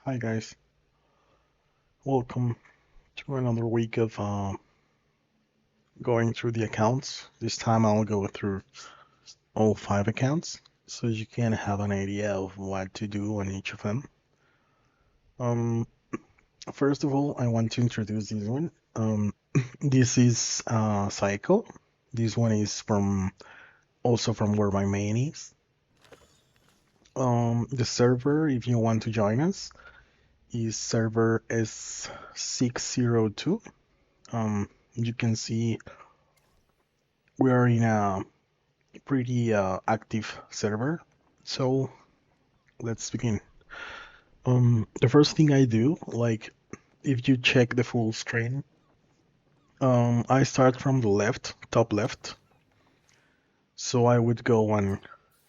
Hi guys, welcome to another week of going through the accounts. This time I'll go through all 5 accounts so you can have an idea of what to do on each of them. Um, First of all, I want to introduce this one. This is Cycle. This one is also from where my main is. The server, if you want to join us, is server S602. You can see we are in a pretty active server. So let's begin. The first thing I do, like if you check the full screen, I start from the left, top left. So I would go and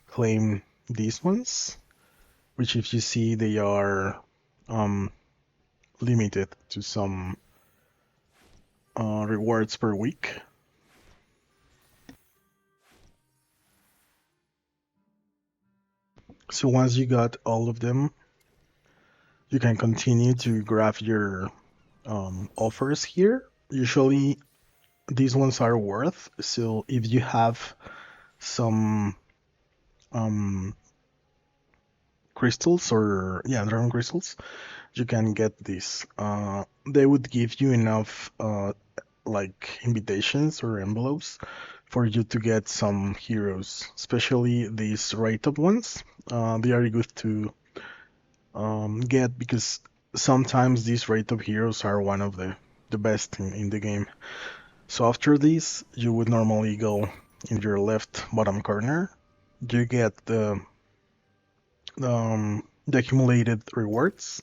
claim these ones, which if you see they are um, limited to some rewards per week. So once you got all of them, you can continue to grab your offers here. Usually these ones are worth, so if you have some um, crystals or yeah, dragon crystals, you can get these. They would give you enough like invitations or envelopes for you to get some heroes, especially these rate up ones. They are good to get because sometimes these rate up heroes are one of the best in the game. So after this, you would normally go in your left bottom corner. You get the accumulated rewards.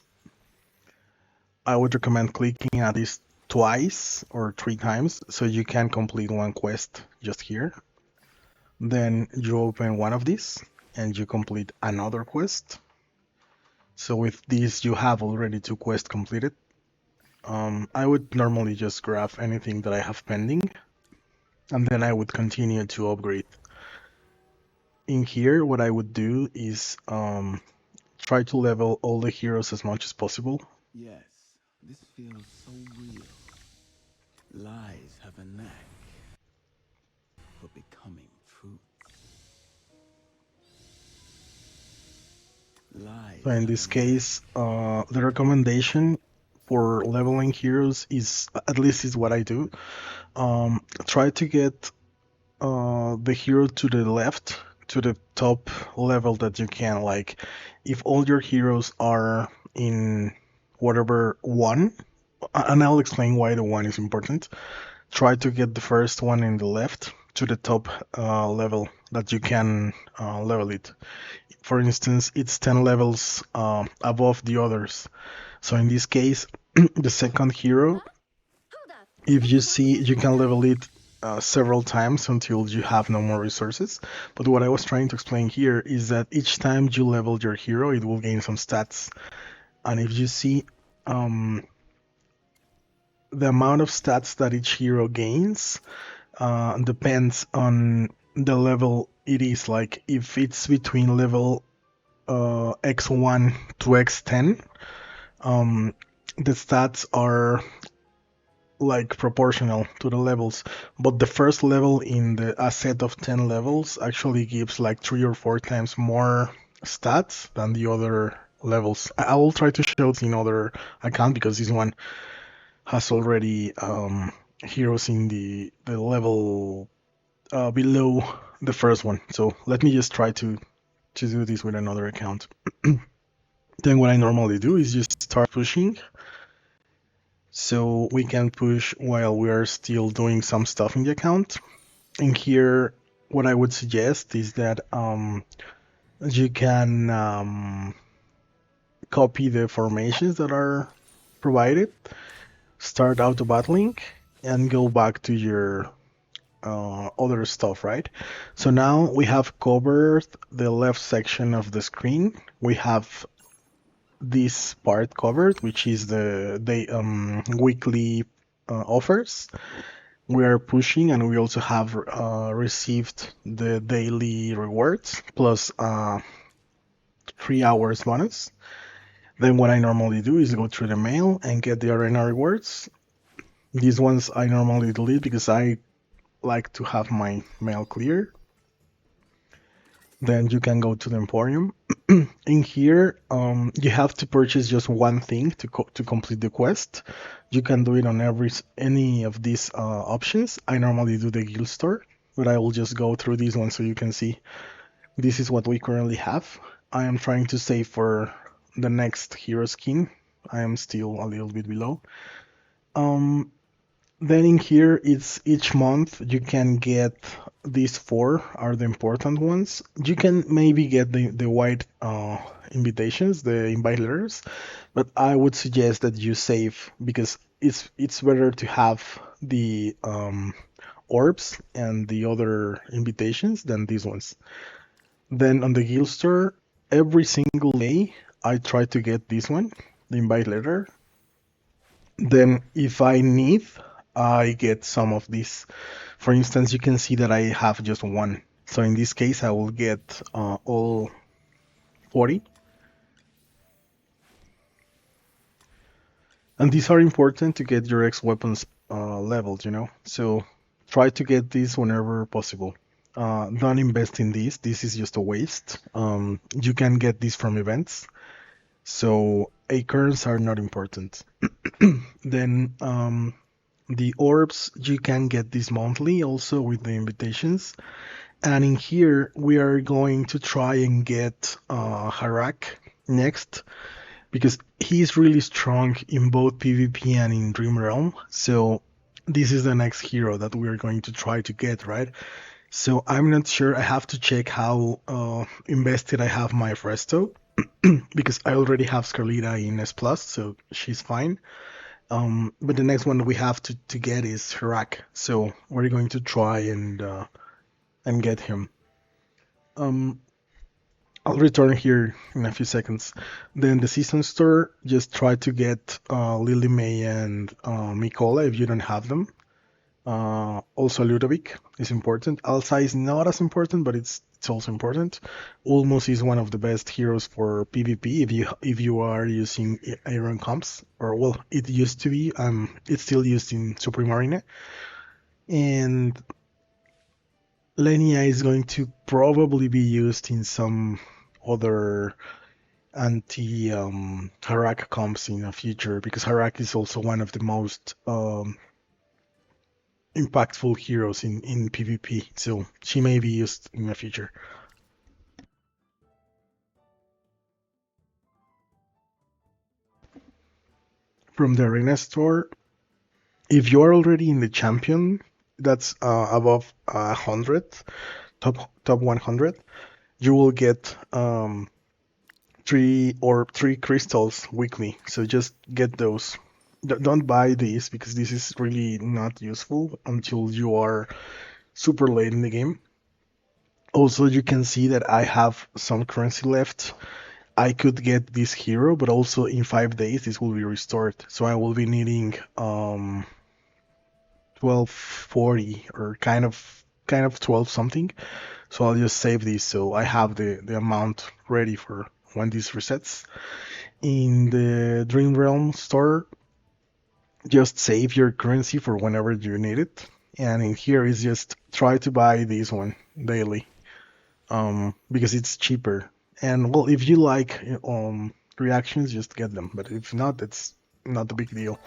I would recommend clicking at least twice or 3 times so you can complete one quest just here. Then you open one of these and you complete another quest. So with this, you have already 2 quests completed. I would normally just grab anything that I have pending, and then I would continue to upgrade. In here, what I would do is try to level all the heroes as much as possible. Yes, this feels so real. Lies have a knack for becoming truth. So Lies in have this a knack. case, the recommendation for leveling heroes is, at least is what I do, try to get the hero to the left, to the top level that you can. Like, if all your heroes are in whatever one, and I'll explain why the one is important. Try to get the first one in the left to the top level that you can level it. For instance, it's 10 levels above the others. So in this case, the second hero, if you see, you can level it several times until you have no more resources. But what I was trying to explain here is that each time you level your hero, it will gain some stats. And if you see, the amount of stats that each hero gains depends on the level it is. Like if it's between level X1 to X10, um, the stats are like proportional to the levels, but the first level in a set of 10 levels actually gives like 3 or 4 times more stats than the other levels. I will try to show this in other account because this one has already heroes in the level below the first one. So let me just try to do this with another account. Then what I normally do is just start pushing. So we can push while we are still doing some stuff in the account. And here, what I would suggest is that you can copy the formations that are provided, start auto battling, and go back to your other stuff, right? So now we have covered the left section of the screen. We have this part covered, which is the weekly offers. We are pushing, and we also have received the daily rewards plus 3 hours bonus. Then what I normally do is go through the mail and get the arena rewards. These ones I normally delete because I like to have my mail clear. Then you can go to the Emporium. In here, you have to purchase just one thing to complete the quest. You can do it on any of these options. I normally do the guild store, but I will just go through this one so you can see. This is what we currently have. I am trying to save for the next hero skin. I am still a little bit below. Um, then in here, it's each month you can get these four are the important ones. You can maybe get the white invitations, the invite letters, but I would suggest that you save because it's better to have the orbs and the other invitations than these ones. Then on the guild store, every single day I try to get this one, the invite letter. Then if I need, I get some of these. For instance, you can see that I have just one. So in this case, I will get all 40. And these are important to get your X weapons leveled, you know? So try to get these whenever possible. Don't invest in these. This is just a waste. You can get these from events. So acorns are not important. Then the orbs, you can get these monthly also with the invitations. And in here, we are going to try and get Harak next because he's really strong in both PvP and in Dream Realm. So this is the next hero that we're going to try to get, right? So I'm not sure. I have to check how invested I have my Fresto because I already have Scarlita in S plus, so she's fine. But the next one we have to get is Harak. So we're going to try and get him. Um, I'll return here in a few seconds. Then the season store, just try to get Lily May and Mikola if you don't have them. Also Ludovic is important. Alsa is not as important, but it's also important. Ulmus is one of the best heroes for PvP if you are using Iron comps, or well, it used to be. It's still used in Supreme Arena. And Lenia is going to probably be used in some other anti Harak comps in the future because Harak is also one of the most impactful heroes in PvP. So she may be used in the future. From the arena store, if you are already in the champion, that's above 100, top 100, you will get three crystals weekly. So just get those. Don't buy these because this is really not useful until you are super late in the game. Also, you can see that I have some currency left. I could get this hero, but also in 5 days this will be restored. So I will be needing 1240 or kind of 12 something. So I'll just save this so I have the amount ready for when this resets. In the Dream Realm store, just save your currency for whenever you need it. And in here is just try to buy this one daily. Because it's cheaper. And well, if you like reactions, just get them. But if not, it's not a big deal.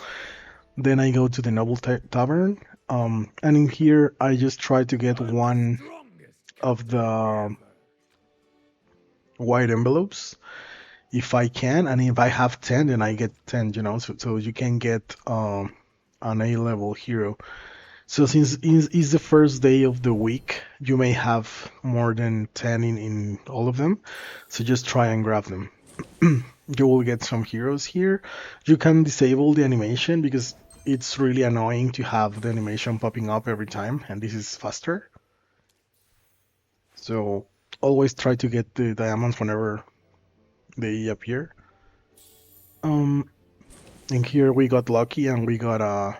Then I go to the Noble Tavern, and in here I just try to get one of the white envelopes if I can, and if I have 10, then I get 10. So you can get an A level hero. So since it's the first day of the week, you may have more than 10 in all of them. So just try and grab them. You will get some heroes here. You can disable the animation because it's really annoying to have the animation popping up every time, and this is faster. So always try to get the diamonds whenever they appear. Um, and here we got lucky and we got a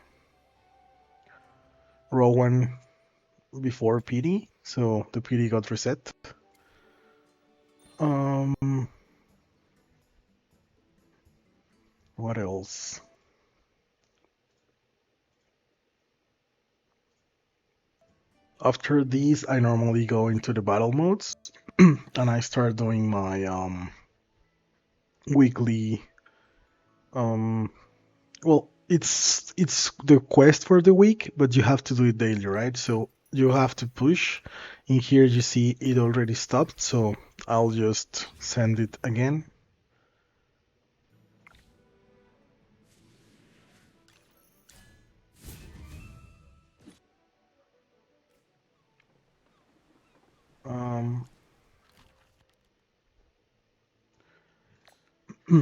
Rowan before PD, so the PD got reset. Um, What else? After these, I normally go into the battle modes and I start doing my weekly um well, it's the quest for the week, but you have to do it daily, right? So you have to push. In here you see it already stopped, so I'll just send it again. Um,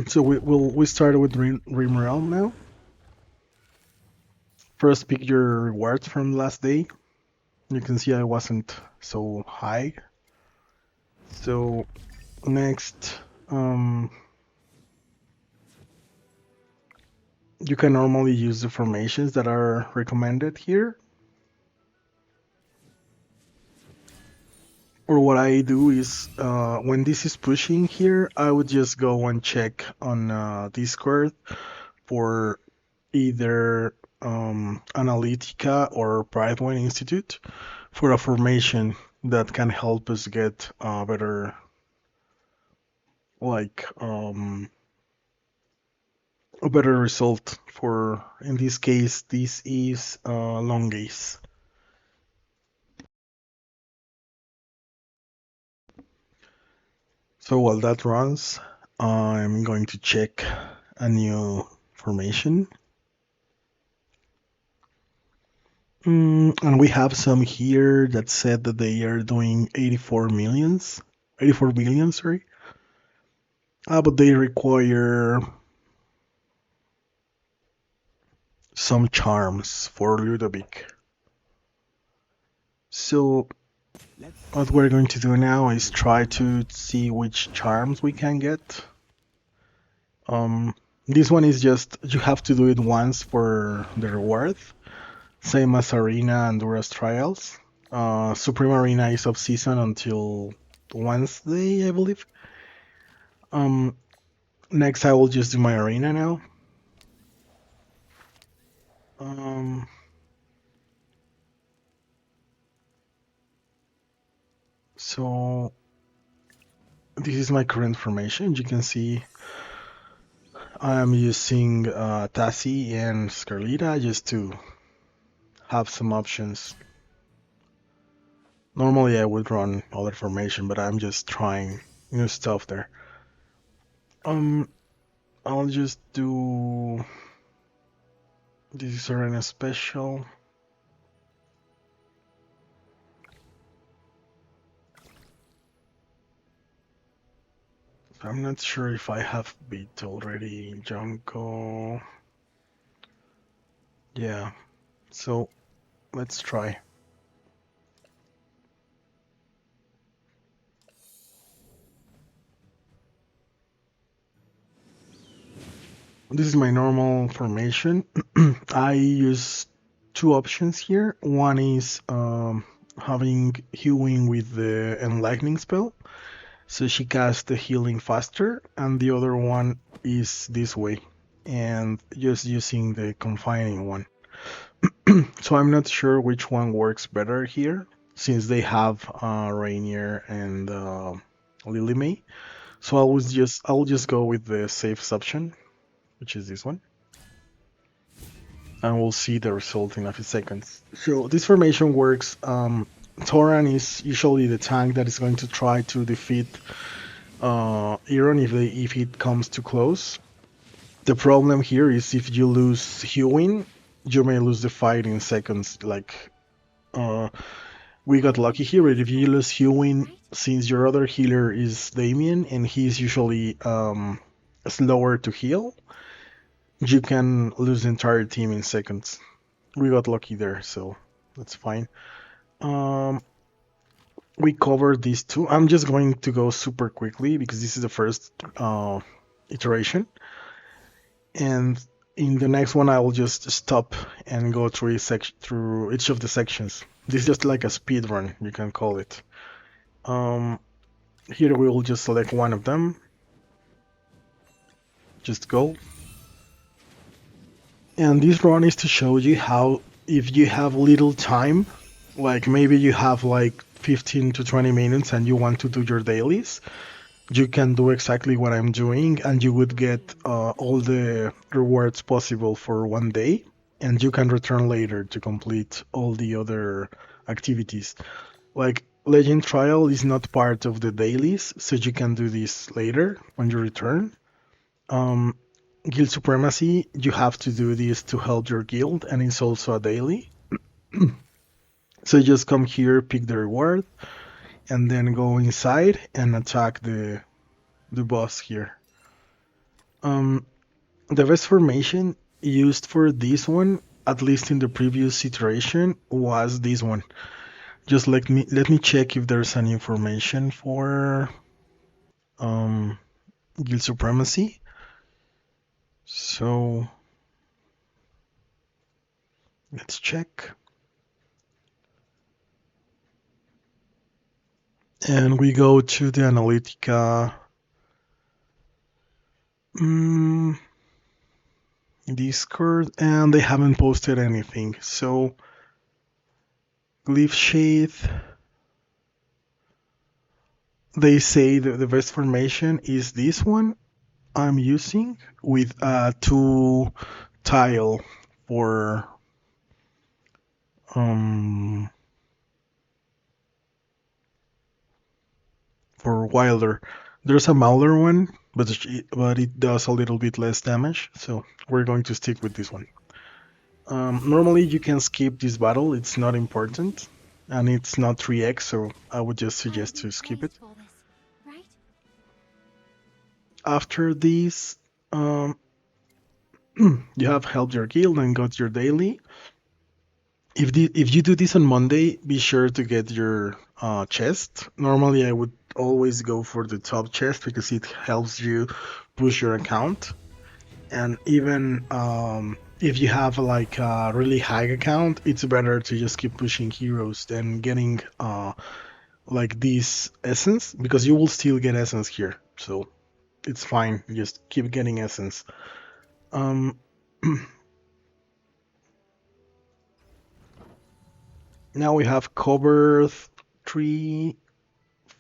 so we started with Rim Realm now. First, pick your rewards from last day. You can see I wasn't so high. So next, you can normally use the formations that are recommended here. Or what I do is, when this is pushing here, I would just go and check on Discord for either Analytica or Pridewine Institute for a formation that can help us get a better, like, a better result. For, in this case, this is long gaze. So while that runs, I'm going to check a new formation. And we have some here that said that they are doing 84 million, sorry. But they require some charms for Ludovic. So what we're going to do now is try to see which charms we can get. This one is just, you have to do it once for the reward, same as Arena and Duras Trials. Supreme Arena is off season until Wednesday, I believe. Um, Next, I will just do my arena now. Um, so this is my current formation. You can see I'm using Tassie and Scarlita just to have some options. Normally I would run other formation, but I'm just trying new stuff there. I'll just do this is arena special. I'm not sure if I have beat already Junko. Yeah, so let's try. This is my normal formation. I use two options here. One is having healing with the enlightening spell, so she casts the healing faster, and the other one is this way, and just using the confining one. So I'm not sure which one works better here, since they have Rainier and Lily May. So I'll just go with the safe option, which is this one. And we'll see the result in a few seconds. So this formation works. Toran is usually the tank that is going to try to defeat Iron if it comes too close. The problem here is if you lose Hewin, you may lose the fight in seconds. Like we got lucky here, but if you lose Hewin, since your other healer is Damien and he's usually slower to heal, you can lose the entire team in seconds. We got lucky there, so that's fine. Um, we covered these two. I'm just going to go super quickly because this is the first iteration, and in the next one I will just stop and go through through each of the sections. This is just like a speed run, you can call it. Here we will just select one of them. Just go. And this run is to show you how, if you have little time, like maybe you have like 15 to 20 minutes and you want to do your dailies, you can do exactly what I'm doing and you would get all the rewards possible for one day. And you can return later to complete all the other activities. Like Legend Trial is not part of the dailies, so you can do this later when you return. Um, Guild Supremacy, you have to do this to help your guild, and it's also a daily. So you just come here, pick the reward, and then go inside and attack the boss here. Um, the best formation used for this one, at least in the previous iteration, was this one. Just let me check if there's any information for um, Guild Supremacy. So let's check. And we go to the Analytica Discord, and they haven't posted anything. So Glyph Shade, they say that the best formation is this one I'm using with a two tile for um for Wilder. There's a Mauler one, but it does a little bit less damage, so we're going to stick with this one. Normally you can skip this battle, it's not important, and it's not 3x, so I would just suggest to skip it. Right? After this, you have helped your guild and got your daily. If you do this on Monday, be sure to get your chest. Normally, I would always go for the top chest because it helps you push your account. And even if you have like a really high account, it's better to just keep pushing heroes than getting like this essence, because you will still get essence here. So it's fine. Just keep getting essence. Um, Now we have covered 3,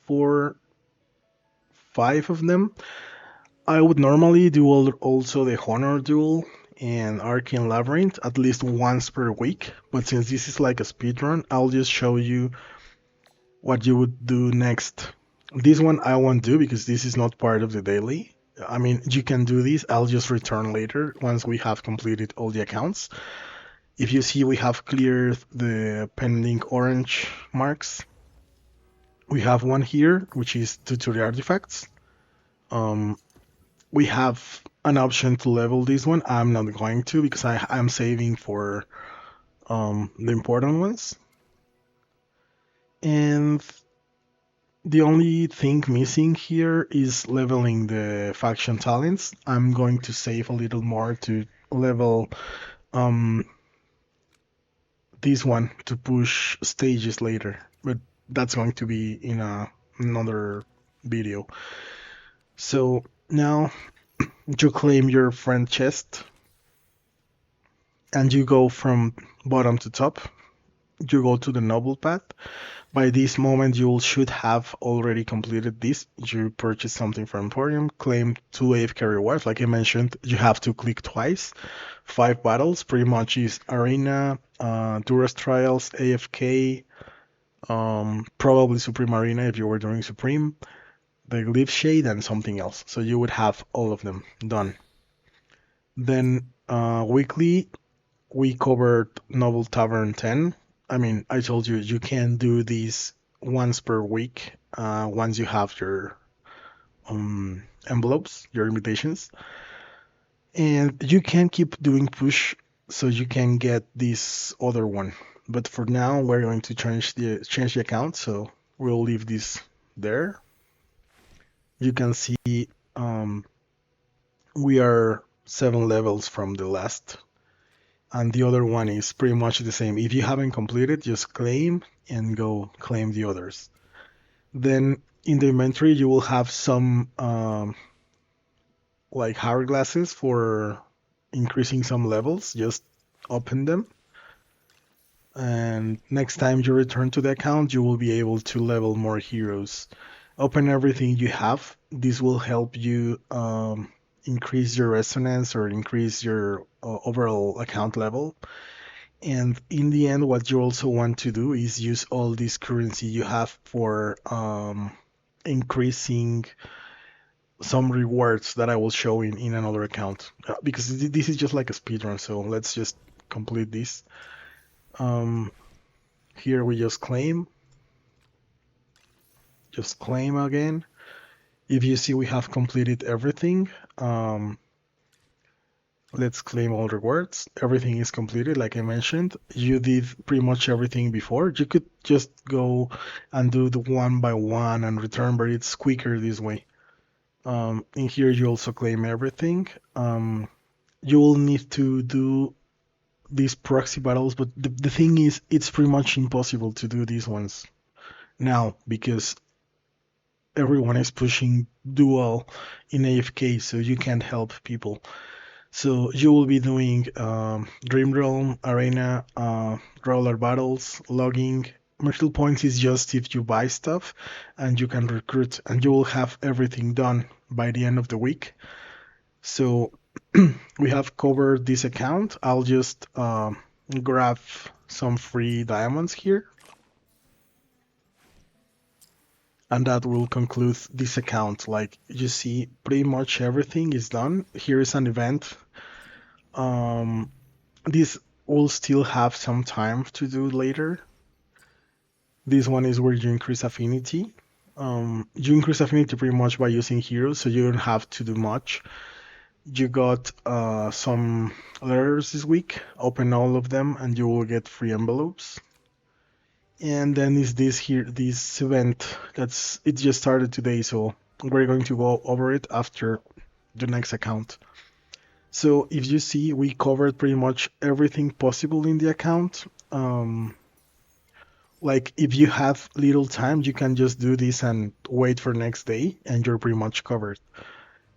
4, 5 of them. I would normally do also the Honor Duel and Arcane Labyrinth at least once per week, but since this is like a speedrun, I'll just show you what you would do next. This one I won't do because this is not part of the daily. I mean, you can do this, I'll just return later once we have completed all the accounts. If you see, we have cleared the pending orange marks. We have one here, which is tutorial artifacts. Um, we have an option to level this one. I'm not going to because I'm saving for the important ones. And the only thing missing here is leveling the faction talents. I'm going to save a little more to level um, this one to push stages later, but that's going to be in another video. So now you claim your friend chest and you go from bottom to top. You go to the noble path. By this moment, you should have already completed this. You purchase something from Emporium, claim 2 AFK rewards. Like I mentioned, you have to click twice. 5 battles, pretty much is Arena, Duras Trials, AFK, probably Supreme Arena if you were doing Supreme, the Glyph Shade, and something else. So you would have all of them done. Then weekly, we covered Noble Tavern 10. I mean, I told you you can do these once per week once you have your envelopes, your invitations. And you can keep doing push so you can get this other one. But for now, we're going to change the account, so we'll leave this there. You can see we are 7 levels from the last, and the other one is pretty much the same. If you haven't completed, just claim and go claim the others. Then in the inventory, you will have some like hourglasses for increasing some levels. Just open them, and next time you return to the account, you will be able to level more heroes. Open everything you have. This will help you increase your resonance or increase your overall account level. And in the end, what you also want to do is use all this currency you have for increasing some rewards that I will show in another account. Because this is just like a speed run, so let's just complete this. Um, Here we just claim again. If you see we have completed everything, let's claim all rewards. Everything is completed, like I mentioned. You did pretty much everything before. You could just go and do the one by one and return, but it's quicker this way. In here, you also claim everything. You will need to do these proxy battles, but the thing is, it's pretty much impossible to do these ones now because everyone is pushing dual in AFK, so you can't help people. So you will be doing Dream Realm, Arena, Roller Battles, logging. Material points is just if you buy stuff and you can recruit, and you will have everything done by the end of the week. So we have covered this account. I'll just grab some free diamonds here, and that will conclude this account. Like you see, pretty much everything is done. Here is an event. Um, this will still have some time to do later. This one is where you increase affinity. You increase affinity pretty much by using heroes, so you don't have to do much. You got some letters this week. Open all of them, and you will get free envelopes. And then is this here, this event it just started today, so we're going to go over it after the next account. So if you see, we covered pretty much everything possible in the account. Like if you have little time, you can just do this and wait for next day, and you're pretty much covered.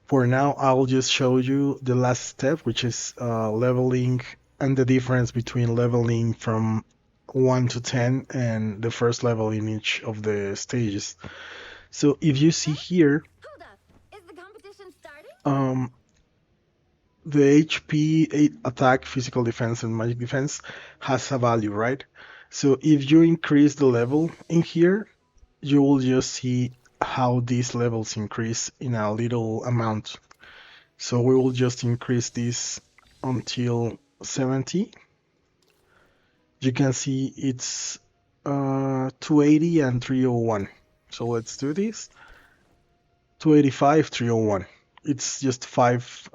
For now, I'll just show you the last step, which is leveling and the difference between leveling from 1 to 10 and the first level in each of the stages. So if you see here, Hold up. Is the competition starting? The HP, attack, physical defense, and magic defense has a value, right? So if you increase the level in here, you will just see how these levels increase in a little amount. So we will just increase this until 70. You can see it's 280 and 301. So let's do this. 285, 301. It's just 5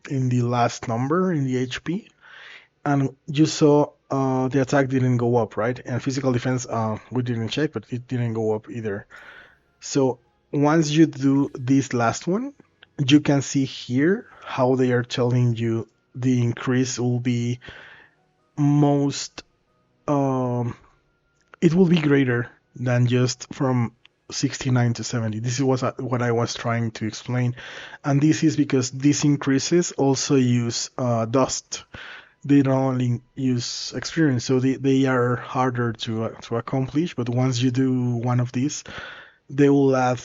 in the last number in the HP. And you saw the attack didn't go up, right? And physical defense, we didn't check, but it didn't go up either. So once you do this last one, you can see here how they are telling you the increase will be most, it will be greater than just from 69 to 70. This is what I was trying to explain. And this is because these increases also use dust. They don't only use experience, so they are harder to accomplish. But once you do one of these, they will add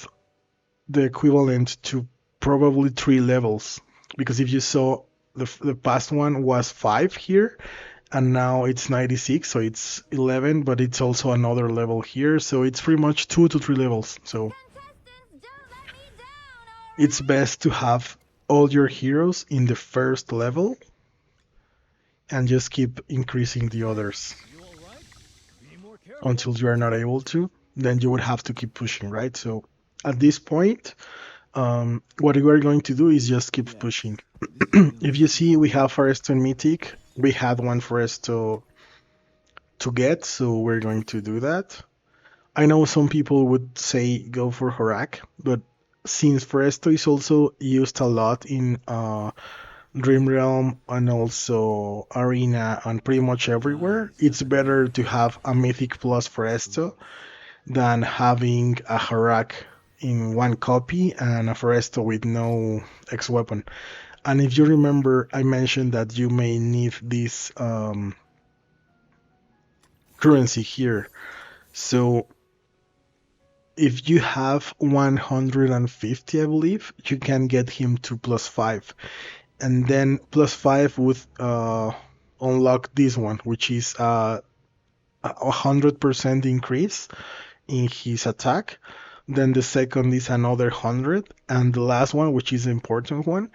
the equivalent to probably 3 levels. Because if you saw the past one was 5 here, and now it's 96, so it's 11, but it's also another level here, so it's pretty much 2 to 3 levels. So Contestants, don't let me down, it's alright? best to have all your heroes in the first level and just keep increasing the others You alright? Be more careful. until you are not able to. Then you would have to keep pushing, right? So at this point, what we are going to do is just keep Yes. pushing. This feels If you see, we real. have Foresto and Mythic. We had one Foresto to get, so we're going to do that. I know some people would say go for Harak, but since Foresto is also used a lot in Dream Realm and also Arena and pretty much everywhere, Lies it's have a better to knack have a Mythic plus for Foresto truth. than having a Harak in one copy and a Foresto with no X weapon. And if you remember, I mentioned that you may need this currency here. So if you have 150, I believe, you can get him to +5. And then +5 would unlock this one, which is a 100% increase in his attack. Then the second is another 100. And the last one, which is the important one,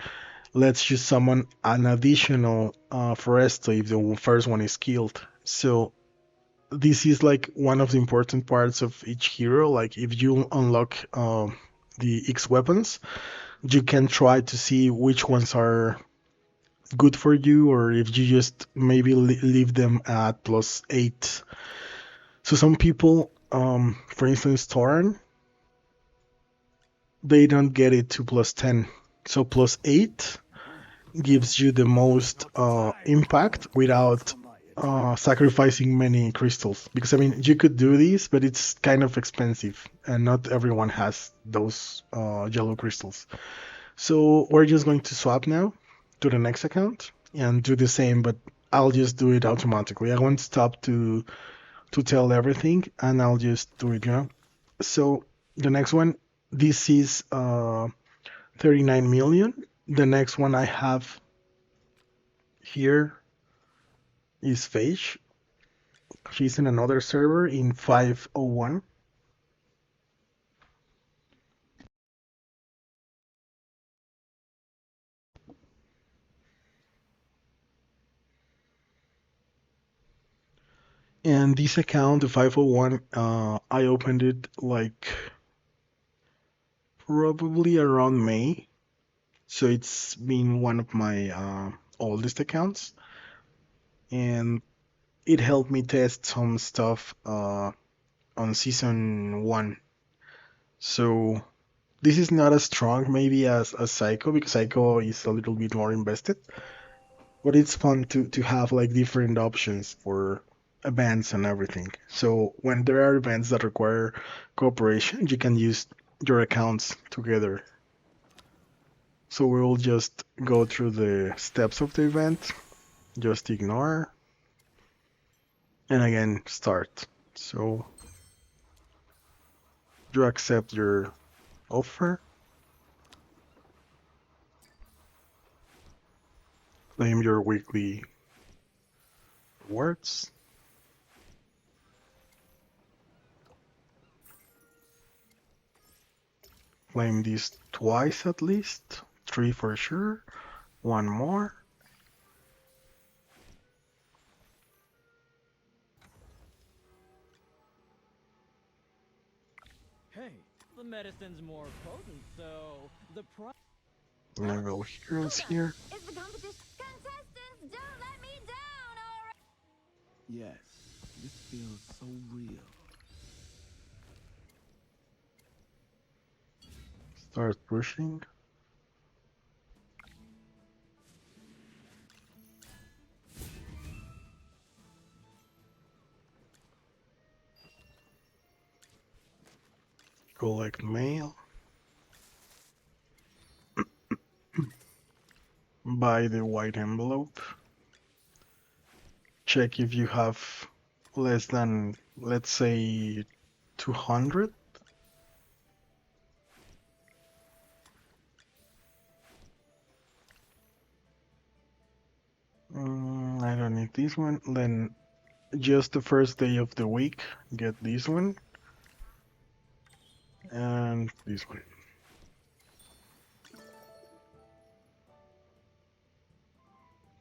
lets you summon an additional Foresto if the first one is killed. So this is like one of the important parts of each hero. Like if you unlock the X weapons, you can try to see which ones are good for you, or if you just maybe leave them at +8. So some people, for instance, Torn, they don't get it to +10. So +8 gives you the most impact without sacrificing many crystals. Because I mean, you could do this, but it's kind of expensive, and not everyone has those yellow crystals. So we're just going to swap now to the next account and do the same, but I'll just do it automatically. I won't stop to tell everything, and I'll just do it, you know. So the next one, this is 39 million. The next one I have here is Phage. She's in another server in 501. And this account, the 501, I opened it like probably around May. So it's been one of my oldest accounts. And it helped me test some stuff on season 1. So this is not as strong maybe as Psycho, because Psycho is a little bit more invested. But it's fun to have like different options for events and everything. So when there are events that require cooperation, you can use your accounts together. So we will just go through the steps of the event, just ignore, and again start. So you accept your offer, claim your weekly rewards, claim this twice at least, 3 for sure, 1 more. Hey, the medicine's more potent, so the price. Level heroes Hold up. here. Is the competition? Contestants, don't let me down, alright? Yes, this feels so real. Start pushing. Collect mail. Buy the white envelope. Check if you have less than, let's say, 200. I don't need this one. Then just the first day of the week, get this one. And this one.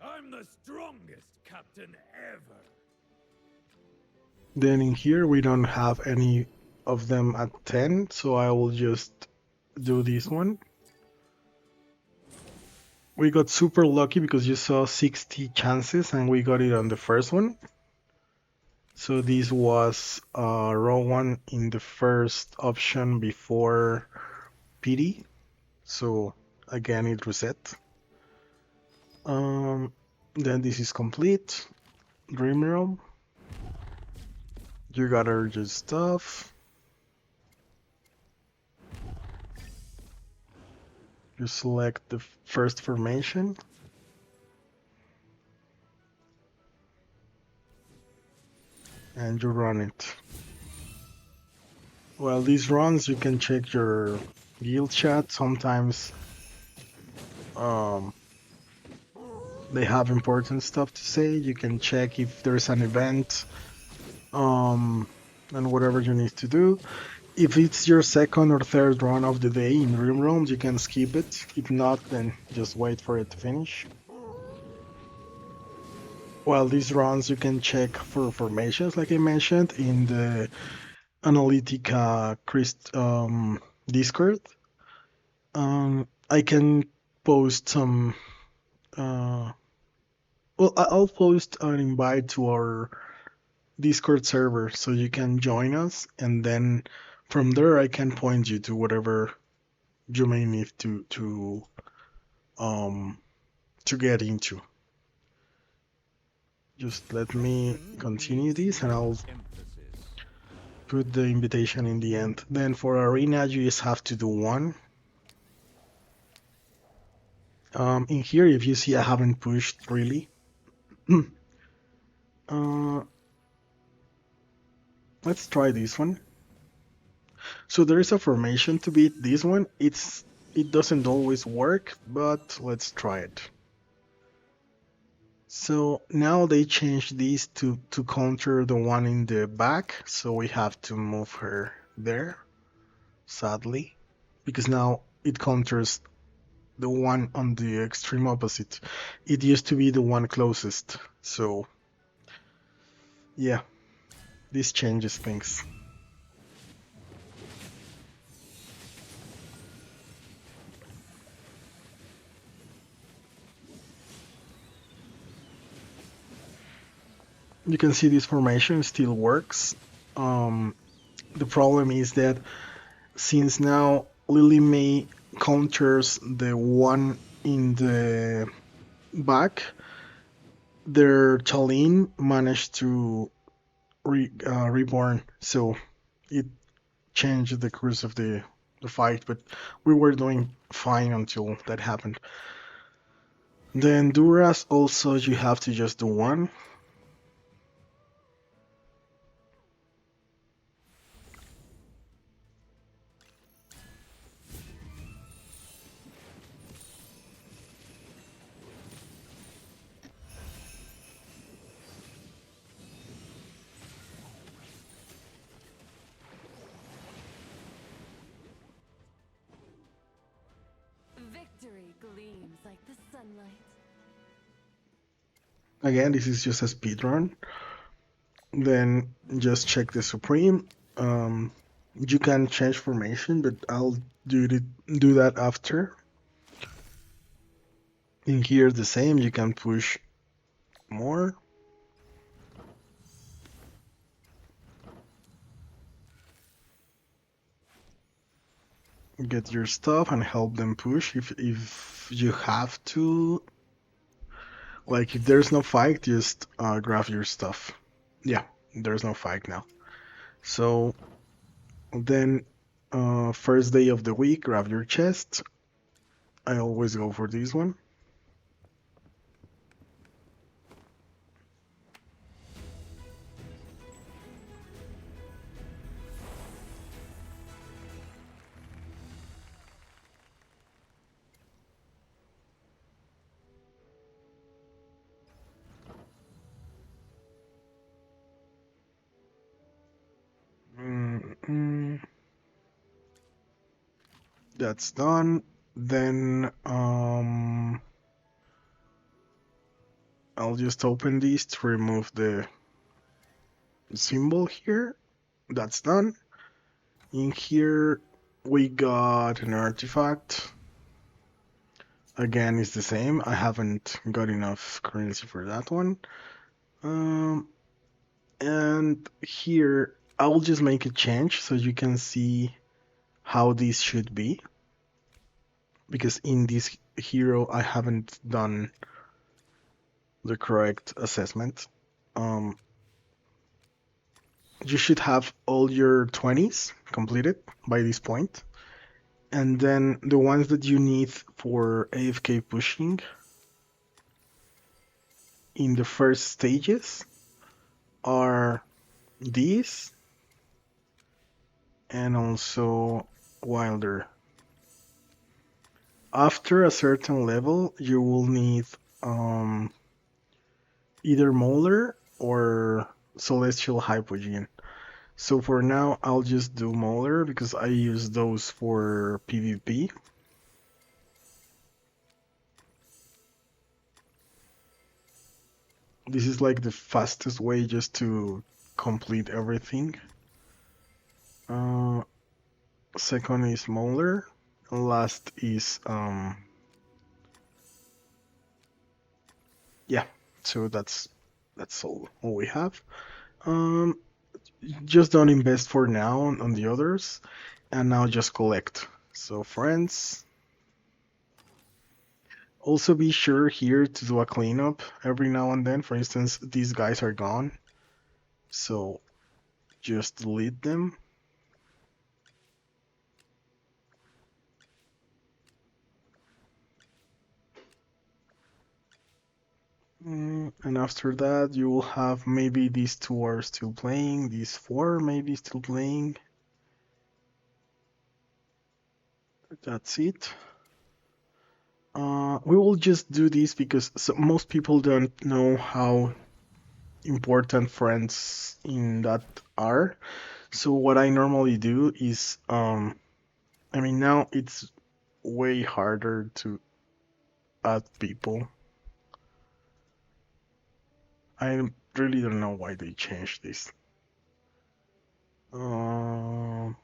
I'm the strongest captain ever. Then in here we don't have any of them at 10, so I will just do this one. We got super lucky because you saw 60 chances and we got it on the first one. So this was row 1 in the first option before PD. So again it reset. Then this is complete. Dream Realm. You got urgent stuff. You select the first formation. And you run it. Well, these runs you can check your guild chat. Sometimes they have important stuff to say. You can check if there's an event and whatever you need to do. If it's your second or third run of the day in Dream Realms, you can skip it. If not, then just wait for it to finish. While these runs, you can check for formations, like I mentioned, in the Analytica Discord. I can post some. Well, I'll post an invite to our Discord server so you can join us, and then from there I can point you to whatever you may need um to get into. Just let me continue this, and I'll put the invitation in the end. Then for arena, you just have to do one. In here, if you see, I haven't pushed really. Let's try this one. So there is a formation to beat this one. It doesn't always work, but let's try it. So now they changed this to counter the one in the back, so we have to move her there, sadly, because now it counters the one on the extreme opposite. It used to be the one closest, so yeah, this changes things. You can see this formation still works. The problem is that since now Lily May counters the one in the back, their Charlene managed to reborn, so it changed the course of the fight, but we were doing fine until that happened. Then Duras also, you have to just do one. Victory gleams like the sunlight. Again, this is just a speed run. Then just check the Supreme. You can change formation, but I'll do that after. In here, the same. You can push more. Get your stuff and help them push if you have to. Like if there's no fight, just grab your stuff. Yeah, there's no fight now. So then, first day of the week, grab your chest. I always go for this one. That's done. Then I'll just open these to remove the symbol here. That's done. In here we got an artifact. Again, it's the same. I haven't got enough currency for that one. And here I'll just make a change so you can see how this should be. Because in this hero I haven't done the correct assessment. You should have all your 20s completed by this point. And then the ones that you need for AFK pushing in the first stages are these and also Wilder. After a certain level, you will need um, either Molar or Celestial Hypogean. So for now, I'll just do Molar because I use those for PvP. This is like the fastest way just to complete everything. Uh, Second is Molar. Last is yeah. So that's all we have. Um, just don't invest for now on the others, and now just collect. So friends, also be sure here to do a cleanup every now and then. For instance, these guys are gone, so just delete them. And after that, you will have maybe these two are still playing, these four maybe still playing. That's it. We will just do this because most people don't know how important friends in that are. So what I normally do is, I mean, now it's way harder to add people. I really don't know why they changed this. Um,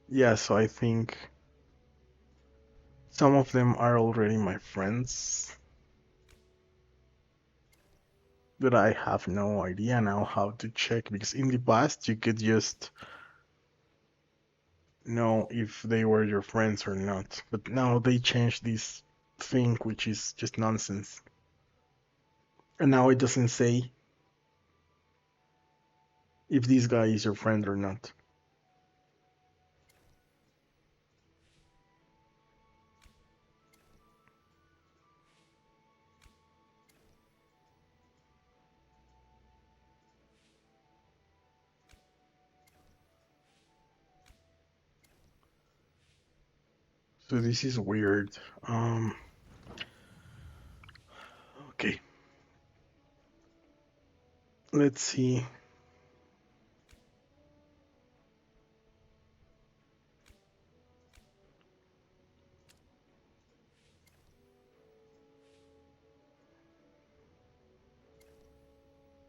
yeah, so I think some of them are already my friends, but I have no idea now how to check because in the past you could just know if they were your friends or not. But now they changed this thing, which is just nonsense. And now it doesn't say if this guy is your friend or not. So this is weird. Okay. Let's see.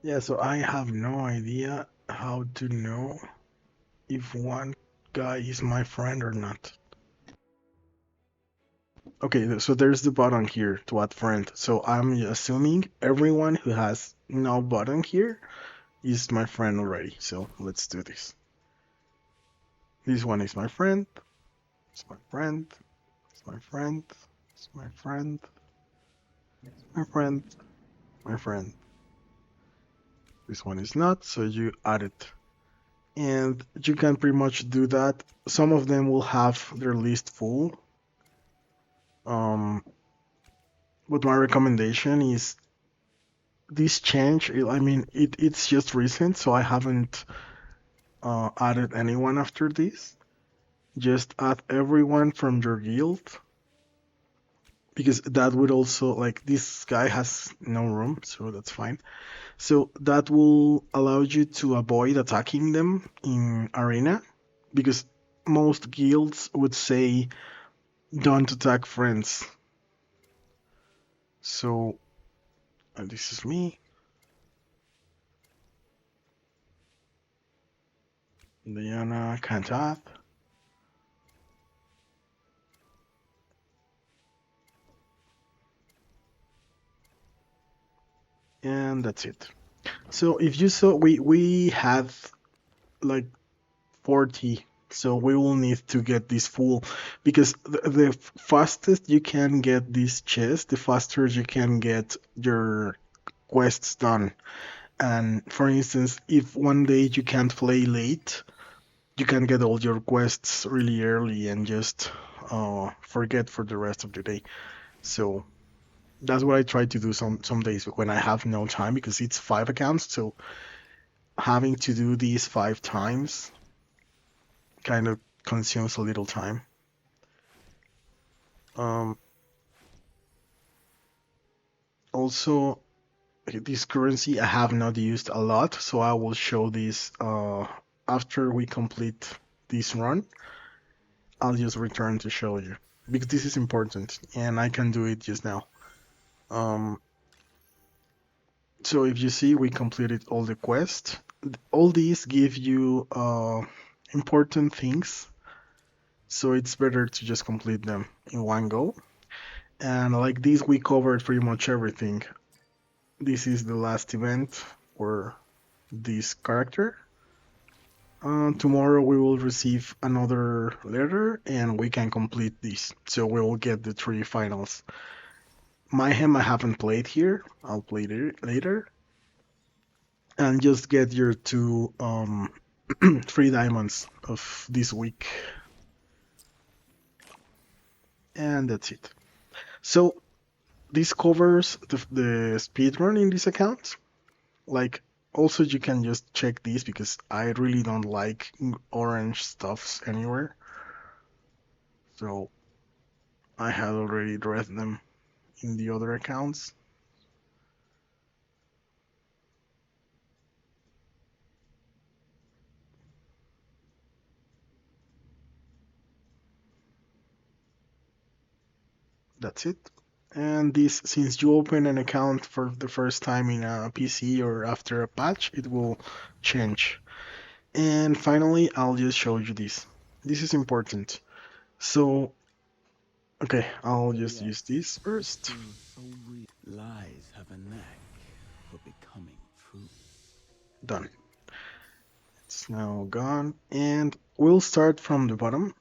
Yeah, so I have no idea how to know if one guy is my friend or not. Okay, so there's the button here to add friend. So I'm assuming everyone who has no button here is my friend already. So let's do this. This one is my friend. It's my friend. It's my friend. It's my friend. My friend. My friend. This one is not, so you add it. And you can pretty much do that. Some of them will have their list full. Um, but my recommendation is this change. I mean, it's just recent, so I haven't added anyone after this. Just add everyone from your guild because that would also like this guy has no room, so that's fine. So that will allow you to avoid attacking them in arena because most guilds would say don't attack friends. So this is me. Diana can't add. And that's it. So if you saw, we had like 40, so we will need to get this full because the fastest you can get this chest, the faster you can get your quests done. And for instance, if one day you can't play late, you can get all your quests really early and just forget for the rest of the day. So that's what I try to do some days when I have no time, because it's 5 accounts, so having to do these 5 times kind of consumes a little time. Um, Also, this currency I have not used a lot, so I will show this after we complete this run. I'll just return to show you because this is important and I can do it just now. Um, so if you see, we completed all the quests. All these give you important things, so it's better to just complete them in one go. And like this, we covered pretty much everything. This is the last event for this character. Tomorrow we will receive another letter and we can complete this. So we will get the 3 finals. Mayhem I haven't played here. I'll play it later. And just get your 3 diamonds of this week. And that's it. So this covers the speedrun in this account. Like, also you can just check these because I really don't like orange stuffs anywhere. So I had already read them in the other accounts. That's it. And this, since you open an account for the first time in a PC or after a patch, it will change. And finally, I'll just show you this. This is important. So, okay, I'll just use this This first. feels so real. Lies have a knack for becoming true. Done. It's now gone. And we'll start from the bottom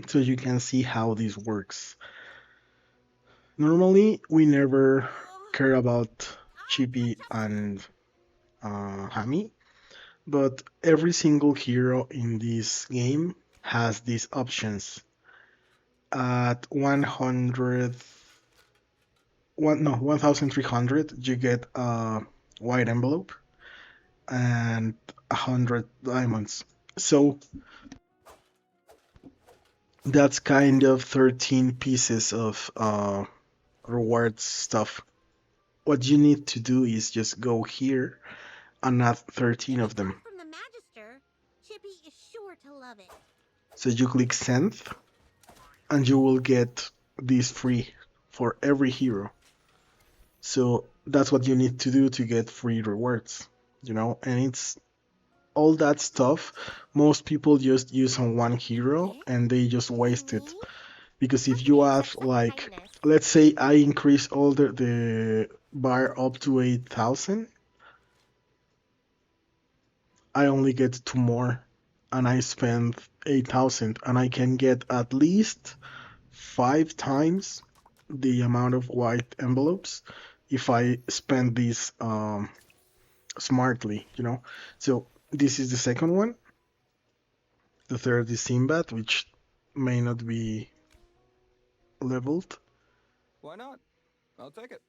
so you can see how this works. Normally, we never care about Chippy and Hami, but every single hero in this game has these options. At 1,300, you get a white envelope and 100 diamonds. So that's kind of 13 pieces of reward stuff. What you need to do is just go here and add 13 If of it comes them. from the Magister, Chippy is sure to love it. So you click send and you will get this free for every hero. So that's what you need to do to get free rewards, and it's all that stuff. Most people just use on one hero This and they just for waste me? it. Because How if can you you have, accept such like, kindness? let's say I increase all the bar up to 8,000, I only get 2 more and I spend 8,000 and I can get at least 5 times the amount of white envelopes if I spend these smartly. So this is the second one. The third is Sinbad, which may not be leveled. Why not? I'll take it.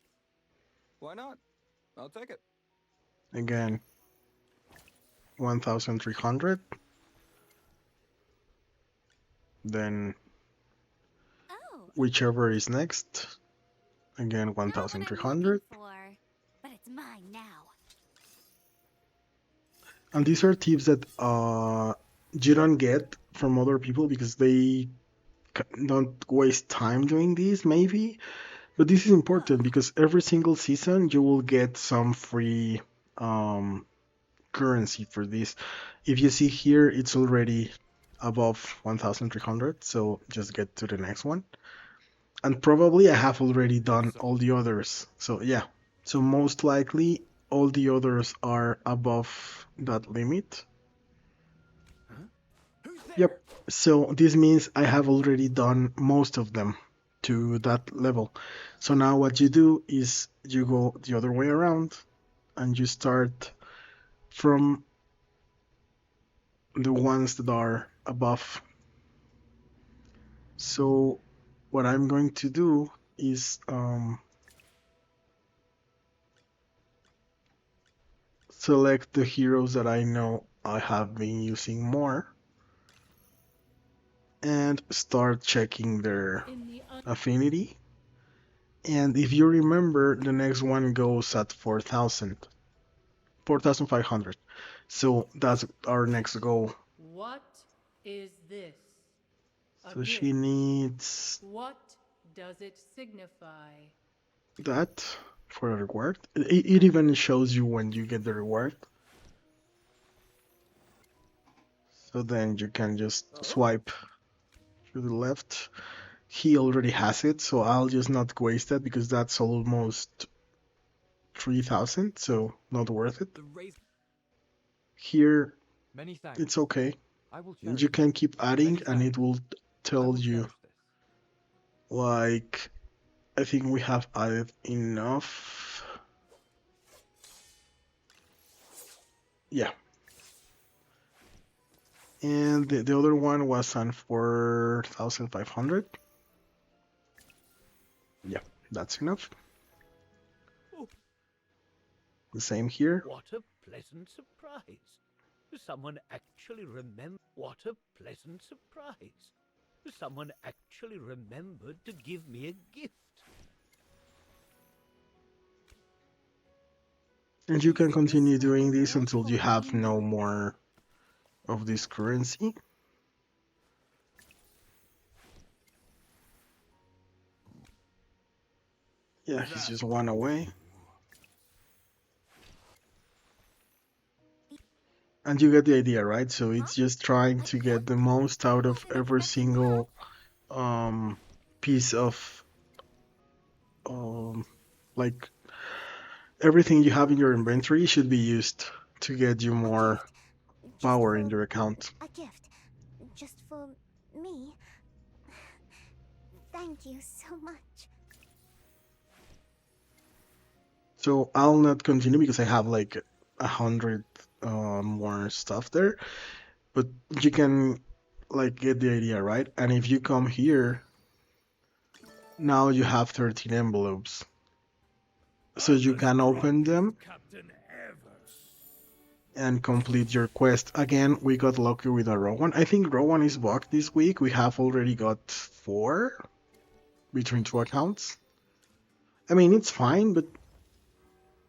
Why not? I'll take it. Again, 1,300. Then Oh, whichever is next. Again, not what I'm 1,300. looking for, but it's mine now. And these are tips that you don't get from other people because they don't waste time doing these, maybe. But this is important because every single season you will get some free um, currency for this. If you see here, it's already above 1,300, so just get to the next one. And probably I have already done all the others. So yeah, so most likely all the others are above that limit. Who's there? Yep. So this means I have already done most of them to that level. So now what you do is you go the other way around and you start from the ones that are a buff. So what I'm going to do is select the heroes that I know I have been using more and start checking their affinity. And if you remember, the next one goes at 4,000, 4,500. So that's our next goal. What is this? A So gift. she needs What does it signify? that for a reward. It even shows you when you get the reward. So then you can just swipe to the left. He already has it, so I'll just not waste it because that's almost 3,000, so not worth it. The race. Here, Many thanks. it's okay. I will You cherish. can keep adding Many and it thanks. will I tell will you, cherish this. like, I think we have added enough. Yeah. And the other one was on 4,500. Yeah, that's enough. The same here. What a pleasant surprise. Someone actually What a pleasant surprise. Someone actually remembered to give me a gift. And you can continue doing this until you have no more of this currency. Yeah, he's just one away. And you get the idea, right? So it's just trying to get the most out of every single piece of like everything you have in your inventory should be used to get you more power in your account. A gift. Just for me. Thank you so much. So I'll not continue because I have like 100 more stuff there, but you can like get the idea, right? And if you come here, now you have 13 envelopes. So you can open them and complete your quest. Again, we got lucky with a Rowan. I think Rowan is bugged this week. We have already got 4 between 2 accounts. I mean, it's fine, but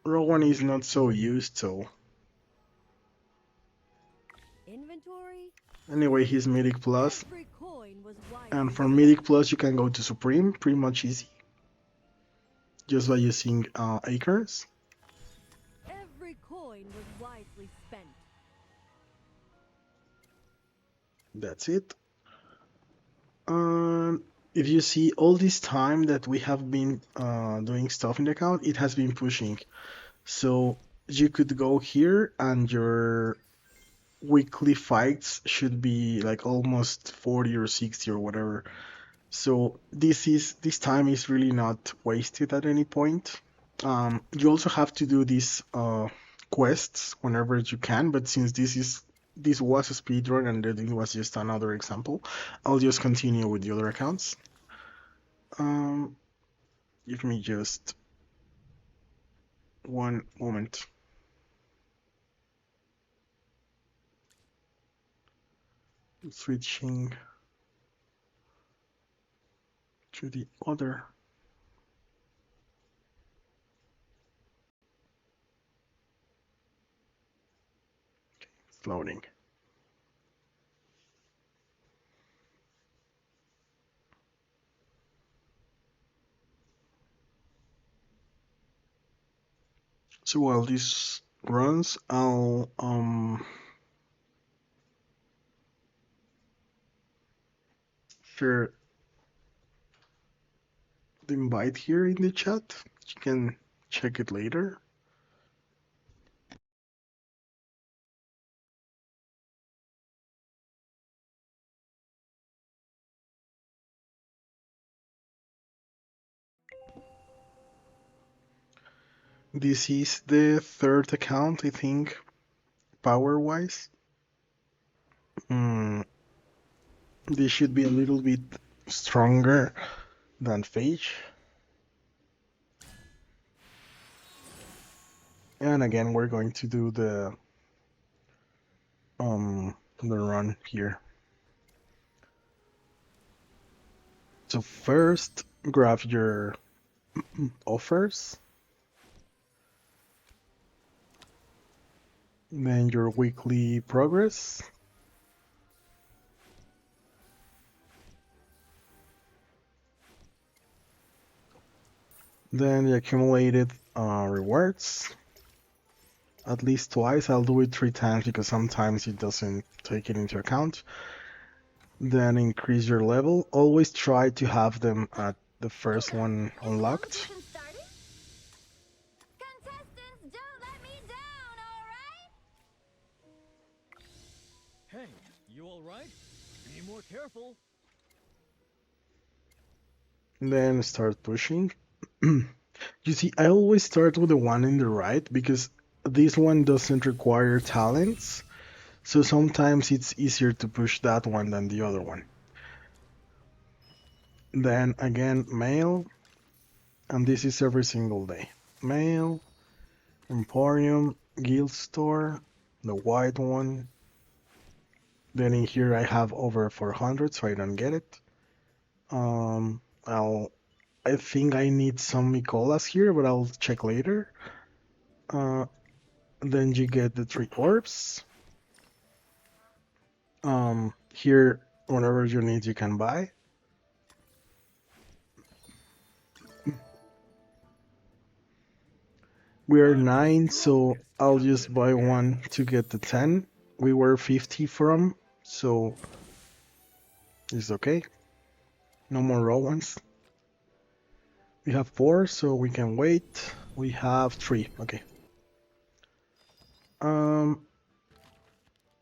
Rowan is not so used, so... Inventory. Anyway, he's Mythic Plus. Every coin was And from Mythic Plus, you can go to Supreme, pretty much easy. Just by using Acres. Every coin was wisely spent. That's it. If you see all this time that we have been doing stuff in the account, it has been pushing. So you could go here and your weekly fights should be like almost 40 or 60 or whatever. So this time is really not wasted at any point. You also have to do these quests whenever you can, but since this was a speedrun and it was just another example, I'll just continue with the other accounts. Give me just one moment. Switching to the other. It's loading. So while this runs, I'll share the invite here in the chat. You can check it later. This is the third account, I think, power-wise. This should be a little bit stronger than Phage. And again, we're going to do the run here. So first, grab your offers, then your weekly progress, then the accumulated rewards. At least twice. I'll do it 3 times because sometimes it doesn't take it into account. Then increase your level. Always try to have them at the first one As long as unlocked. you can start it. Contestants, don't let me down, alright? Hey, you alright? Be more careful. Then start pushing. You see, I always start with the one in the right because this one doesn't require talents. So sometimes it's easier to push that one than the other one. Then again, mail. And this is every single day. Mail, Emporium, Guild Store, the white one. Then in here I have over 400, so I don't get it. I think I need some Micolas here, but I'll check later. Then you get the 3 orbs. Here, whenever you need, you can buy. We are 9, so I'll just buy one to get the 10. We were 50 from, so it's okay. No more raw ones. We have 4, so we can wait. We have 3, okay.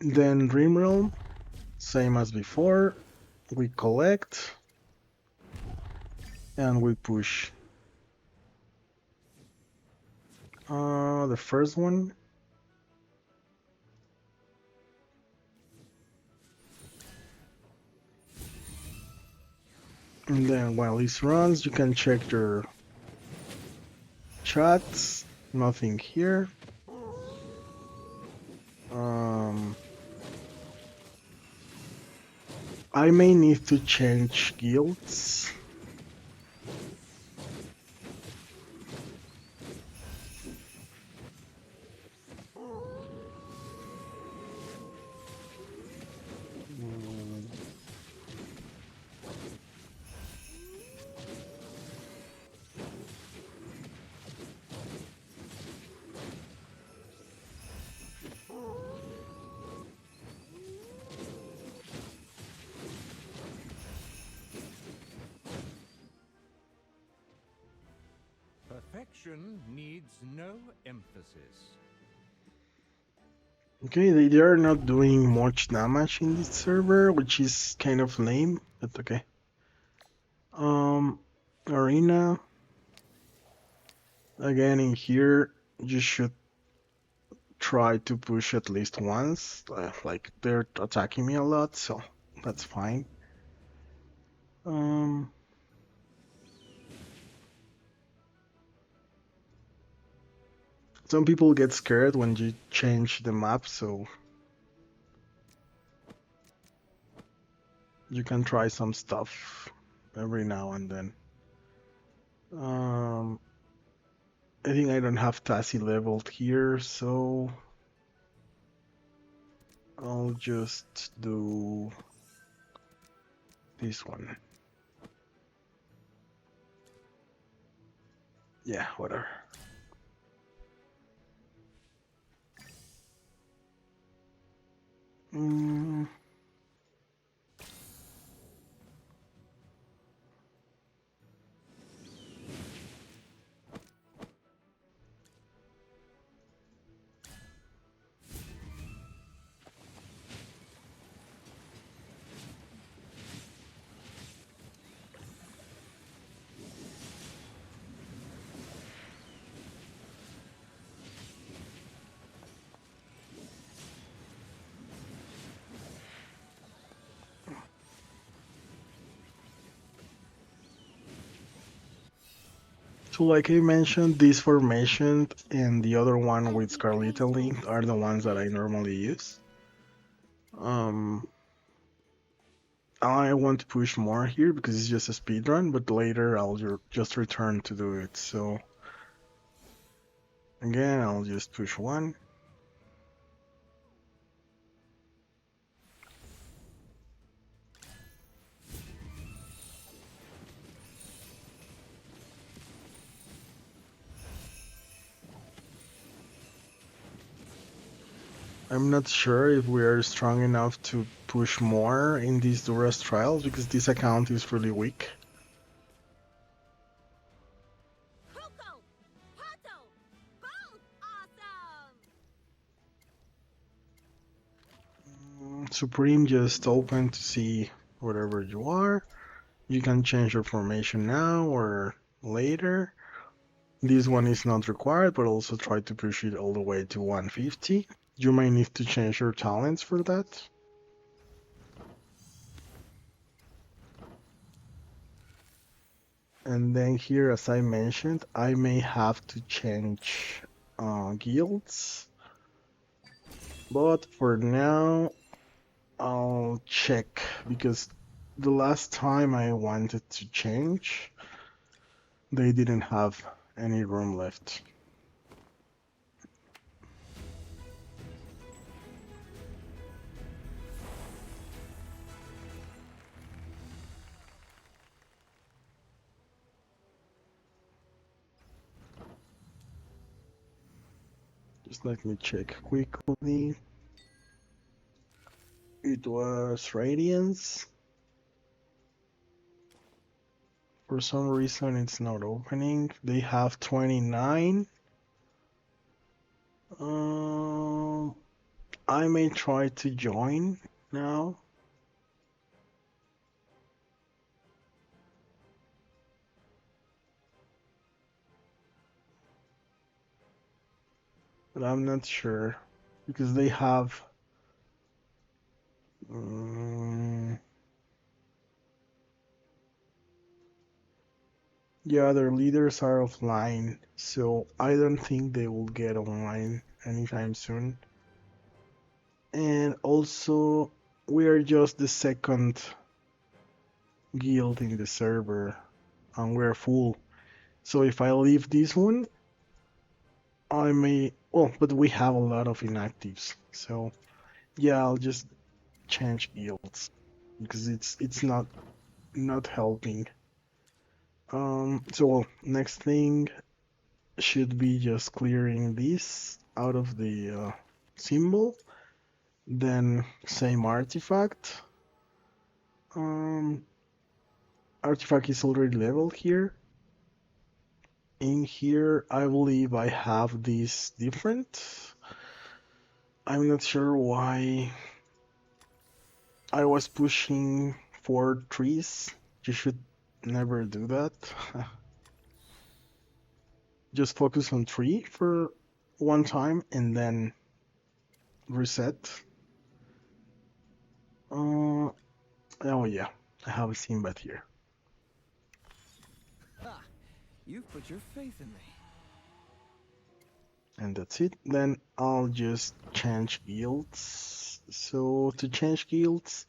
Then Dream Realm, same as before. We collect and we push. The first one. And then while this runs, you can check your chats. Nothing here. I may need to change guilds. Perfection needs no emphasis. Okay, they are not doing much damage in this server, which is kind of lame, but okay. Arena. Again, in here, you should try to push at least once. Like, they're attacking me a lot, so that's fine. Some people get scared when you change the map, so you can try some stuff every now and then. I think I don't have Tassie leveled here, so I'll just do this one. Yeah, whatever. So like I mentioned, this formation and the other one with Scarletta Link are the ones that I normally use. Um, I want to push more here because it's just a speed run, but later I'll just return to do it. So again, I'll just push one. I'm not sure if we are strong enough to push more in these Duras trials because this account is really weak. Coco! Pato! Both awesome! Supreme just open to see whatever you are. You can change your formation now or later. This one is not required, but also try to push it all the way to 150. You may need to change your talents for that. And then here, as I mentioned, I may have to change guilds. But for now, I'll check because the last time I wanted to change, they didn't have any room left. Just let me check quickly. It was Radiance. For some reason, it's not opening. They have 29. I may try to join now. But I'm not sure because they have yeah, their leaders are offline, so I don't think they will get online anytime soon. And also, we are just the second guild in the server, and we're full. So if I leave this one, I may. Oh, but we have a lot of inactives, so yeah, I'll just change guilds because it's not helping. So next thing should be just clearing this out of the symbol, then same artifact. Artifact is already leveled here. In here, I believe I have this different. I'm not sure why I was pushing 4 trees. You should never do that. Just focus on 3 for one time and then reset. Oh yeah, I have a Simbat here. Ha! You've put your faith in me. And that's it. Then I'll just change guilds. So to change guilds,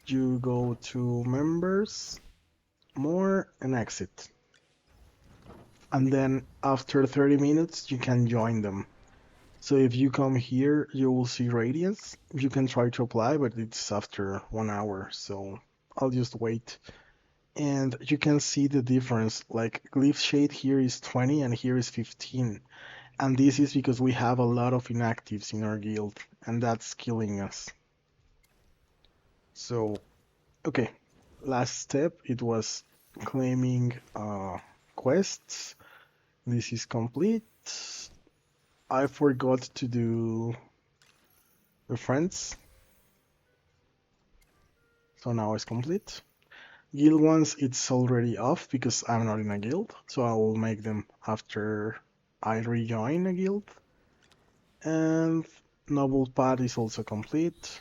you go to members, more, and exit. And then after 30 minutes, you can join them. So if you come here, you will see Radiance. You can try to apply, but it's after 1 hour, so I'll just wait. And you can see the difference, like Glyph Shade here is 20 and here is 15. And this is because we have a lot of inactives in our guild, and that's killing us. So, okay, last step, it was claiming quests. This is complete. I forgot to do the friends. So now it's complete. Guild ones, it's already off because I'm not in a guild. So I will make them after I rejoin a guild. And Noble Path is also complete.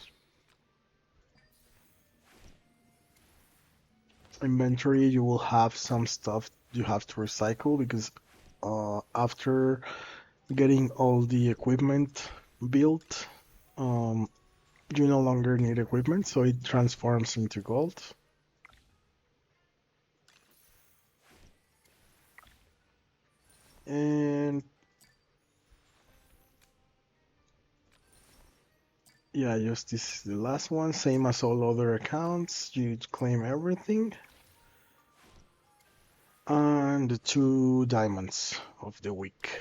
Inventory, you will have some stuff you have to recycle because after getting all the equipment built, you no longer need equipment, so it transforms into gold. And yeah, just this is the last one, same as all other accounts. You claim everything. And the 2 diamonds of the week.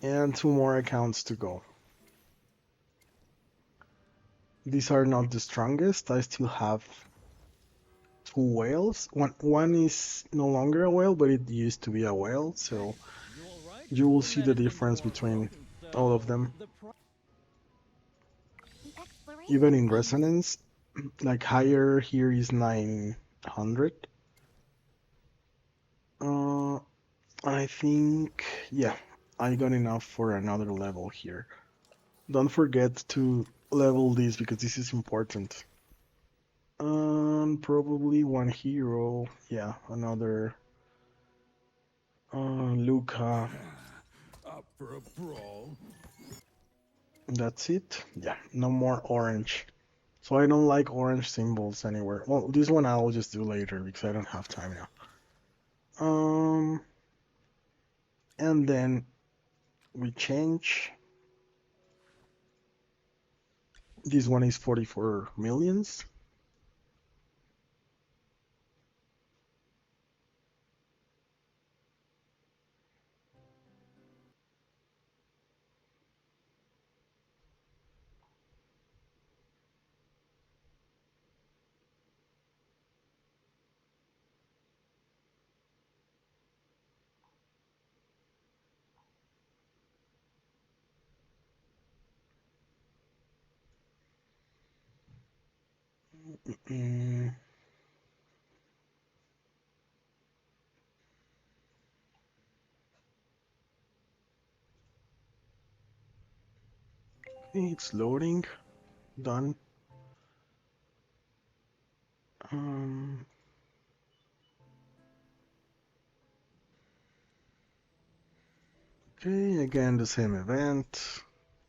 And 2 more accounts to go. These are not the strongest. I still have 2 whales. One is no longer a whale, but it used to be a whale, so you will see the difference between all of them. The exploration Even in theme. resonance, like higher here is 900. I think, yeah, I got enough for another level here. Don't forget to level this because this is important. Probably 1 hero. Yeah, another Luca. Up for a brawl? That's it. Yeah, no more orange. So I don't like orange symbols anywhere. Well, this one I'll just do later because I don't have time now. And then we change. This one is 44 millions. Mm, okay, it's loading. Done. Um, okay, again the same event.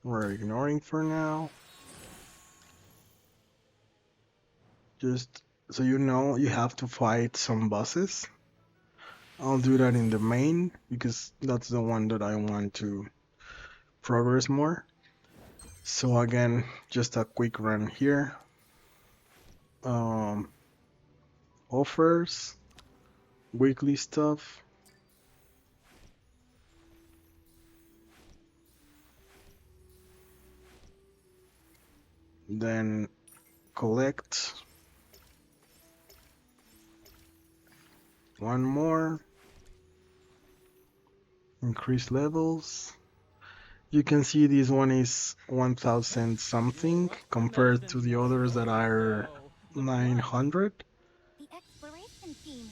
We're ignoring for now. Just so you know, you have to fight some bosses. I'll do that in the main because that's the one that I want to progress more. So again, just a quick run here. Um, Offers, weekly stuff. Then collect one more. Increase levels. You can see this one is 1000 something compared to the others that are 900. The exploration theme.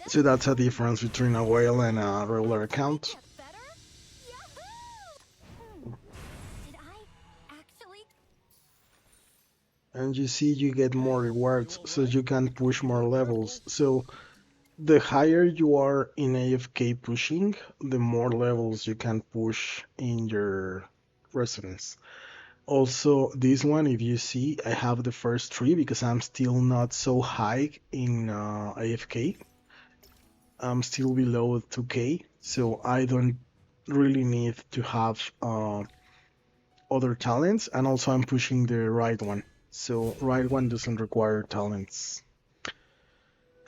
So that's a difference between a whale and a regular account. Get better? Yahoo! Did I actually? And you see you get more rewards so you can push more levels. So the higher you are in AFK pushing, the more levels you can push in your residence. Also, this one, if you see, I have the first 3 because I'm still not so high in AFK. I'm still below 2k, so I don't really need to have other talents, and also I'm pushing the right one. So right one doesn't require talents.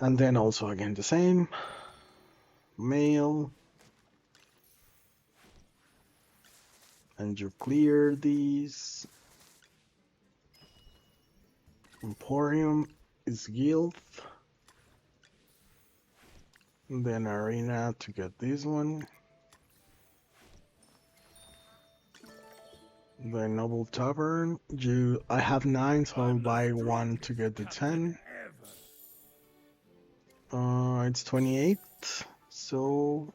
And then also again the same. Mail. And you clear these. Emporium is guild. And then arena to get this one. The Noble Tavern. I have 9, so I'll buy 1 to get the 10. It's 28. So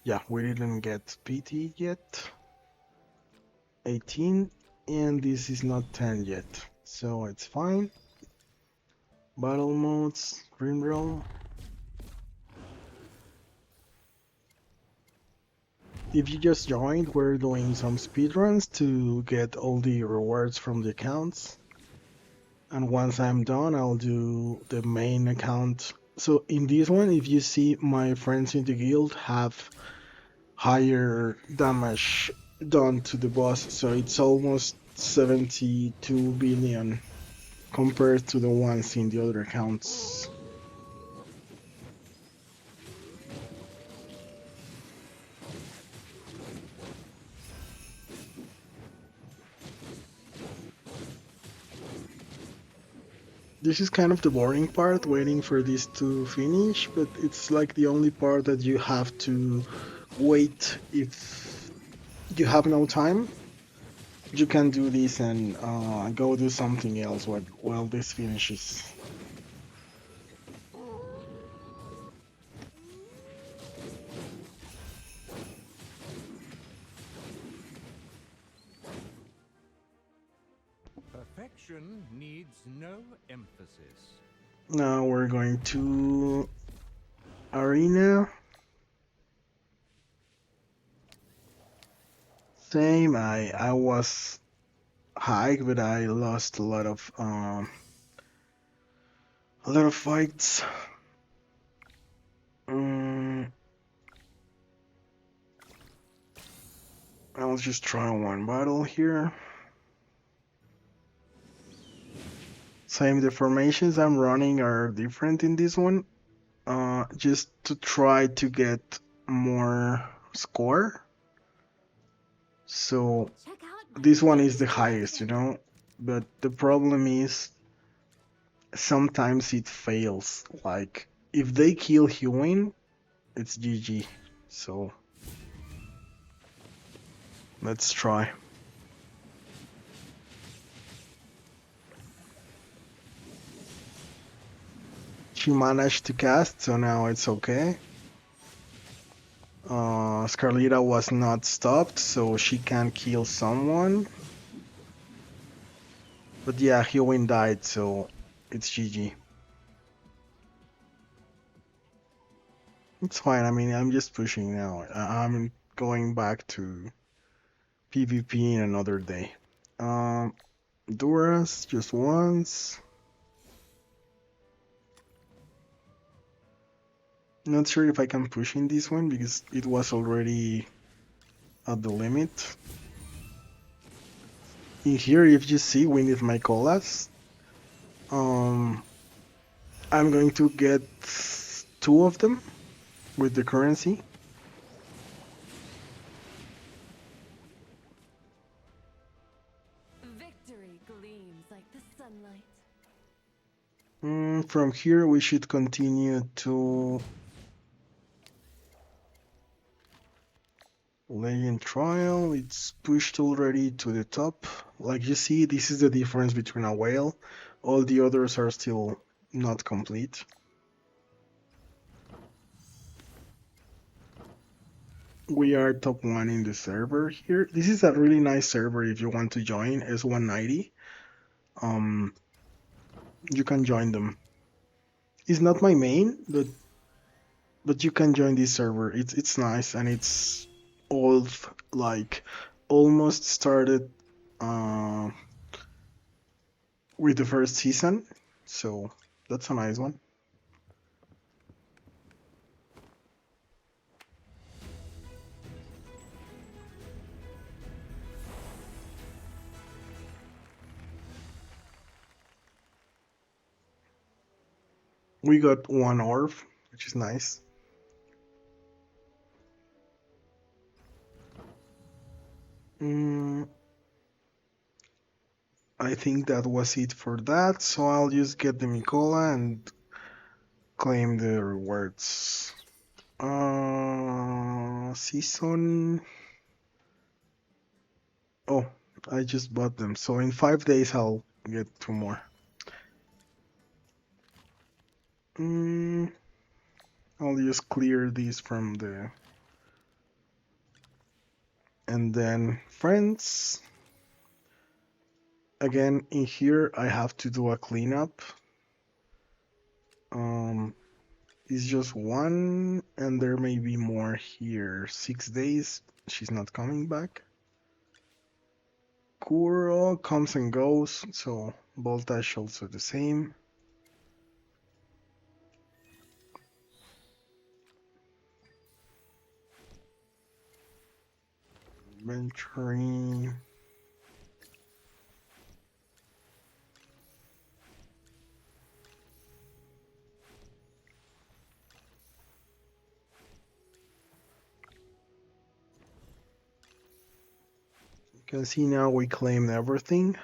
yeah, we didn't get PT yet. 18, and this is not 10 yet, so it's fine. Battle modes, Dream Realm. If you just joined, we're doing some speedruns to get all the rewards from the accounts. And once I'm done, I'll do the main account. So in this one, if you see, my friends in the guild have higher damage done to the boss, so it's almost 72 billion compared to the ones in the other accounts. This is kind of the boring part, waiting for this to finish, but it's like the only part that you have to wait. If you have no time, you can do this and go do something else while this finishes. Perfection needs no emphasis. Now we're going to arena. Same. I was high, but I lost a lot of fights. I'll just try one battle here. Same, the formations I'm running are different in this one. Just to try to get more score. So Check out my this one is the fancy highest, you weapon. know. But the problem is sometimes it fails. Like if they kill Hewin, it's GG. So let's try. She managed to cast, so now it's okay. Scarlita was not stopped, so she can kill someone. But yeah, Hewin died, so it's GG. It's fine. I mean, I'm just pushing now. I'm going back to PvP in another day. Duras just once. Not sure if I can push in this one because it was already at the limit. In here, if you see, we need my colas. I'm going to get 2 of them with the currency. Victory gleams like the sunlight. From here, we should continue to Legend Trial. It's pushed already to the top. Like you see, this is the difference between a whale. All the others are still not complete. We are top 1 in the server here. This is a really nice server if you want to join, S190. You can join them. It's not my main, but you can join this server. It's nice and it's old, like almost started with the first season, so that's a nice one. We got 1 orb, which is nice. I think that was it for that, so I'll just get the Mikola and claim the rewards. Season. Oh, I just bought them, so in 5 days I'll get 2 more. I'll just clear these from the... And then friends. Again, in here I have to do a cleanup. It's just one, and there may be more here. 6 days, she's not coming back. Kuro comes and goes, so voltage also the same. Inventory. You can see now we claimed everything.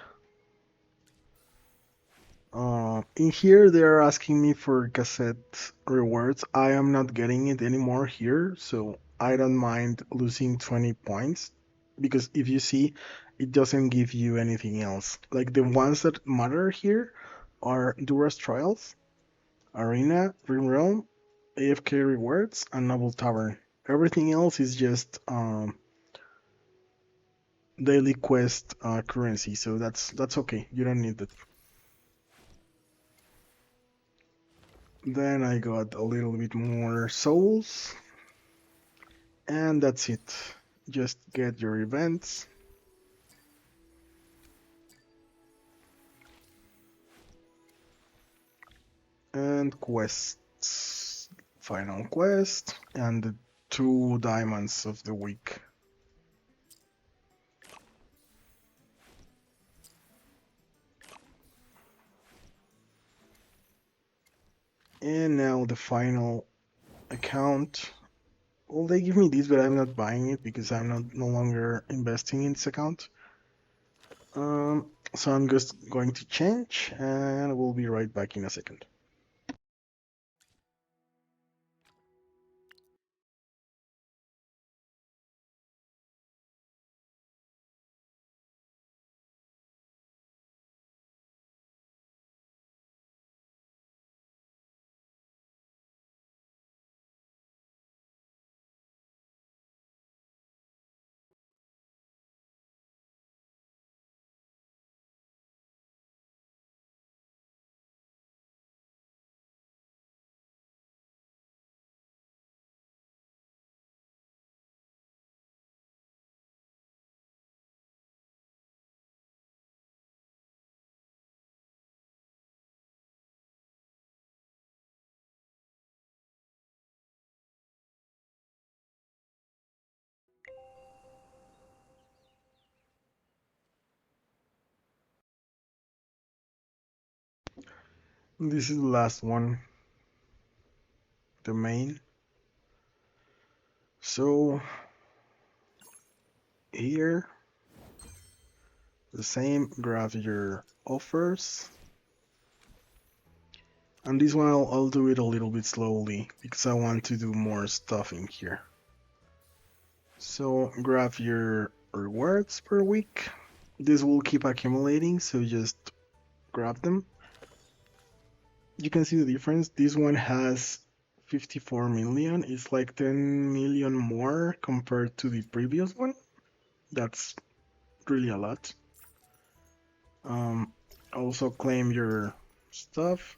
In here, they're asking me for cassette rewards. I am not getting it anymore here, so I don't mind losing 20 points. Because if you see, it doesn't give you anything else. Like the ones that matter here are Dura's Trials, Arena, Dream Realm, AFK Rewards, and Noble Tavern. Everything else is just daily quest currency, so that's okay. You don't need that. Then I got a little bit more souls, and that's it. Just get your events. And quests. Final quest, and the 2 diamonds of the week. And now the final account. Well, they give me this, but I'm not buying it because I'm no longer investing in this account. So I'm just going to change, and we'll be right back in a second. This is the last one, the main. So here, the same, grab your offers. And this one I'll do it a little bit slowly because I want to do more stuff in here. So grab your rewards per week. This will keep accumulating, so just grab them. You can see the difference. This one has 54 million. It's like 10 million more compared to the previous one. That's really a lot. Also claim your stuff.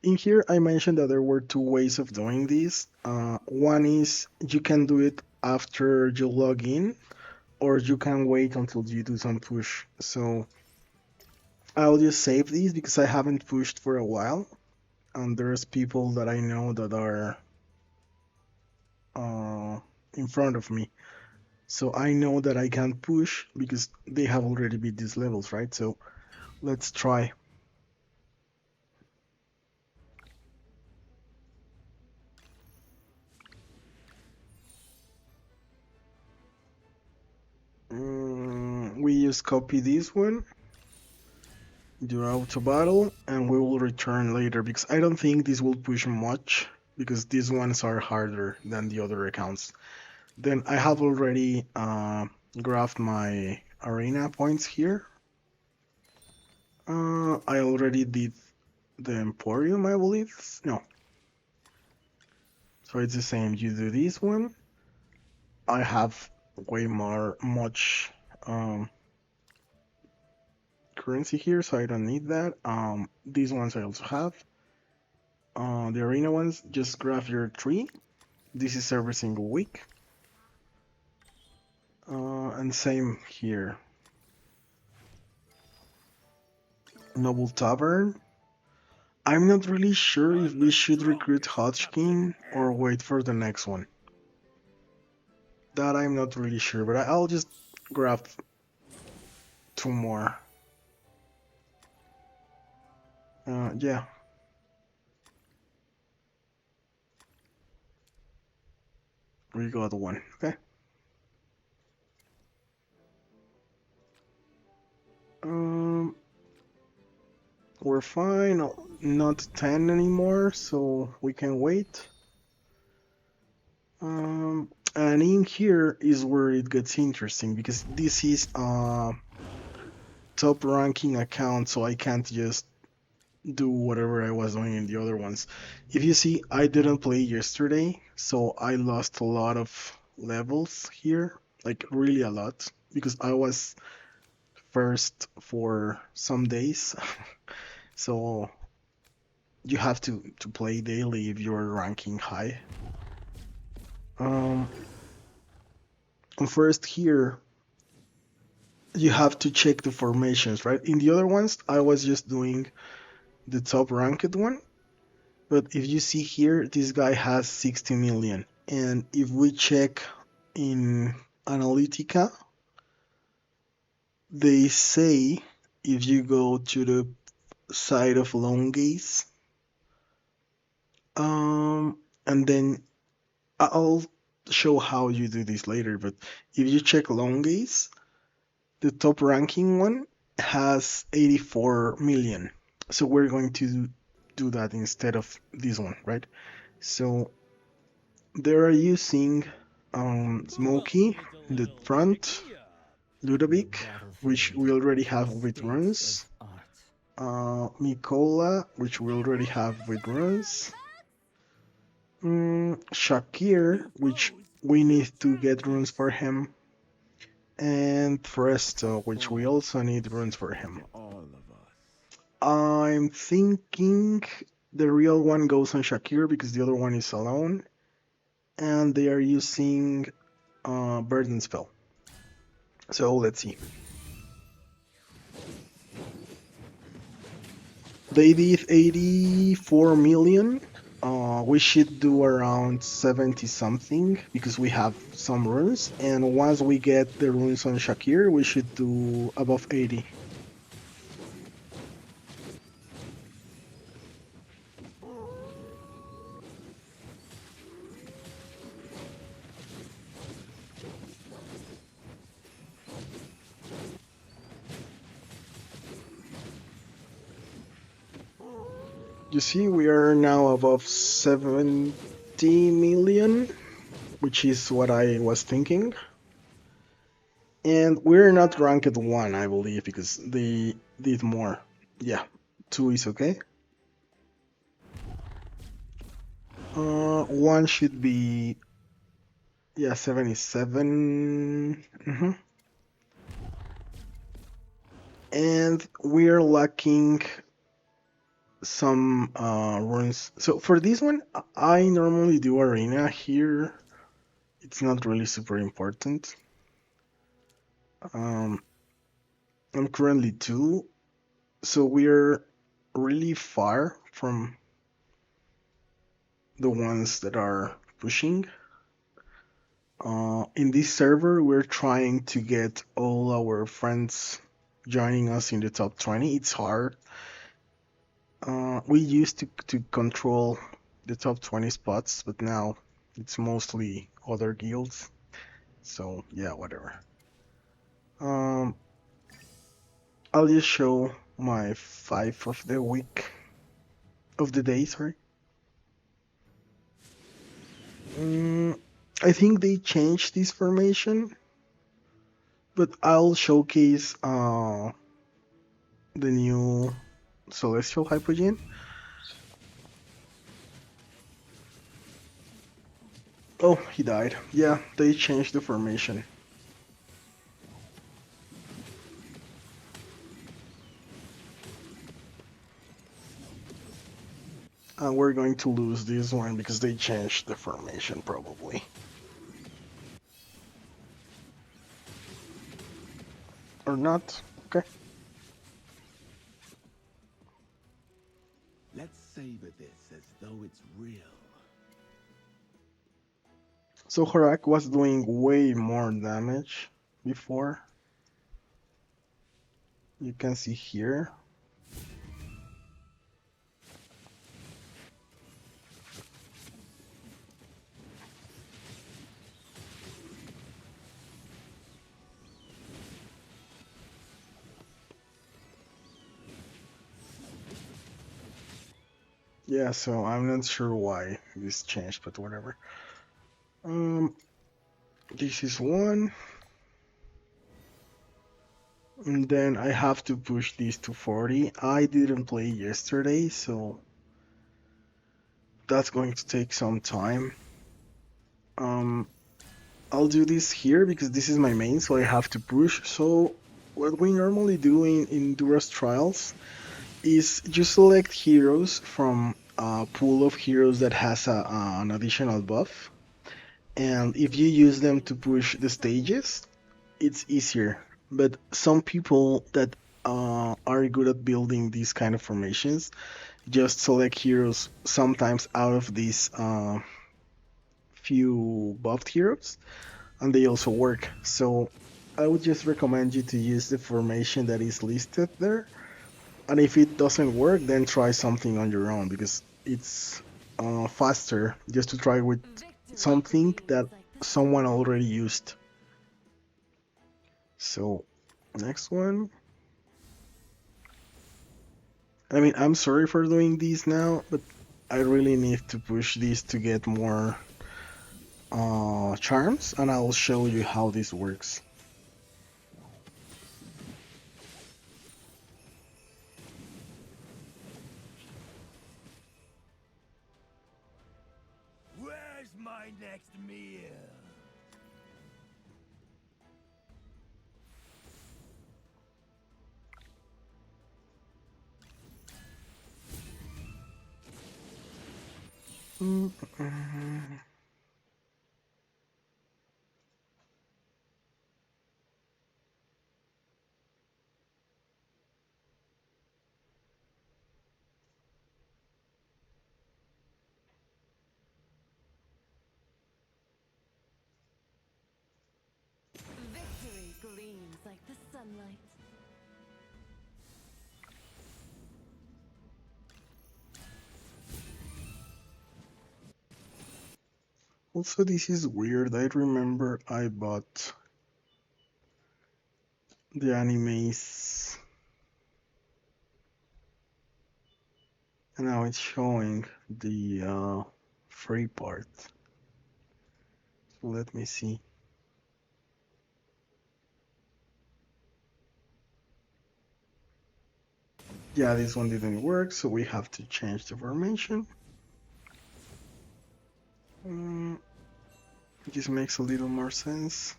In here, I mentioned that there were 2 ways of doing this. One is you can do it after you log in, or you can wait until you do some push. So I'll just save these because I haven't pushed for a while, and there's people that I know that are in front of me. So I know that I can push because they have already beat these levels, right? So let's try. We just copy this one, do auto battle, and we will return later because I don't think this will push much because these ones are harder than the other accounts. Then I have already graphed my arena points here. I already did the Emporium, I believe. No. So it's the same. You do this one. I have much currency here, so I don't need that. These ones I also have. the arena ones, just grab your tree. This is every single week. And same here. Noble Tavern. I'm not really sure if we should recruit Hodgkin or wait for the next one. That I'm not really sure, but I'll just grab 2 more. Yeah. We got 1. Okay. Um, we're fine. Not 10 anymore, so we can wait. And in here is where it gets interesting because this is top ranking account, so I can't just do whatever I was doing in the other ones. If you see, I didn't play yesterday, so I lost a lot of levels here, like really a lot, because I was first for some days. So you have to play daily if you're ranking high. And first here, you have to check the formations, right? In the other ones, I was just doing the top ranked one. But if you see here, this guy has 60 million. And if we check in Analytica, they say if you go to the side of long gaze, and then I'll show how you do this later, but if you check long gaze, the top ranking one has 84 million. So we're going to do that instead of this one, right? So they are using Smokey in the front, Ludovic, which we already have with runs, Mikola, which we already have with runs, Shakir, which we need to get runes for him, and Presto, which we also need runes for him. All of us. I'm thinking the real one goes on Shakir because the other one is alone, and they are using Burden Spell. So let's see. They did 84 million. We should do around 70 something because we have some runes, and once we get the runes on Shakir, we should do above 80. You see, we are now above 70 million, which is what I was thinking. And we're not ranked 1, I believe, because they did more. Yeah, 2 is okay. 1 should be, yeah, 77. And we're lacking some runes. So for this one, I normally do arena here. It's not really super important. I'm currently 2, so we're really far from the ones that are pushing. In this server, we're trying to get all our friends joining us in the top 20. It's hard. We used to control the top 20 spots, but now it's mostly other guilds. So yeah, whatever. I'll just show my 5 of the week, of the day, sorry. I think they changed this formation, but I'll showcase the new Celestial Hypogean. Oh, he died. Yeah, they changed the formation. And we're going to lose this one because they changed the formation probably. Or not. Okay. Let's savor this as though it's real. So Harak was doing way more damage before. You can see here. Yeah, so I'm not sure why this changed, but whatever. This is one. And then I have to push this to 40. I didn't play yesterday, so that's going to take some time. I'll do this here because this is my main, so I have to push. So what we normally do in Duras Trials is you select heroes from a pool of heroes that has an additional buff. And if you use them to push the stages, it's easier. But some people that are good at building these kind of formations just select heroes sometimes out of these few buffed heroes, and they also work. So I would just recommend you to use the formation that is listed there. And if it doesn't work, then try something on your own because it's faster just to try with something that someone already used. So, next one. I mean, I'm sorry for doing these now, but I really need to push these to get more charms, and I'll show you how this works. Where's my next meal? Victory gleams like the sunlight. Also, this is weird. I remember I bought the animes, and now it's showing the free part. So let me see. Yeah, this one didn't work, so we have to change the formation. This makes a little more sense.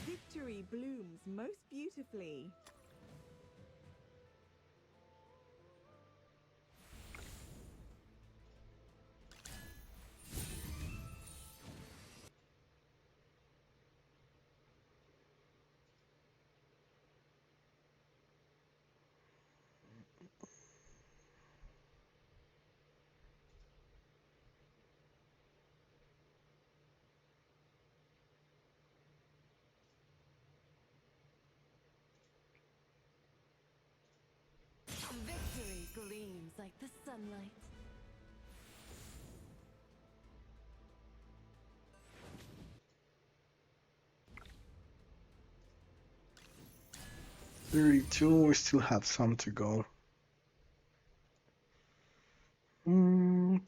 Victory blooms most beautifully. Victory gleams like the sunlight. 32, we still have some to go.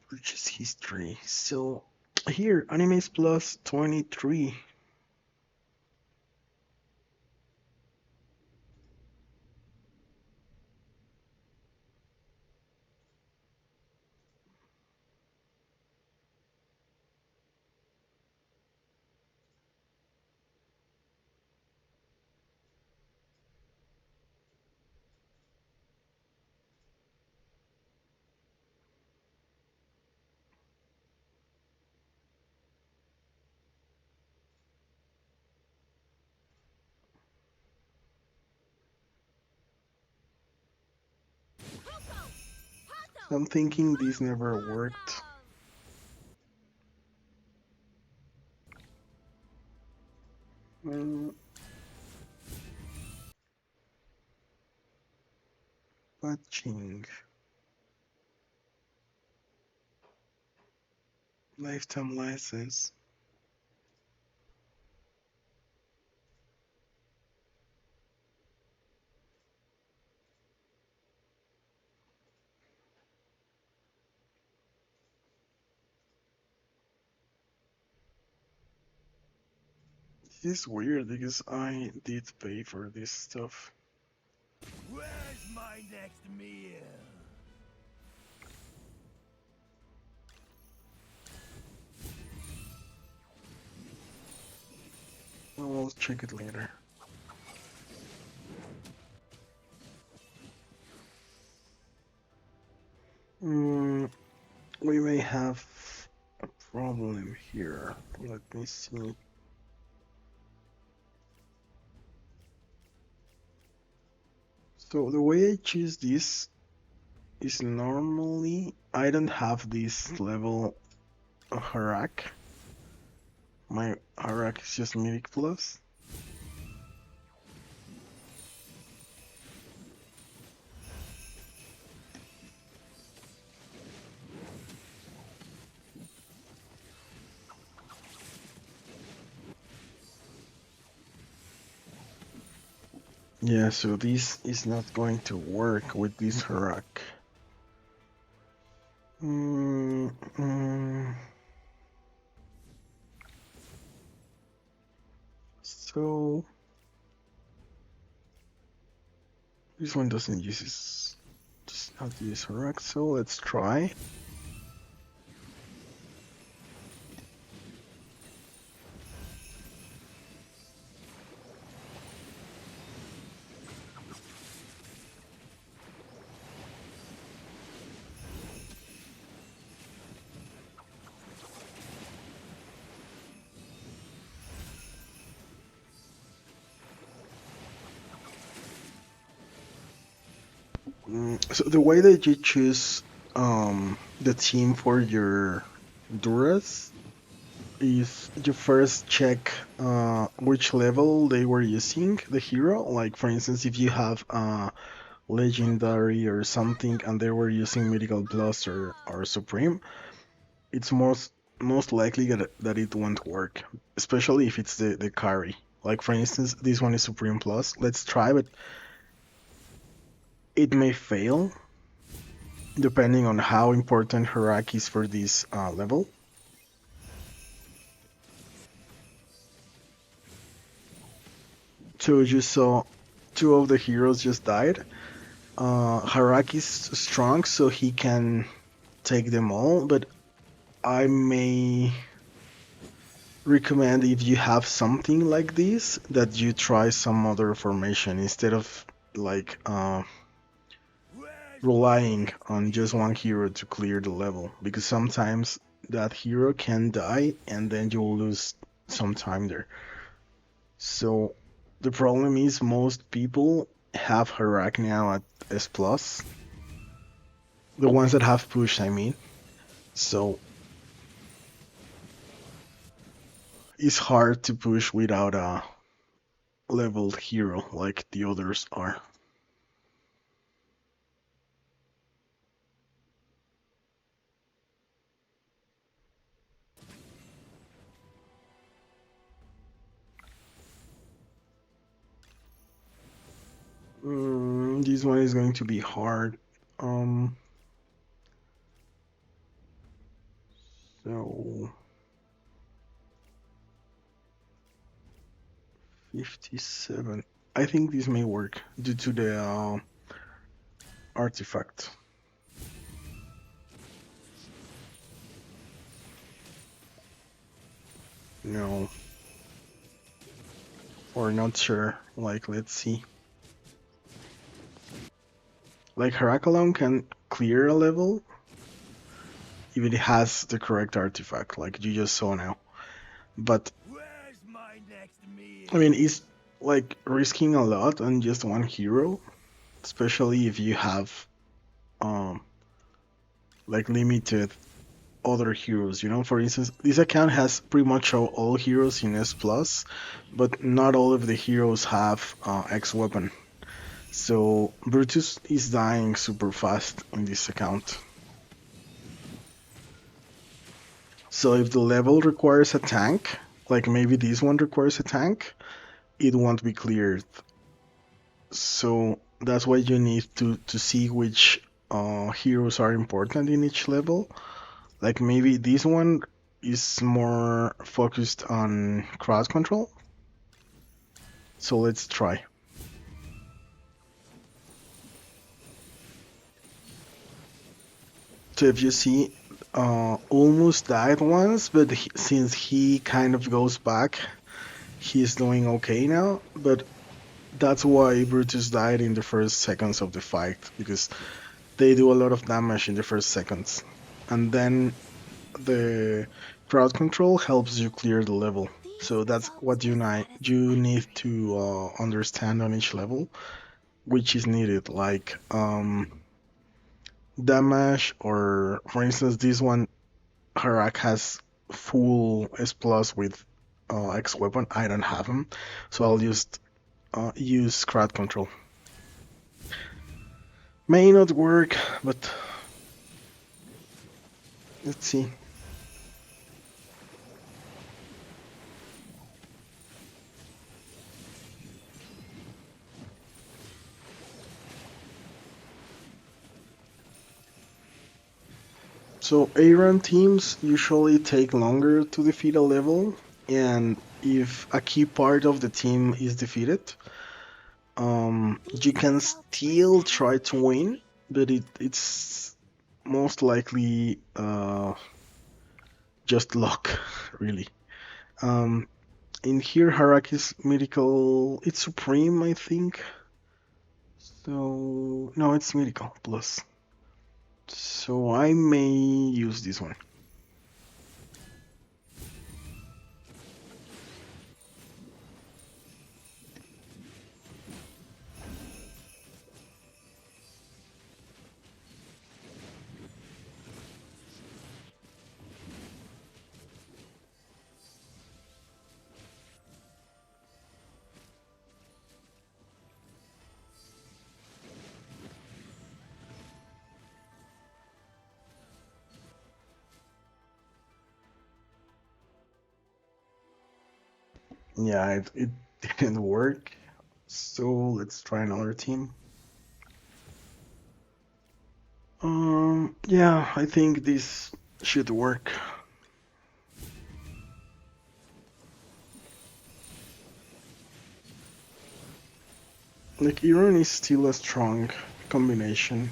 Purchase history. So here, animes plus 23. I'm thinking this never worked. Patching. Lifetime license. This is weird because I did pay for this stuff. Where's my next meal? I'll check it later. We may have a problem here. Let me see. So the way I choose this is normally I don't have this level of Harak. My Harak is just Mythic Plus. Yeah, so this is not going to work with this Harak. So this one doesn't use does not use Harak, so let's try. So the way that you choose the team for your Duras is you first check which level they were using the hero. Like for instance, if you have legendary or something and they were using mythical plus or supreme, it's most likely that it won't work, especially if it's the carry. Like for instance, this one is supreme plus. Let's try, but it may fail depending on how important Harak is for this level. So you saw two of the heroes just died. Harak is strong, so he can take them all, but I may recommend if you have something like this that you try some other formation instead of like relying on just one hero to clear the level, because sometimes that hero can die and then you will lose some time there. So the problem is most people have Harak now at S plus. The ones that have push, I mean. So it's hard to push without a leveled hero like the others are. This one is going to be hard. Um, so 57. I think this may work due to the artifact. No, or not sure. Like, let's see. Like, Herakalon can clear a level if it has the correct artifact, like you just saw now. But Where's my next meal? I mean, it's like risking a lot on just one hero, especially if you have um like limited other heroes. You know, for instance, this account has pretty much all heroes in S plus, but not all of the heroes have X weapon. So Brutus is dying super fast in this account. So if the level requires a tank, like maybe this one requires a tank, it won't be cleared. So that's why you need to see which heroes are important in each level. Like maybe this one is more focused on crowd control. So let's try. So if you see, almost died once, but since he kind of goes back, he's doing okay now. But that's why Brutus died in the first seconds of the fight, because they do a lot of damage in the first seconds. And then the crowd control helps you clear the level. So that's what you need to understand on each level, which is needed. Like damage, or for instance, this one Harak has full S plus with X weapon. I don't have him, so I'll just use crowd control. May not work, but let's see. So Aaron teams usually take longer to defeat a level, and if a key part of the team is defeated, you can still try to win, but it's most likely just luck, really. Um, in here, Haraki's mythical, it's supreme, I think. So no, it's mythical plus. So I may use this one. Yeah, it didn't work. So let's try another team. Yeah, I think this should work. Like, Iron is still a strong combination.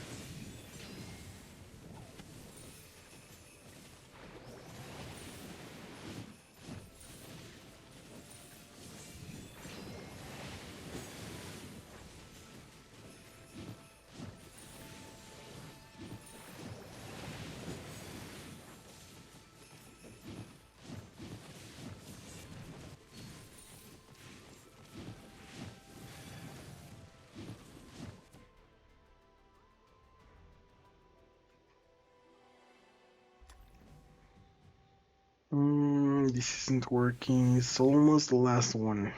This isn't working. It's almost the last one.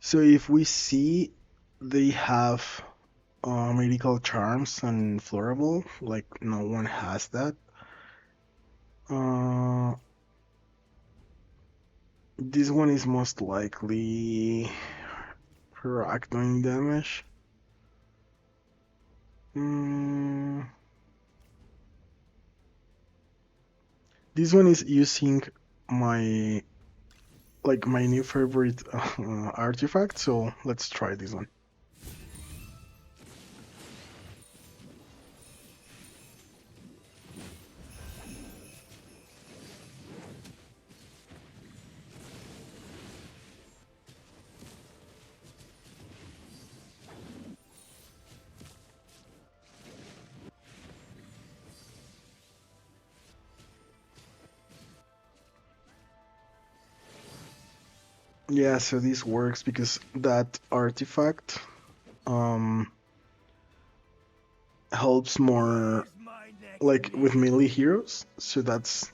So if we see they have medical charms and florable, like no one has that. Uh, this one is most likely Rock doing damage. This one is using my my new favorite artifact, so let's try this one. Yeah, so this works because that artifact helps more with melee heroes, so that's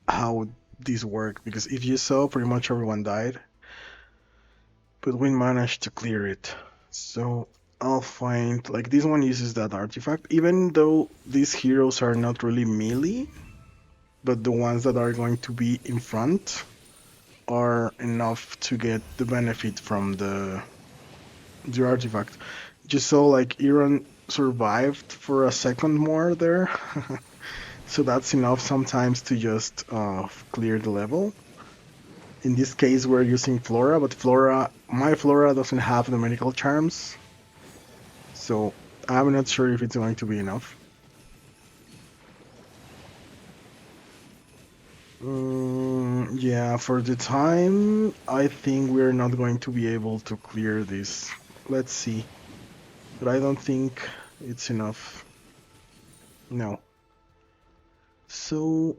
how these work, because if you saw, pretty much everyone died, but we managed to clear it. So I'll find, this one uses that artifact, even though these heroes are not really melee, but the ones that are going to be in front are enough to get the benefit from the artifact. Just so Iran survived for a second more there. So that's enough sometimes to just clear the level. In this case we're using Flora, but my Flora doesn't have the medical charms. So I'm not sure if it's going to be enough. Yeah, for the time, I think we're not going to be able to clear this. Let's see. But I don't think it's enough. No. So,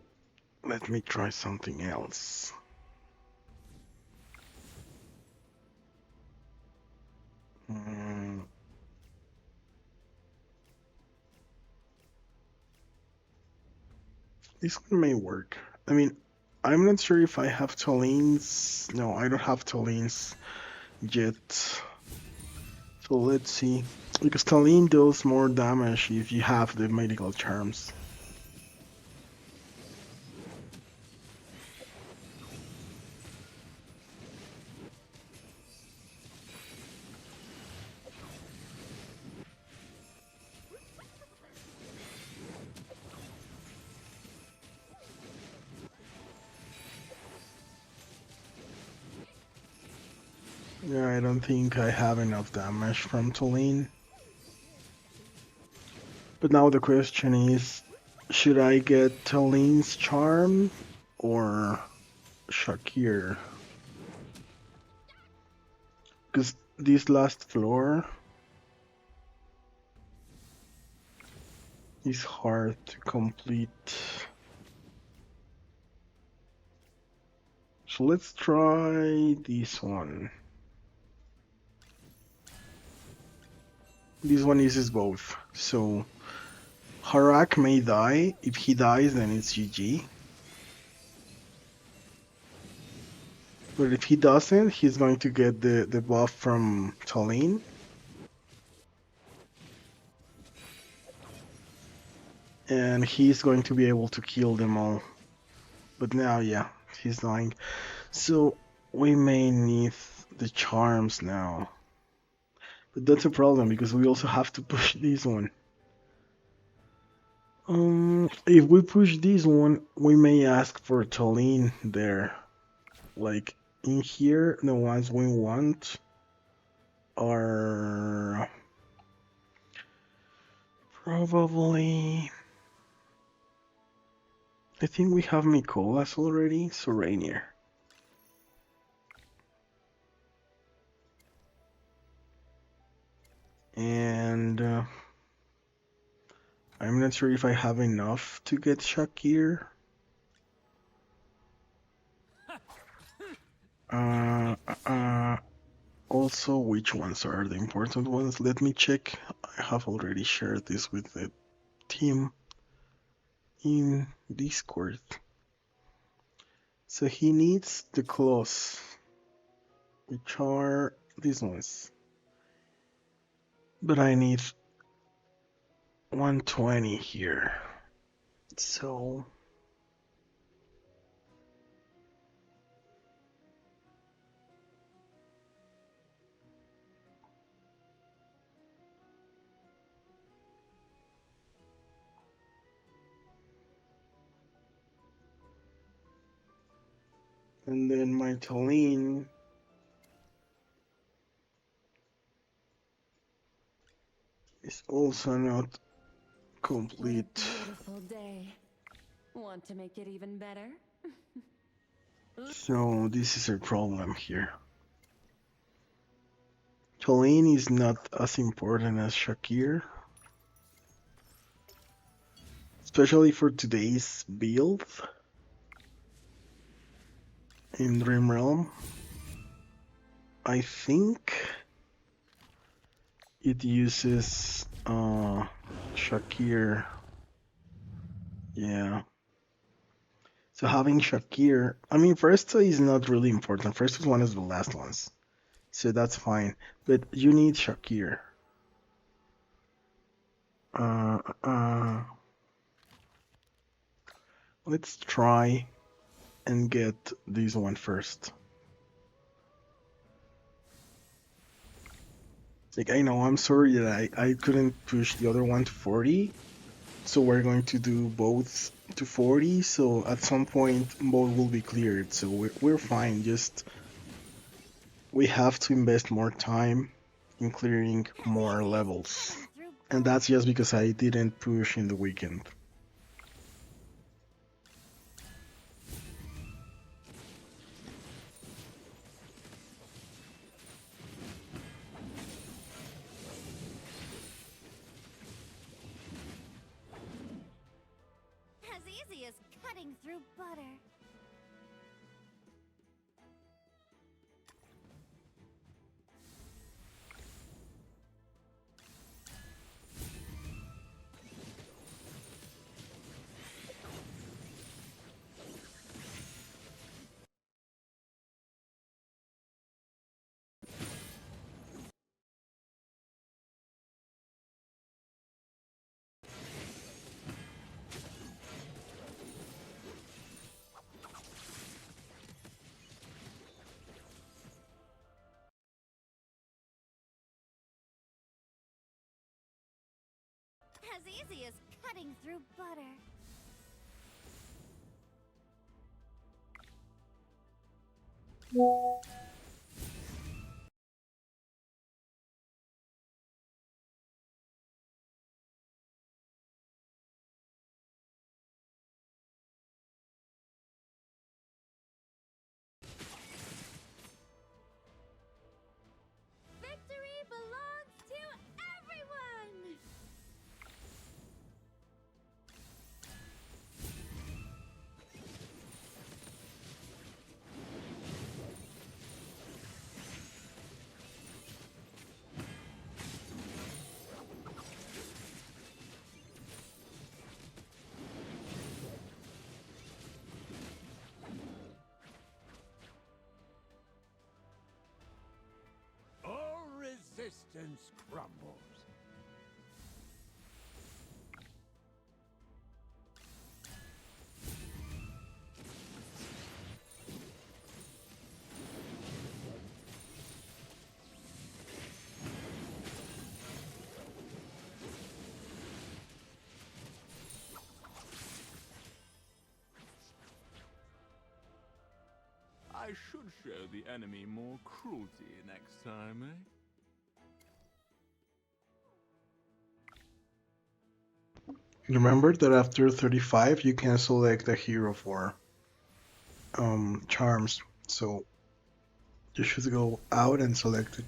let me try something else. This one may work. I mean, I'm not sure if I have Talines. No, I don't have Talines yet. So let's see. Because Taline does more damage if you have the medical charms. Yeah, I don't think I have enough damage from Taline. But now the question is, should I get Taline's charm or Shakir? Because this last floor is hard to complete. So let's try this one. This one uses both. So Harak may die. If he dies, then it's GG. But if he doesn't, he's going to get the buff from Taline. And he's going to be able to kill them all. But now, yeah, he's dying. So we may need the charms now. But that's a problem because we also have to push this one. If we push this one, we may ask for Taline there. In here, the ones we want are probably... I think we have Mikolas already, so Rainier. And I'm not sure if I have enough to get Shakir. Also, which ones are the important ones? Let me check. I have already shared this with the team in Discord. So he needs the claws, which are these ones. But I need 120 here. So And then my Tallinn is also not complete. Beautiful day. Want to make it even better? So this is a problem here. Tallinn is not as important as Shakir, especially for today's build in Dream Realm. I think it uses Shakir. Yeah. So having Shakir, I mean, Presto is not really important. Presto is one of the last ones, so that's fine. But you need Shakir. Uh, uh, let's try and get this one first. Like, I know, I'm sorry that I couldn't push the other one to 40. So we're going to do both to 40. So at some point, both will be cleared. So we're fine. Just we have to invest more time in clearing more levels. And that's just because I didn't push in the weekend. As easy as cutting through butter. As easy as cutting through butter. Victory belongs to everyone! All resistance crumbles. I should show the enemy more cruelty next time, eh? Remember that after 35, you can select a hero for charms. So you should go out and select it.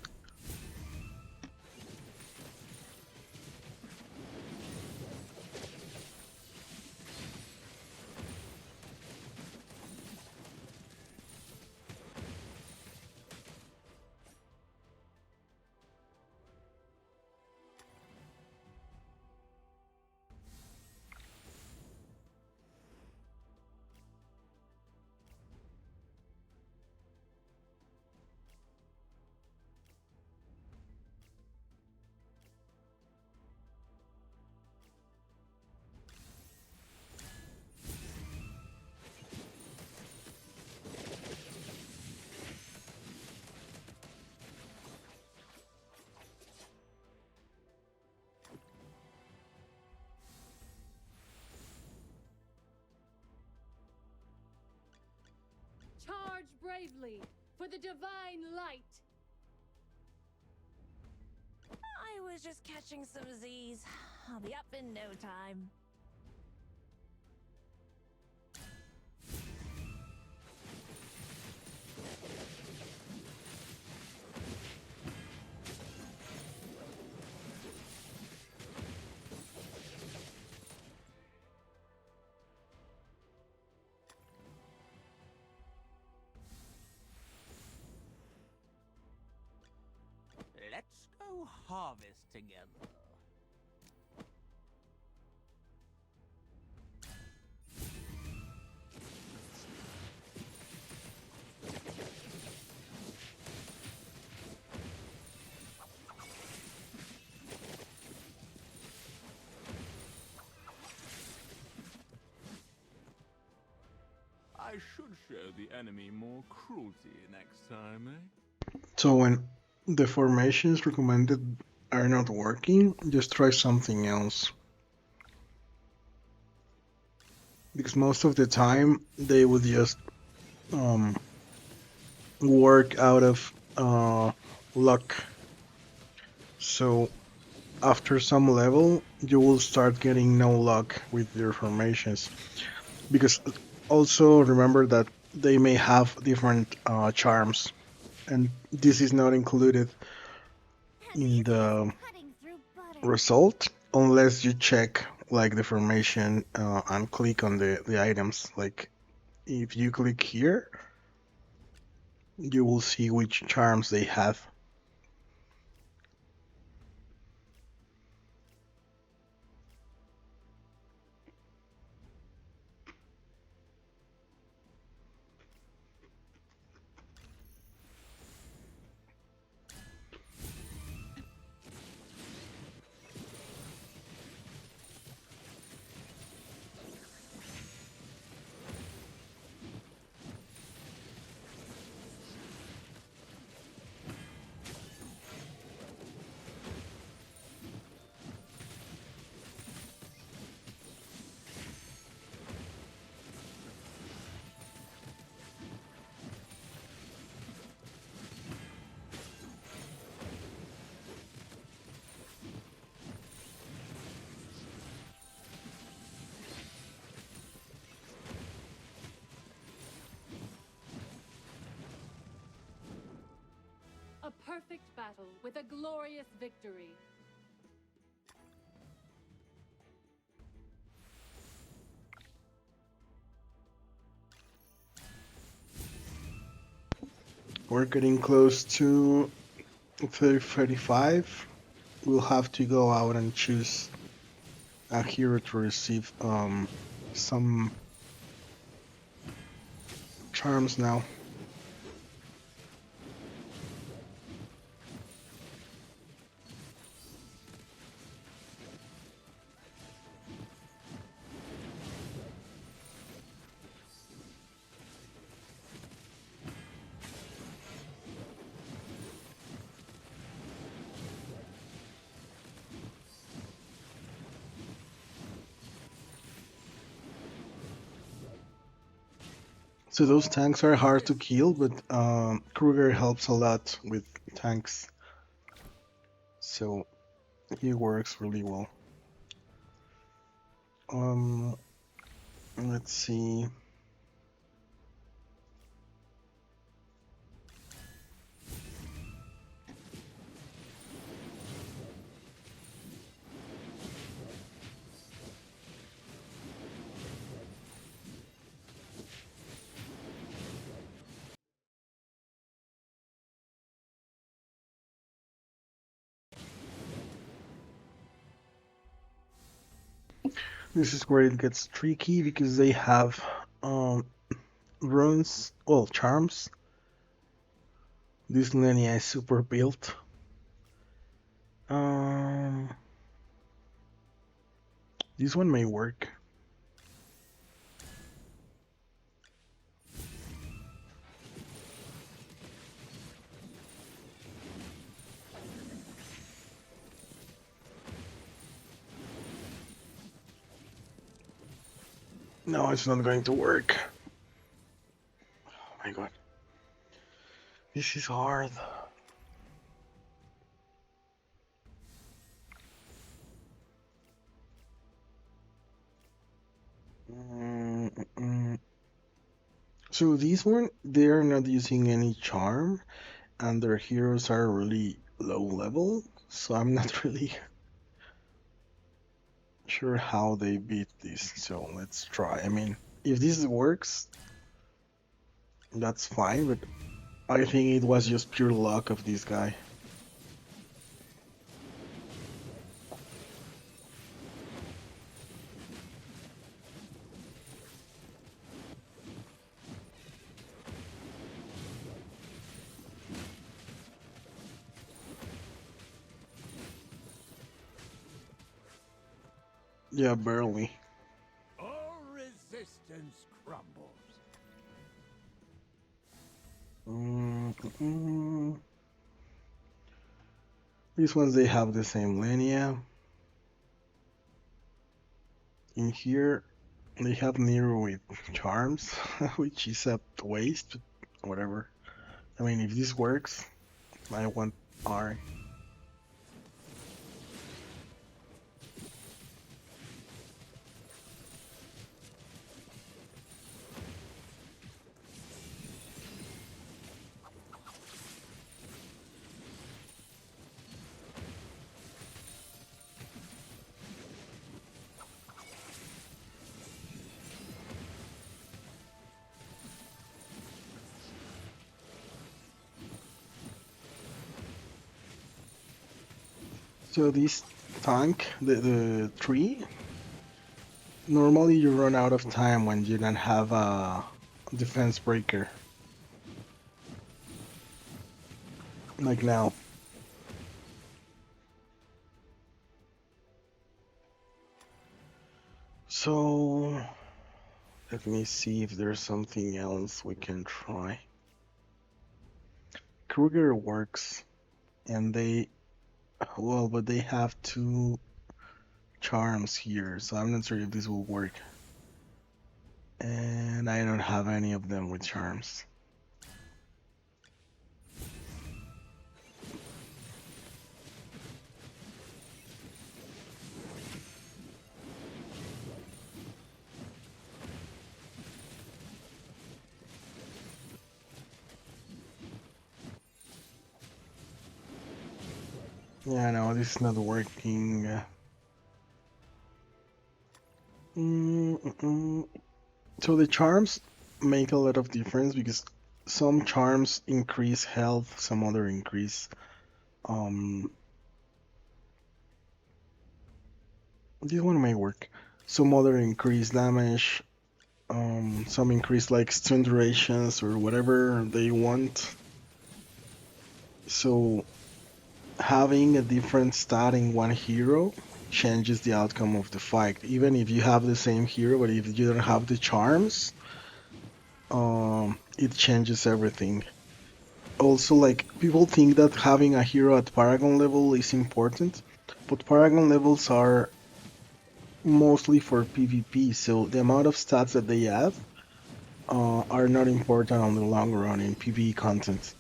Charge bravely for the divine light. I was just catching some Z's. I'll be up in no time. Let's go harvest together. I should show the enemy more cruelty next time, eh? So when the formations recommended are not working, just try something else. Because most of the time they would just work out of luck. So after some level, you will start getting no luck with your formations. Because also remember that they may have different charms, and this is not included in the Cutting through butter. result unless you check like the formation and click on the items. Like if you click here, you will see which charms they have. A perfect battle with a glorious victory. We're getting close to 35. We'll have to go out and choose a hero to receive some charms now. So those tanks are hard to kill, but Kruger helps a lot with tanks. So he works really well. Um, let's see. This is where it gets tricky because they have runes, well, charms. This Lenia is super built. Um, this one may work. No, it's not going to work. Oh my god. This is hard. So this one, they're not using any charm, and their heroes are really low level, so I'm not really sure how they beat this. So let's try. I mean, if this works, that's fine, but I think it was just pure luck of this guy. Yeah, barely. All resistance crumbles. These ones, they have the same linear. In here, they have Nero with charms, which is a waste, but whatever. I mean, if this works, I want R. So this tank, the tree, normally you run out of time when you don't have a defense breaker. Like now. So let me see if there's something else we can try. Kruger works, and they, well, but they have two charms here, so I'm not sure if this will work. And I don't have any of them with charms. Yeah, no, this is not working. So the charms make a lot of difference because some charms increase health, some other increase this one may work. Some other increase damage, some increase like stun durations or whatever they want. So having a different stat in one hero changes the outcome of the fight. Even if you have the same hero, but if you don't have the charms, it changes everything. Also, like, people think that having a hero at Paragon level is important, but Paragon levels are mostly for PvP, so the amount of stats that they add are not important on the long run in PvE content.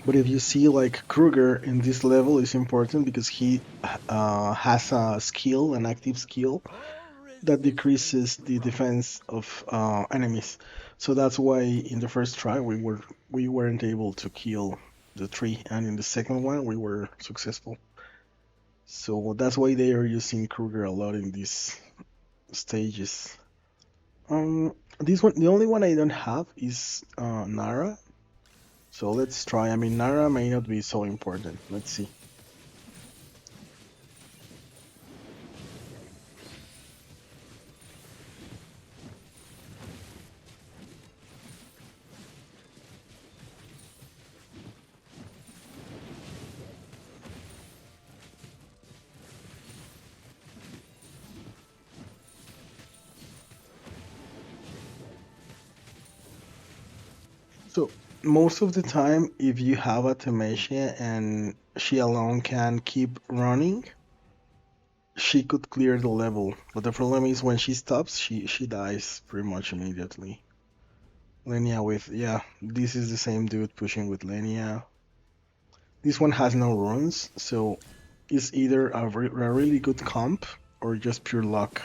But if you see like Kruger in this level is important because he has a skill, an active skill that decreases the defense of enemies. So that's why in the first try we weren't able to kill the tree, and in the second one we were successful. So that's why they are using Kruger a lot in these stages. This one, the only one I don't have is Nara. So let's try. I mean, Nara may not be so important. Let's see. So most of the time, if you have a Temesha and she alone can keep running, she could clear the level. But the problem is when she stops, she dies pretty much immediately. Lenia with, yeah, this is the same dude pushing with Lenia. This one has no runes, so it's either a really good comp or just pure luck.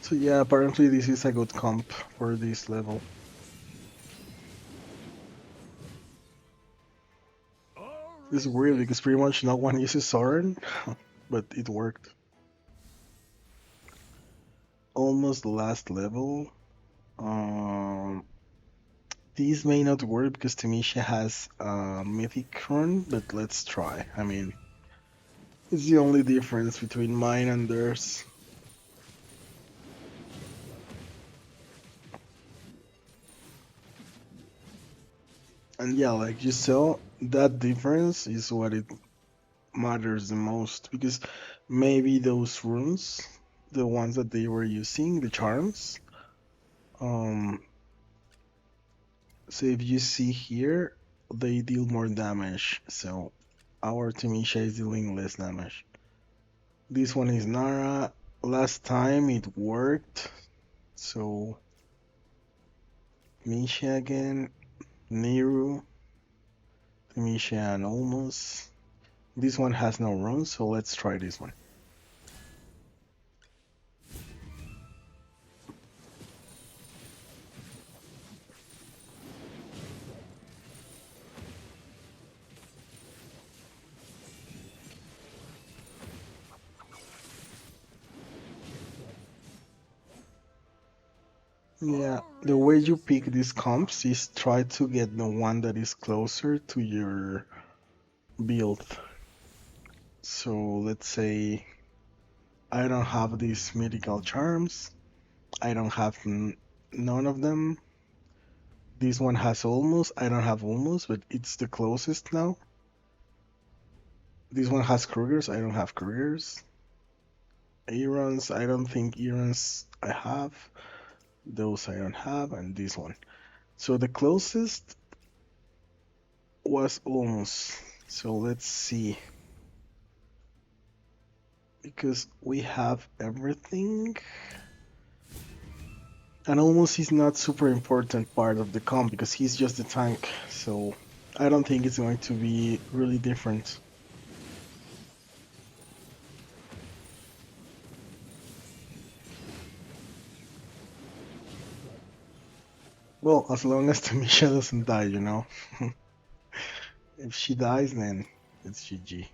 So yeah, apparently this is a good comp for this level. It's weird because pretty much no one uses Soren, but it worked. Almost the last level. These may not work because Tamisha has a mythic rune, but let's try. I mean, it's the only difference between mine and theirs. And yeah, like you saw, that difference is what it matters the most because maybe those runes, the ones that they were using, the charms, um, so if you see here, they deal more damage. So our Tamisha is dealing less damage. This one is Nara. Last time it worked. So Misha again, Niru, Misha and Olmos. This one has no runes, so let's try this one. Yeah, the way you pick these comps is try to get the one that is closer to your build. So let's say I don't have these mythical charms. I don't have none of them. This one has almost. I don't have almost, but it's the closest now. This one has Krugers. I don't have Krugers. Aarons. I don't think Aarons I have. Those I don't have, and this one. So the closest was almost. So let's see. Because we have everything. And almost he's not super important part of the comp because he's just a tank. So I don't think it's going to be really different. Well, as long as Tamisha doesn't die, you know. If she dies, then it's GG.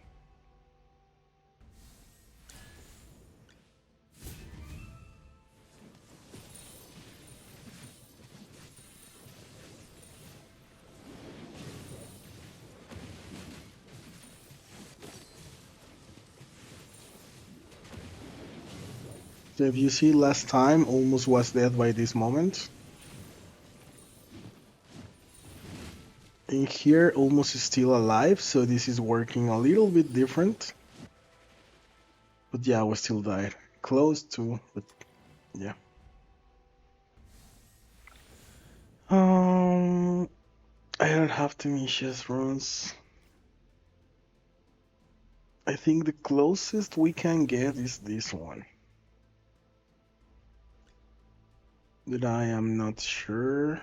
So if you see last time, almost was dead by this moment. In here, almost is still alive, so this is working a little bit different. But yeah, we still died. Close to, but yeah. I don't have Tamisha's runes. I think the closest we can get is this one. But I am not sure.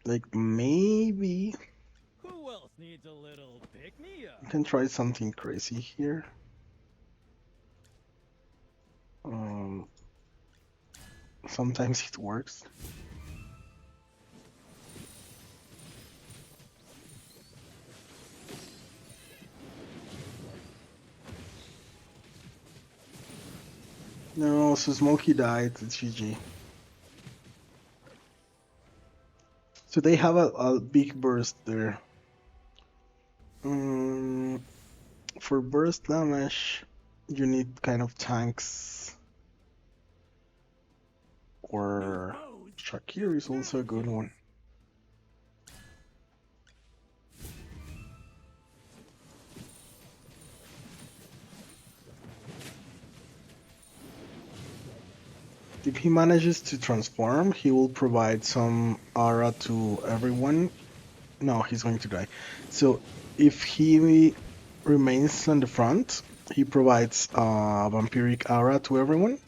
Like maybe Who else needs a little pick-me-up? I can try something crazy here. Sometimes it works. No, so Smokey died. It's GG. So they have a big burst there. For burst damage, you need kind of tanks. Or Shakir is also a good one. If he manages to transform, he will provide some aura to everyone. No, he's going to die. So if he remains on the front, he provides vampiric aura to everyone,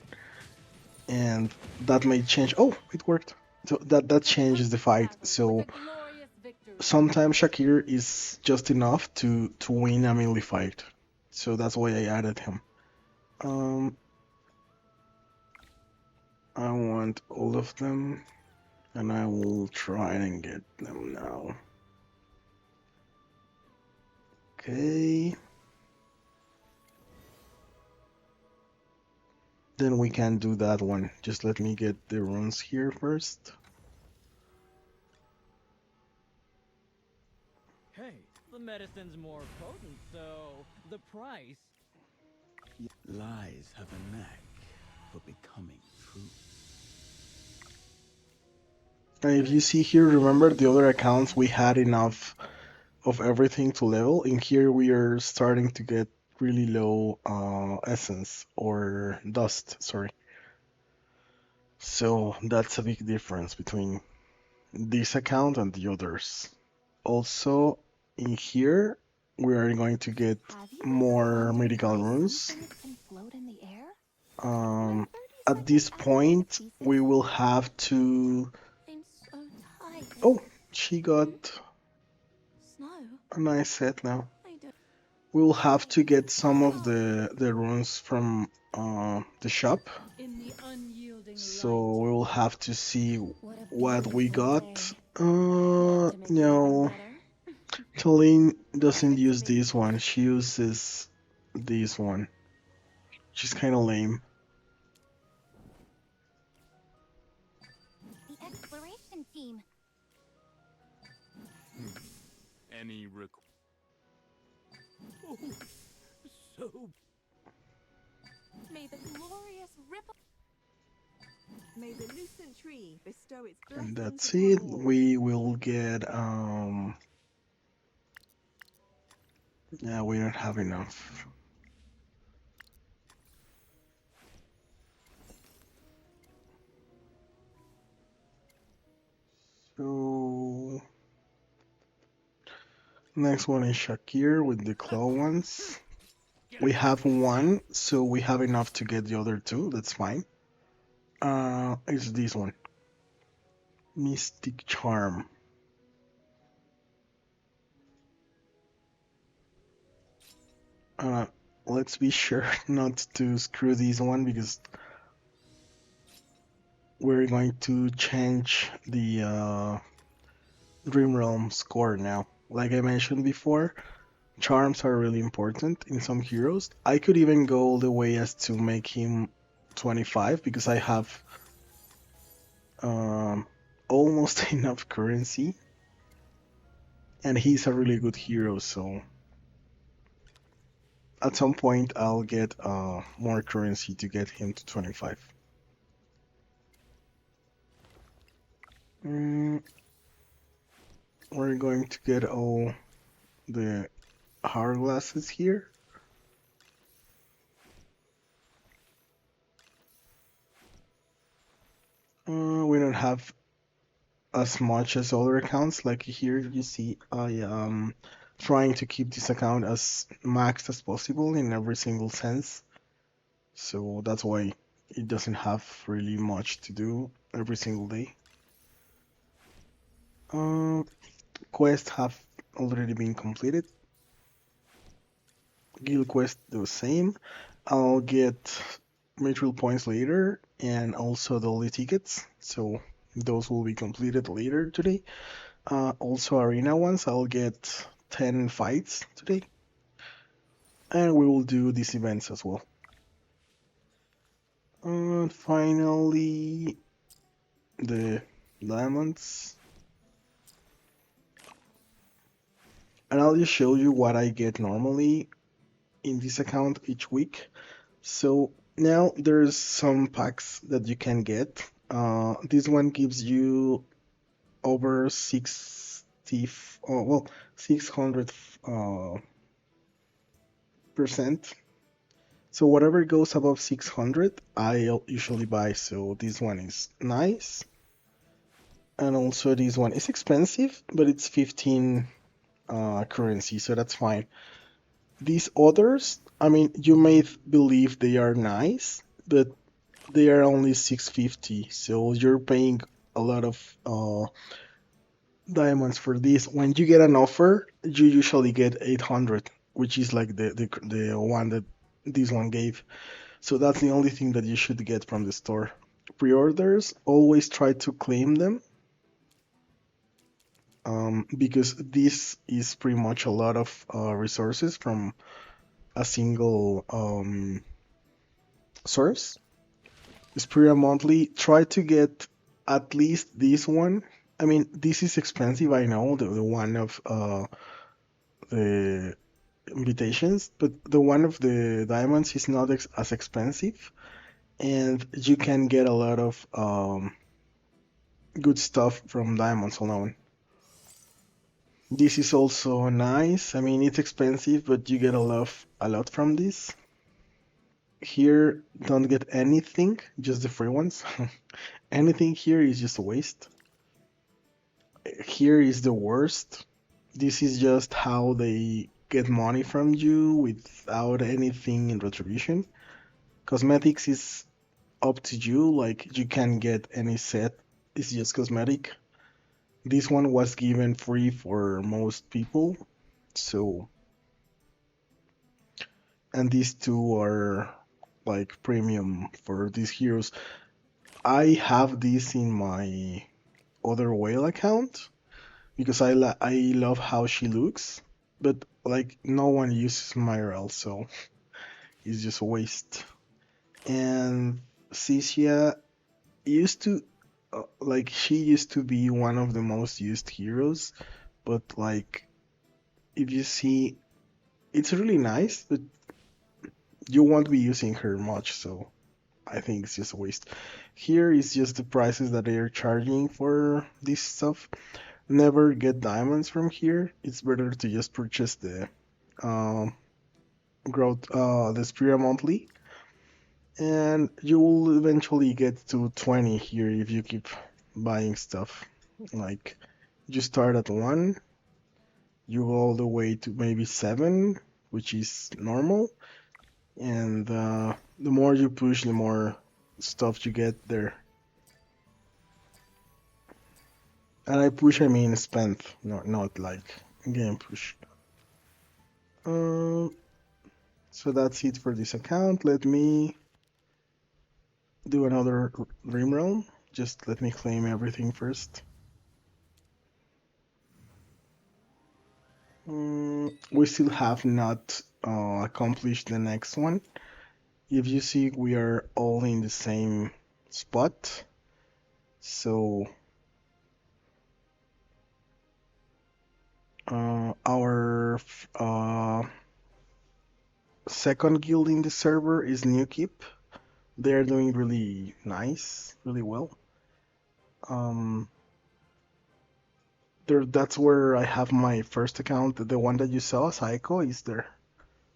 and that may change. Oh, it worked. So that changes the fight. So sometimes Shakir is just enough to win a melee fight. So that's why I added him. I want all of them, and I will try and get them now. Okay. Then we can do that one. Just let me get the runes here first. Hey, the medicine's more potent, so the price. Lies have a knack for becoming true. And if you see here, remember the other accounts we had enough of everything to level. In here we are starting to get really low essence or dust, sorry. So that's a big difference between this account and the others. Also, in here, we are going to get more medical runes. At this point, we will have to... Oh, she got a nice set now. We will have to get some of the runes from the shop. So we will have to see what we got. No. Colleen doesn't use this one. She uses this one. She's kind of lame. The exploration team. Any Oh, so May the glorious ripple. May the lucent tree bestow its And blessings that's it. upon all. We will get yeah, we don't have enough. So next one is Shakir with the claw ones. We have one, so we have enough to get the other two. That's fine. It's this one. Mystic Charm. Let's be sure not to screw this one because we're going to change the Dream Realm score now. Like I mentioned before, charms are really important in some heroes. I could even go all the way as to make him 25 because I have almost enough currency. And he's a really good hero, so at some point I'll get more currency to get him to 25. We're going to get all the hourglasses here. We don't have as much as other accounts. Like here you see I am trying to keep this account as maxed as possible in every single sense. So that's why it doesn't have really much to do every single day. Quests have already been completed. Guild quest the same. I'll get material points later and also daily tickets. So those will be completed later today. Also arena ones, I'll get 10 fights today. And we will do these events as well. And finally, the diamonds. And I'll just show you what I get normally in this account each week. So now there's some packs that you can get. This one gives you over 600 percent. So whatever goes above 600, I usually buy. So this one is nice. And also this one is expensive, but it's 15 currency, so that's fine. These others, I mean, you may believe they are nice, but they are only 650, so you're paying a lot of diamonds for this. When you get an offer, you usually get 800, which is like the one that this one gave. So that's the only thing that you should get from the store. Pre-orders, always try to claim them, because this is pretty much a lot of resources from a single source. Spirit monthly, try to get at least this one. I mean, this is expensive, I know, the one of the invitations, but the one of the diamonds is not as expensive, and you can get a lot of good stuff from diamonds alone. This is also nice. I mean, it's expensive, but you get a lot from this. Here, don't get anything, just the free ones. Anything here is just a waste. Here is the worst. This is just how they get money from you without anything in retribution. Cosmetics is up to you, like you can get any set, it's just cosmetic. This one was given free for most people, so, and these two are like premium for these heroes. I have this in my other whale account because I love how she looks, but like no one uses Myral, so it's just a waste. And Cisia used to like she used to be one of the most used heroes, but like if you see, it's really nice, but you won't be using her much, so I think it's just a waste. Here is just the prices that they are charging for this stuff. Never get diamonds from here. It's better to just purchase the growth the Spirit monthly, and you will eventually get to 20 here if you keep buying stuff. Like you start at 1, you go all the way to maybe 7, which is normal, and the more you push, the more stuff you get there. And I push, I mean spend, not like game push. So that's it for this account. Let me do another Dream Realm. Just let me claim everything first. We still have not accomplished the next one. If you see, we are all in the same spot. So our second guild in the server is New Keep. They're doing really nice, really well. That's where I have my first account. The one that you saw, Psycho, is there.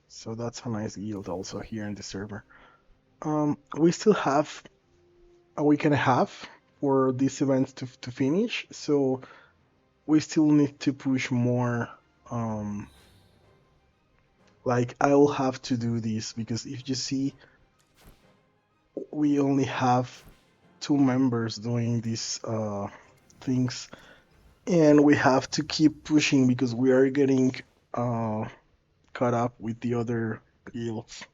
So that's a nice guild also here in the server. We still have a week and a half for these events to finish, so we still need to push more. Like I'll have to do this because if you see, we only have 2 members doing these things, and we have to keep pushing because we are getting caught up with the other guilds.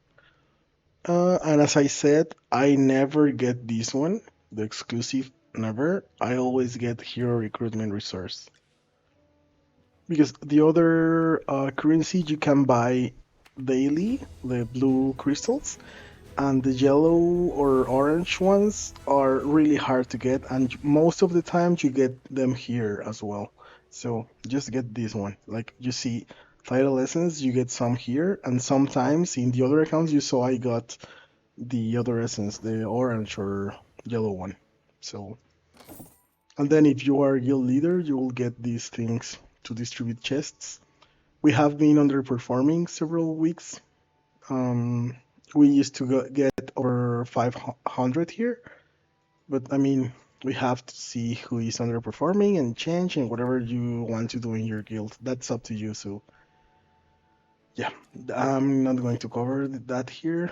And as I said, I never get this one, the exclusive, never. I always get hero recruitment resource. Because the other currency you can buy daily, the blue crystals, and the yellow or orange ones are really hard to get, and most of the time you get them here as well. So just get this one. Like you see, title essence, you get some here, and sometimes in the other accounts you saw I got the other essence, the orange or yellow one. So, and then if you are a guild leader, you will get these things to distribute chests. We have been underperforming several weeks. we used to get over 500 here, but I mean, we have to see who is underperforming and change and whatever you want to do in your guild. That's up to you. So yeah, I'm not going to cover that here.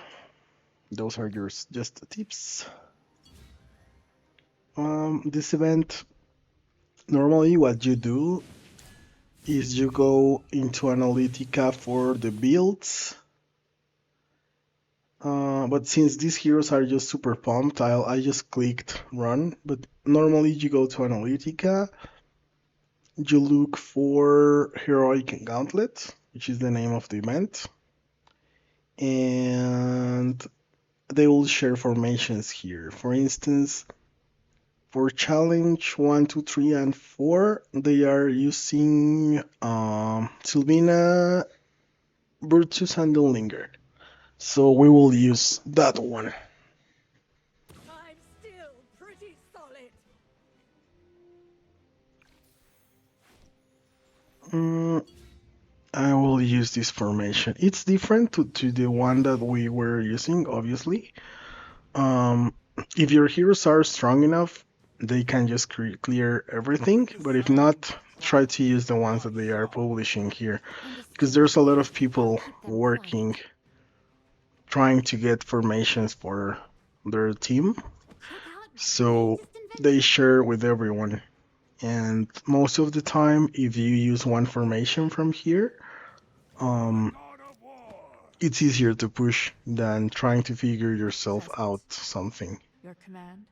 Those are just tips. This event, normally what you do is you go into Analytica for the builds. But since these heroes are just super pumped, I just clicked run. But normally you go to Analytica, you look for Heroic Gauntlet, which is the name of the event, and they will share formations here. For instance, for challenge 1, 2, 3, and 4, they are using Sylvina, Virtus, and the Linger. So we will use that one. I'm still pretty solid. I will use this formation. It's different to the one that we were using, obviously. Um, if your heroes are strong enough, they can just clear everything. But if not, try to use the ones that they are publishing here. Because there's a lot of people working, trying to get formations for their team. So they share with everyone. And most of the time, if you use one formation from here, it's easier to push than trying to figure yourself out something. Your command?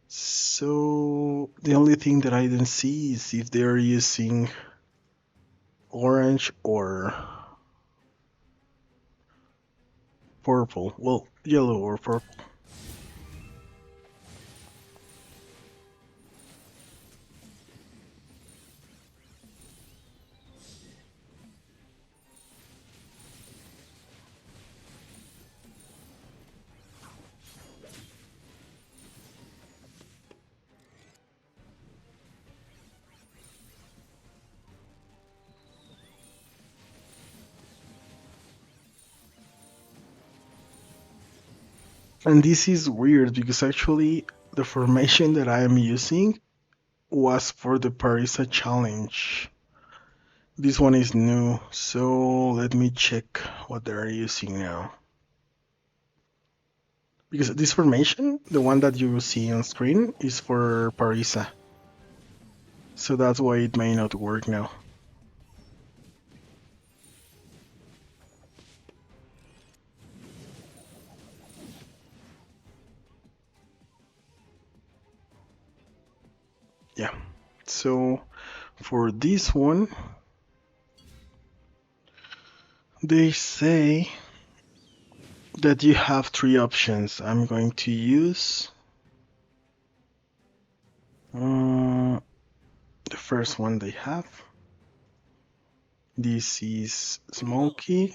So the only thing that I didn't see is if they're using orange or purple. Well, yellow or purple. And this is weird because actually the formation that I am using was for the Parisa challenge. This one is new, so let me check what they're using now. Because this formation, the one that you see on screen, is for Parisa. So that's why it may not work now. Yeah, so for this one, they say that you have three options. I'm going to use the first one they have. This is Smokey,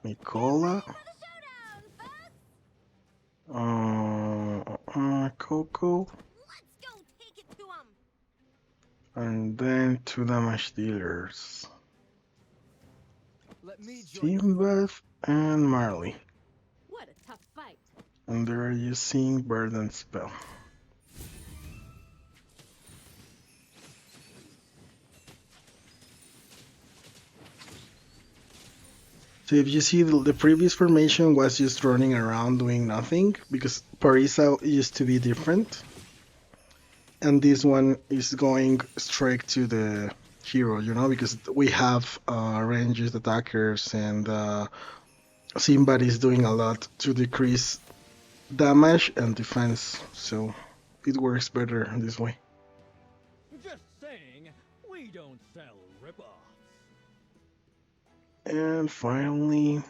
Nicola, Coco, and then two damage dealers, Simbad and Marley. What a tough fight. And they're using Burden Spell. So if you see the previous formation was just running around doing nothing because Parisa used to be different. And this one is going straight to the hero, you know, because we have ranged attackers and Simbad is doing a lot to decrease damage and defense, so it works better this way. Just saying, we don't sell ripoffs. And finally,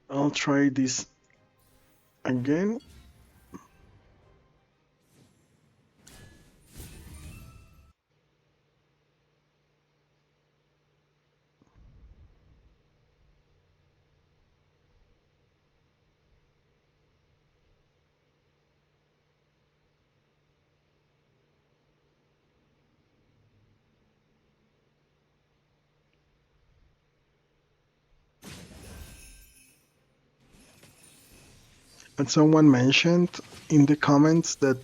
I'll try this again. And someone mentioned in the comments that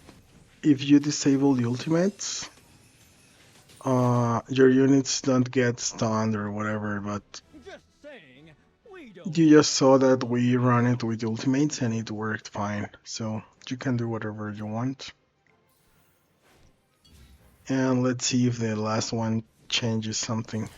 if you disable the ultimates, your units don't get stunned or whatever, but Just saying, we don't you just saw that we run it with ultimates and it worked fine. So you can do whatever you want. And let's see if the last one changes something.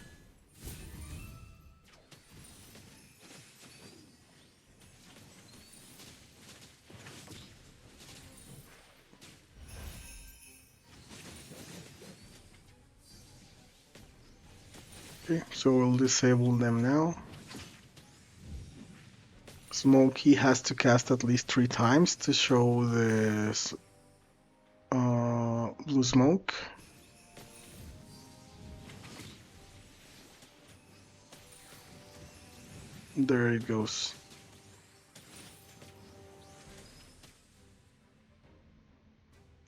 Okay, so we'll disable them now. Smokey has to cast at least 3 times to show the blue smoke. There it goes.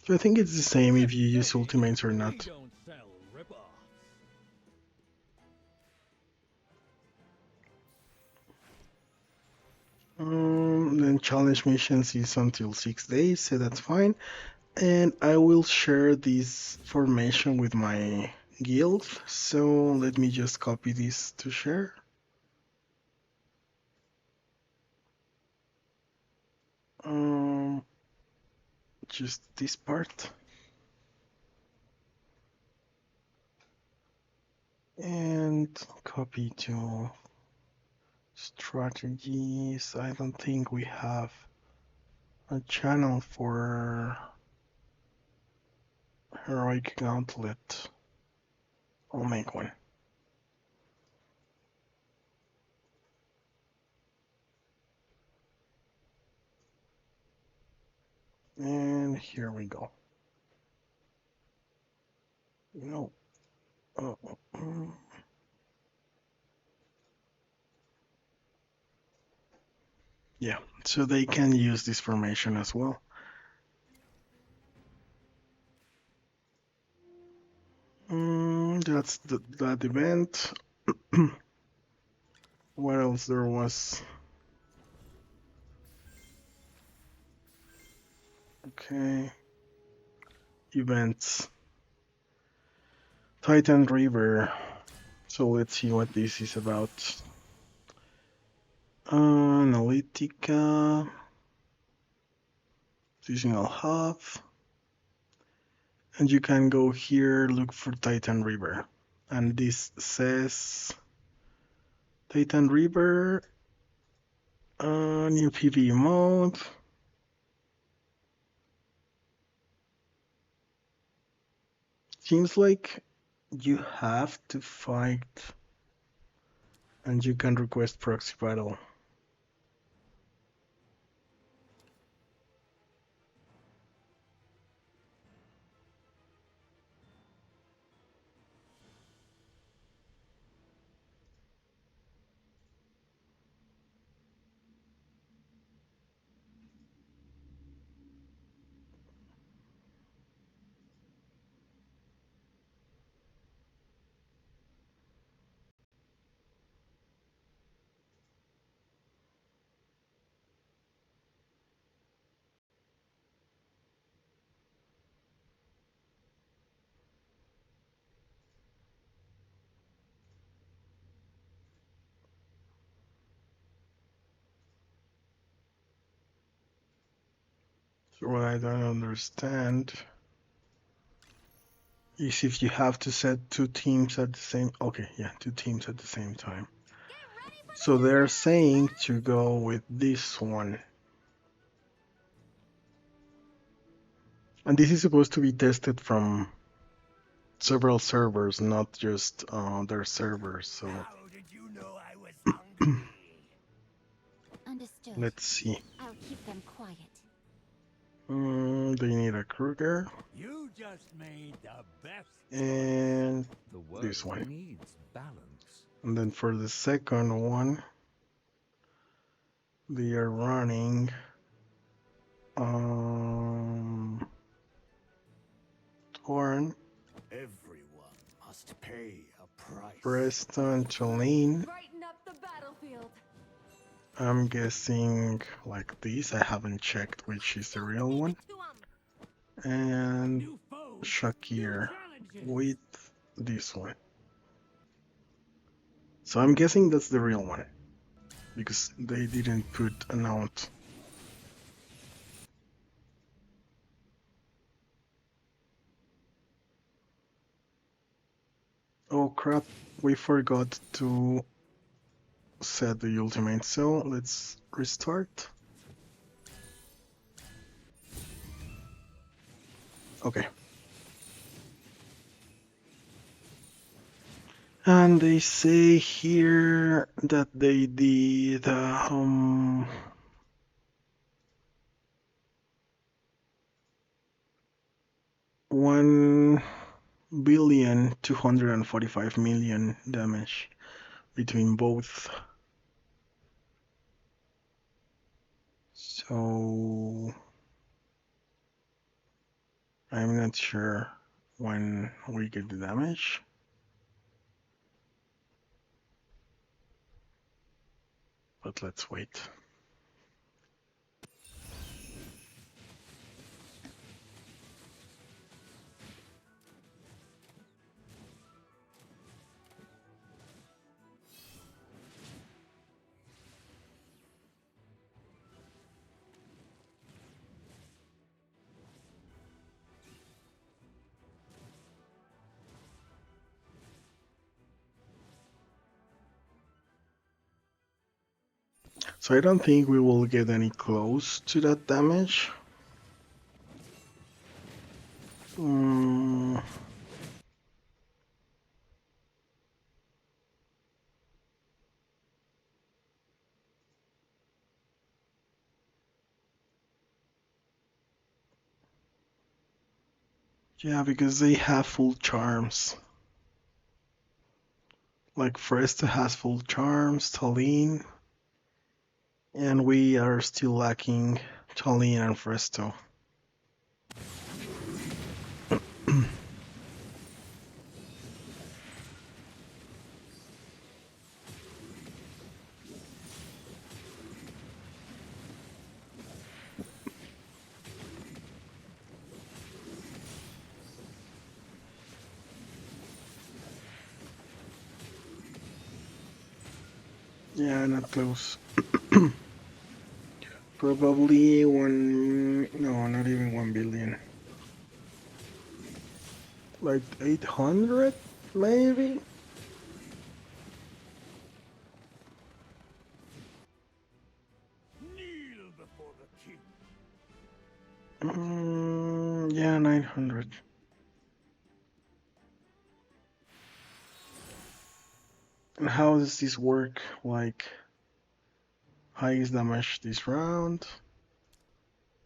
So I think it's the same if you use ultimates or we not. don't sell rip-offs. Then challenge missions is until 6 days, so that's fine. And I will share this formation with my guild. So let me just copy this to share. Just this part. And copy to strategies. I don't think we have a channel for heroic gauntlet. I'll make one. And here we go. No. Yeah, so they can use this formation as well. That's that event. What else there was? Okay. Events. Titan River. So let's see what this is about. Analytica. Seasonal hub. And you can go here, look for Titan River. And this says Titan River, new PvE mode. Seems like you have to fight and you can request proxy battle. So what I don't understand is if you have to set 2 teams at the same... Okay, yeah, 2 teams at the same time. So they're saying to go with this one. And this is supposed to be tested from several servers, not just their servers. So How did you know I was hungry? Understood. let's see. I'll keep them quiet. They need a Kruger You just made the best. and The world this one. needs balance. And then for the second one, they are running Torn, Everyone must pay a price. Preston, Cholene, Brighten up the battlefield. I'm guessing like this. I haven't checked which is the real one. And New foes, new Shakir challenges. with this one. So I'm guessing that's the real one because they didn't put a note. Oh crap, we forgot to set the ultimate, so let's restart. Okay. And they say here that they did 1,245,000,000 damage between both. So I'm not sure when we get the damage. But let's wait. So I don't think we will get any close to that damage. Yeah, because they have full charms. Like Fresta has full charms, Tallinn, and we are still lacking Tallinn and Fresto. Yeah, not close. Probably no, not even 1 billion. Like 800, maybe? Kneel before the king. Yeah, 900. And how does this work? Like, highest damage this round,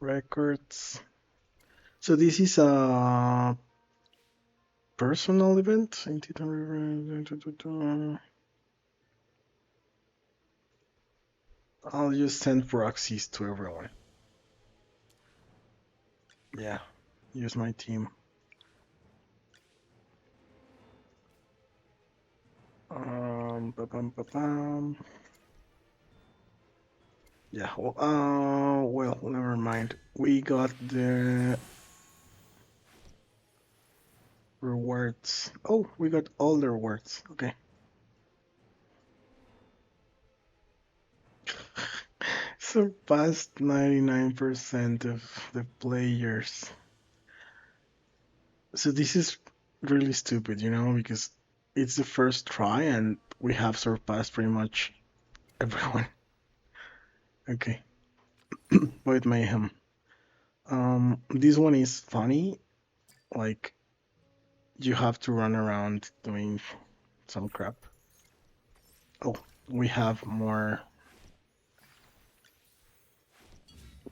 records. So this is a personal event. I'll just send proxies to everyone. Yeah, use my team. Ba-bam. Yeah, well, never mind. We got the rewards. Oh, we got all the rewards. Okay. Surpassed 99% of the players. So this is really stupid, because it's the first try and we have surpassed pretty much everyone. Okay. Void Mayhem. This one is funny. Like, you have to run around doing some crap. Oh, we have more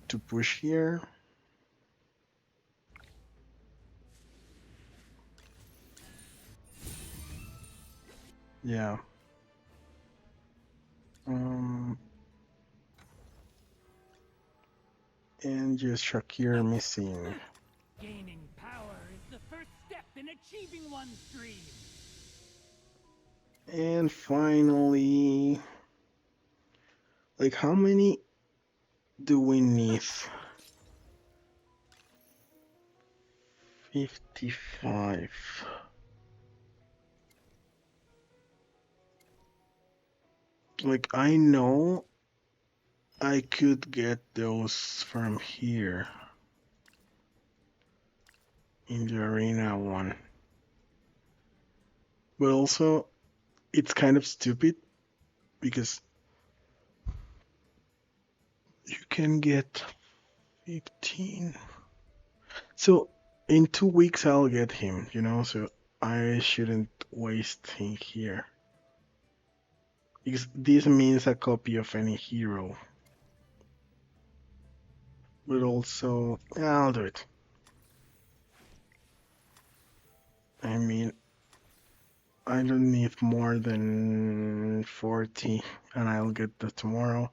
to push here. Yeah. And just Shakir missing. Gaining power is the first step in achieving one's dream. And finally, Like, how many do we need? 55. Like, I know I could get those from here in the arena one. But also, it's kind of stupid because you can get 15. So, in 2 weeks, I'll get him, you know, so I shouldn't waste him here. Because this means a copy of any hero. But also, I'll do it. I mean, I don't need more than 40, and I'll get that tomorrow.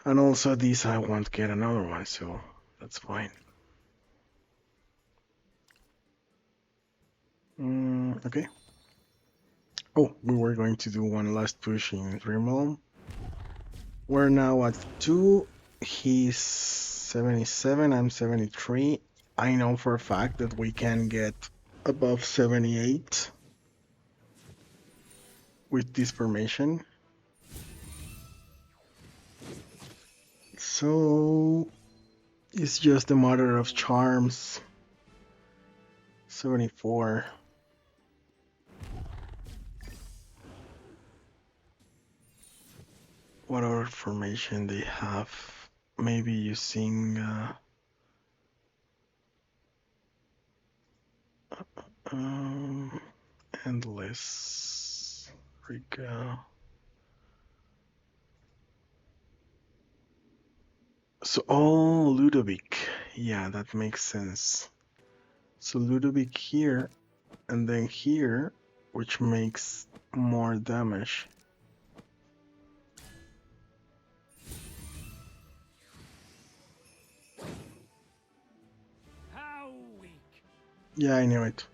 And also, these I won't get another one, so that's fine. Okay. Oh, we were going to do one last push in Dreamrealm. We're now at 2. He's 77, I'm 73. I know for a fact that we can get above 78 with this formation. So it's just a matter of charms. 74. What other formation they have? Maybe using endless. Riga. So, oh, Ludovic. Yeah, that makes sense. So Ludovic here, and then here, which makes more damage. How weak. Yeah, I knew it.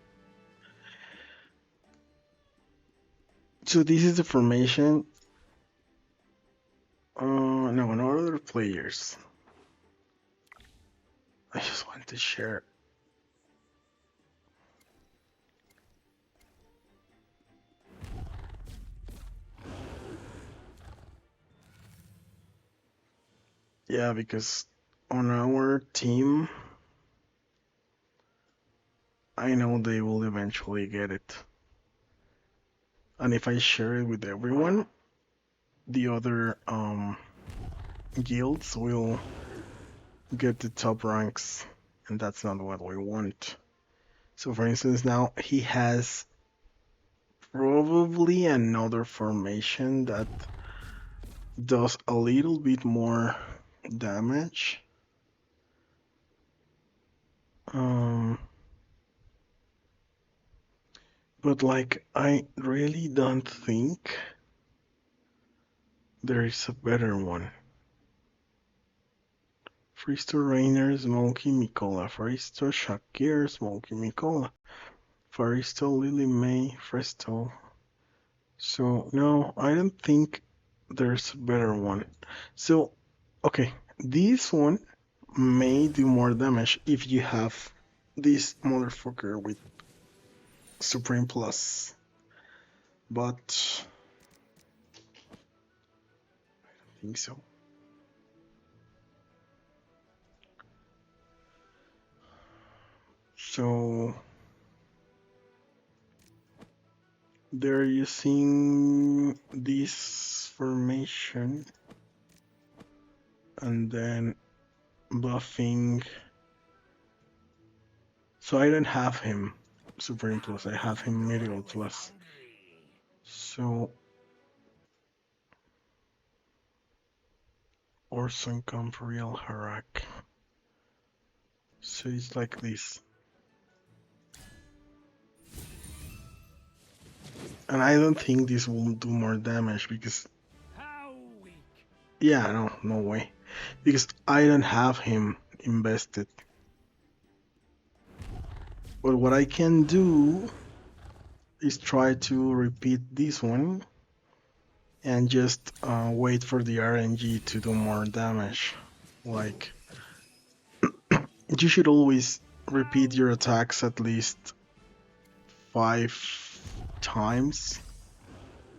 So this is the formation. No, no other players. I just want to share. Yeah, because on our team, I know they will eventually get it. And if I share it with everyone, the other guilds will get the top ranks, and that's not what we want. So for instance, now he has probably another formation that does a little bit more damage. But like, I really don't think there is a better one. Fristo Rainer, Smokey Mikola, Fristo Shakir, Smokey Mikola, Faristo Lily May, Fristo. So no, I don't think there's a better one. So, okay, this one may do more damage if you have this motherfucker with Supreme Plus. But I don't think so. So they're using this formation and then buffing. So I don't have him Supreme Plus, I have him Medieval Plus. So Orson Real Harak. So it's like this. And I don't think this will do more damage because... How weak. Yeah, no way. Because I don't have him invested. But what I can do is try to repeat this one and just wait for the RNG to do more damage. Like, you should always repeat your attacks at least 5 times.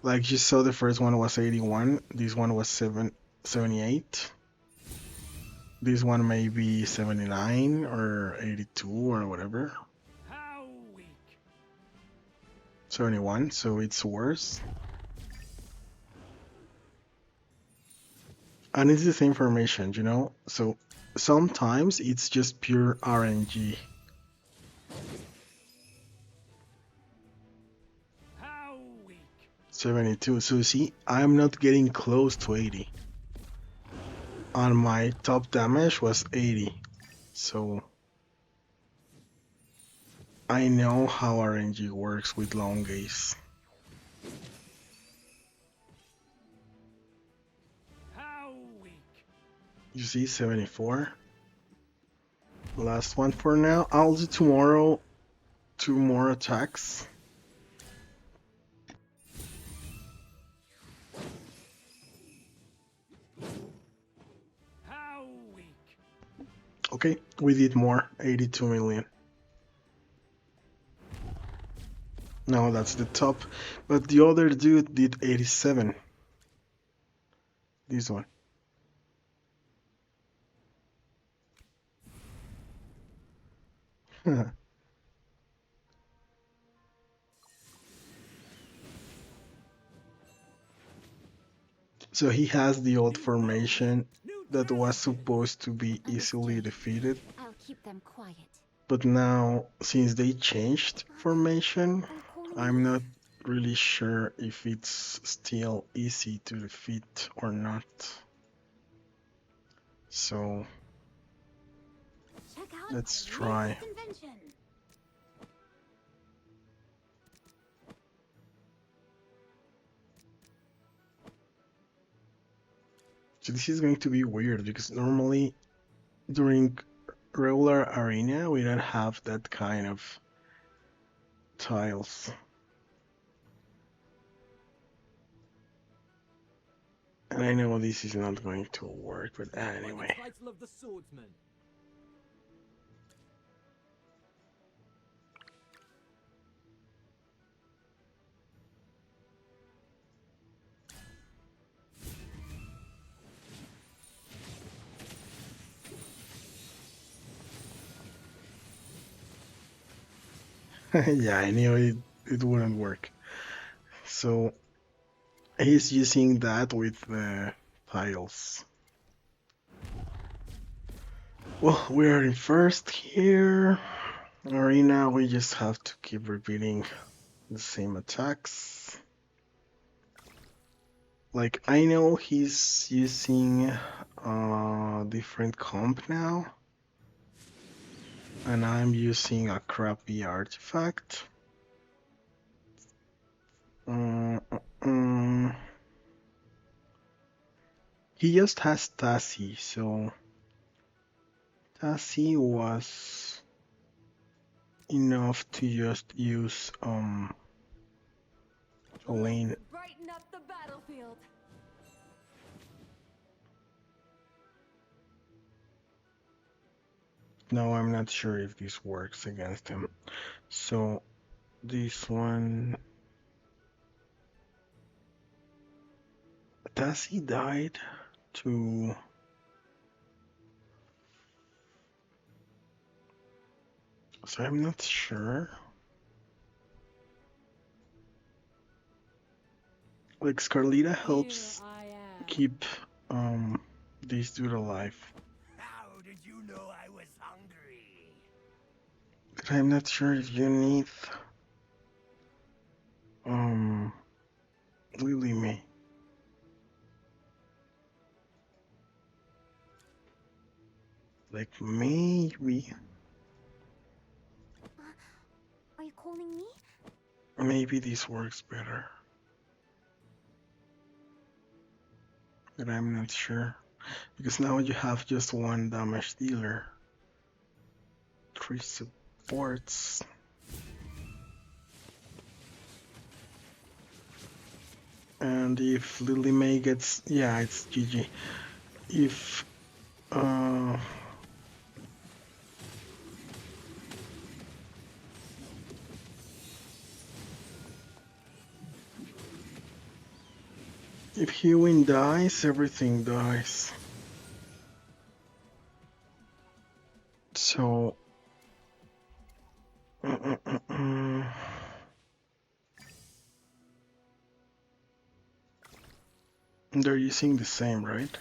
Like you saw, the first one was 81, this one was 78. This one may be 79 or 82 or whatever. How weak. 71, so it's worse. And it's the same formation, you know? So sometimes it's just pure RNG. How weak. 72. So see, I'm not getting close to 80. And my top damage was 80. So I know how RNG works with long gaze. How weak. You see, 74. Last one for now. I'll do tomorrow 2 more attacks. How weak. Okay, we did more. 82 million. No, that's the top. But the other dude did 87. This one. So he has the old formation that was supposed to be easily defeated. I'll keep them quiet. But now, since they changed formation, I'm not really sure if it's still easy to defeat or not. So let's try. So this is going to be weird because normally during regular arena we don't have that kind of tiles. And I know this is not going to work, but anyway. Title of the swordsman. Yeah, I knew it wouldn't work. So he's using that with the tiles. Well, we are in first here. Arena, we just have to keep repeating the same attacks. Like, I know he's using different comp now. And I'm using a crappy artifact. He just has Tassi, so Tassi was enough to just use Lane. Brighten up the battlefield. No, I'm not sure if this works against him. So this one, Tassi died to so I'm not sure. Like Scarlita helps keep this dude alive. How did you know I was hungry? But I'm not sure if you need Lily May. Like maybe Are you calling me? maybe this works better. But I'm not sure. Because now you have just one damage dealer. 3 supports. And if Lily May gets... yeah, it's GG. If... if Hewin dies, everything dies. So... They're using the same, right?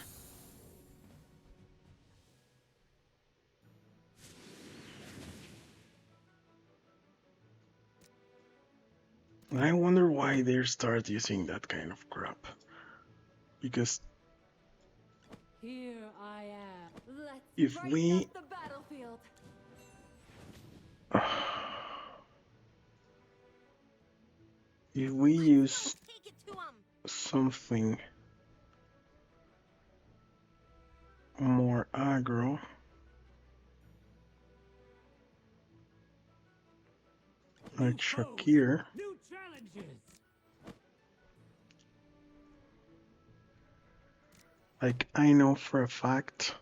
I wonder why they start using that kind of crap. Because Here I am. Let's if brighten we... up the battlefield. if we use Take it to 'em. something more aggro, like Shakir, New challenges. like I know for a fact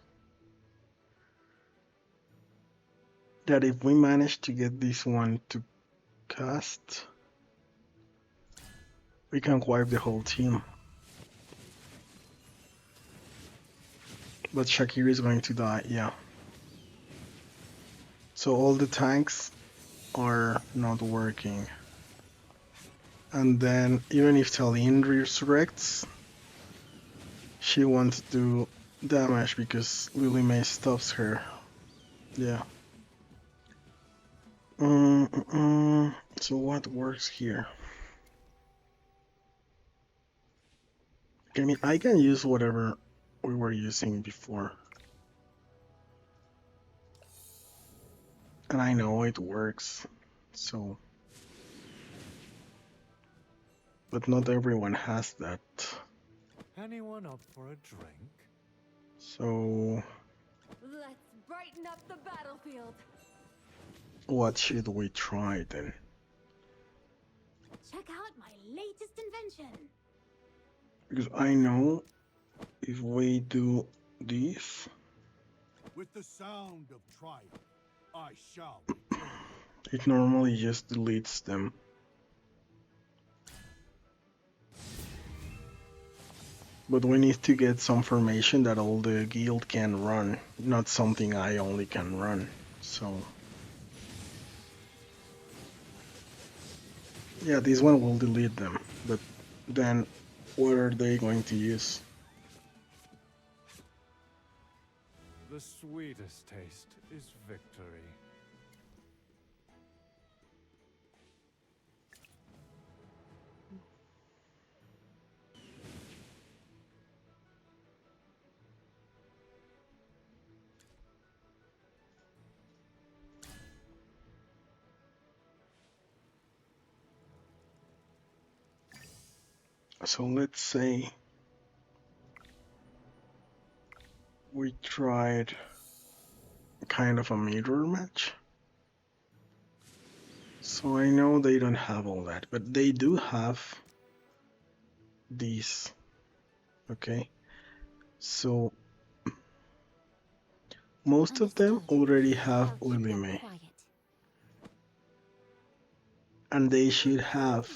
that if we manage to get this one to cast, we can wipe the whole team. But Shakir is going to die, yeah. So all the tanks are not working. And then even if Talene resurrects, she won't do damage because Lily May stops her. Yeah. So what works here? I mean, I can use whatever we were using before. And I know it works, so... but not everyone has that. Anyone up for a drink? So... Let's brighten up the battlefield. what should we try then? Check out my latest invention. Because I know if we do this, With the sound of triumph, I shall return. it normally just deletes them. But we need to get some formation that all the guild can run, not something I only can run. So... yeah, this one will delete them, but then what are they going to use? The sweetest taste is victory. So let's say we tried kind of a mirror match. So I know they don't have all that, but they do have these. Okay, so most of them already have Lily May, and they should have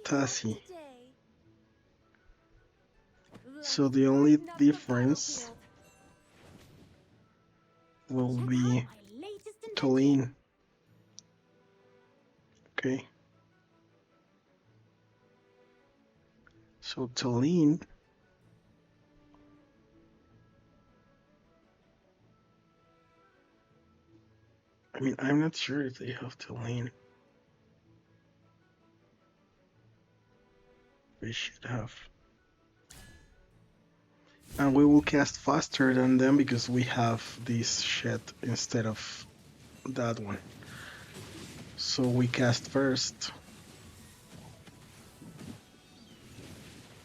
Tassie. So the only difference will be Talene. Okay. So Talene I mean, I'm not sure if they have Talene. They should have. And we will cast faster than them because we have this shit instead of that one. So we cast first.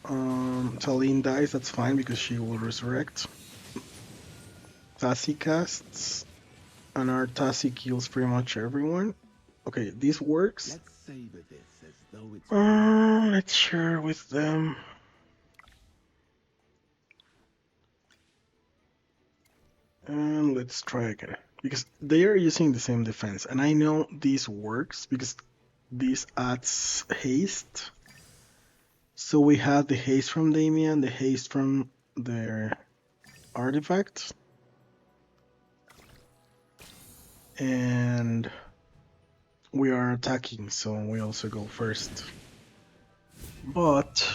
Talene dies, that's fine because she will resurrect. Tassie casts, and our Tassie kills pretty much everyone. Okay, this works. Let's savor this as though it's Let's share with them. And let's try again. Because they are using the same defense. And I know this works because this adds haste. So we have the haste from Damien, the haste from their artifact. And we are attacking, so we also go first. But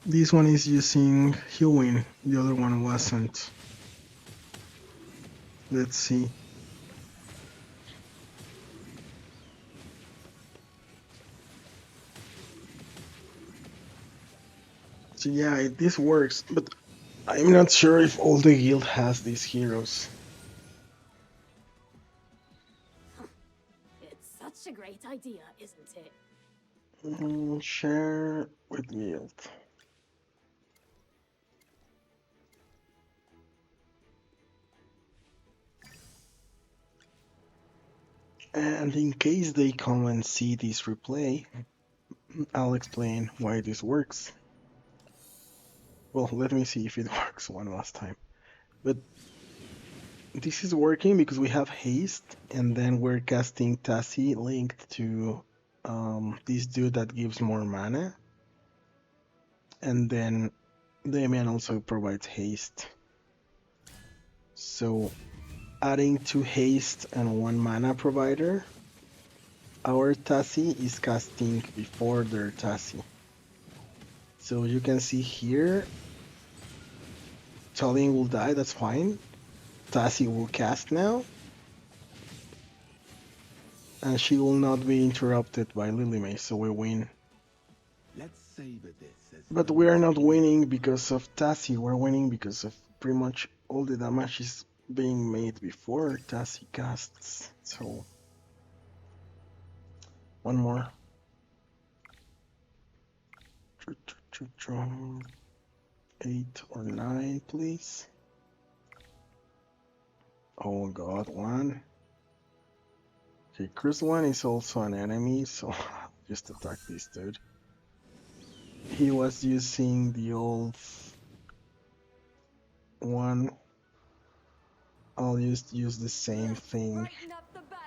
this one is using healing, the other one wasn't. Let's see. So yeah, this works, but I'm not sure if all the guild has these heroes. It's such a great idea, isn't it? Share with guild. And in case they come and see this replay, I'll explain why this works. Well, let me see if it works one last time. But this is working because we have haste, and then we're casting Tassi linked to this dude that gives more mana. And then Damien also provides haste. So adding 2 haste and 1 mana provider, our Tassi is casting before their Tassi. So you can see here, Tallinn will die, that's fine. Tassi will cast now. And she will not be interrupted by Lilymay, so we win. Let's savor this as But though we are it's not winning because of Tassi, we're winning because of pretty much all the damage is being made before Tassi casts. So, one more. 8 or 9, please. Oh god, 1. Okay, Chris 1 is also an enemy, so just attack this dude. He was using the old one. I'll just use the same thing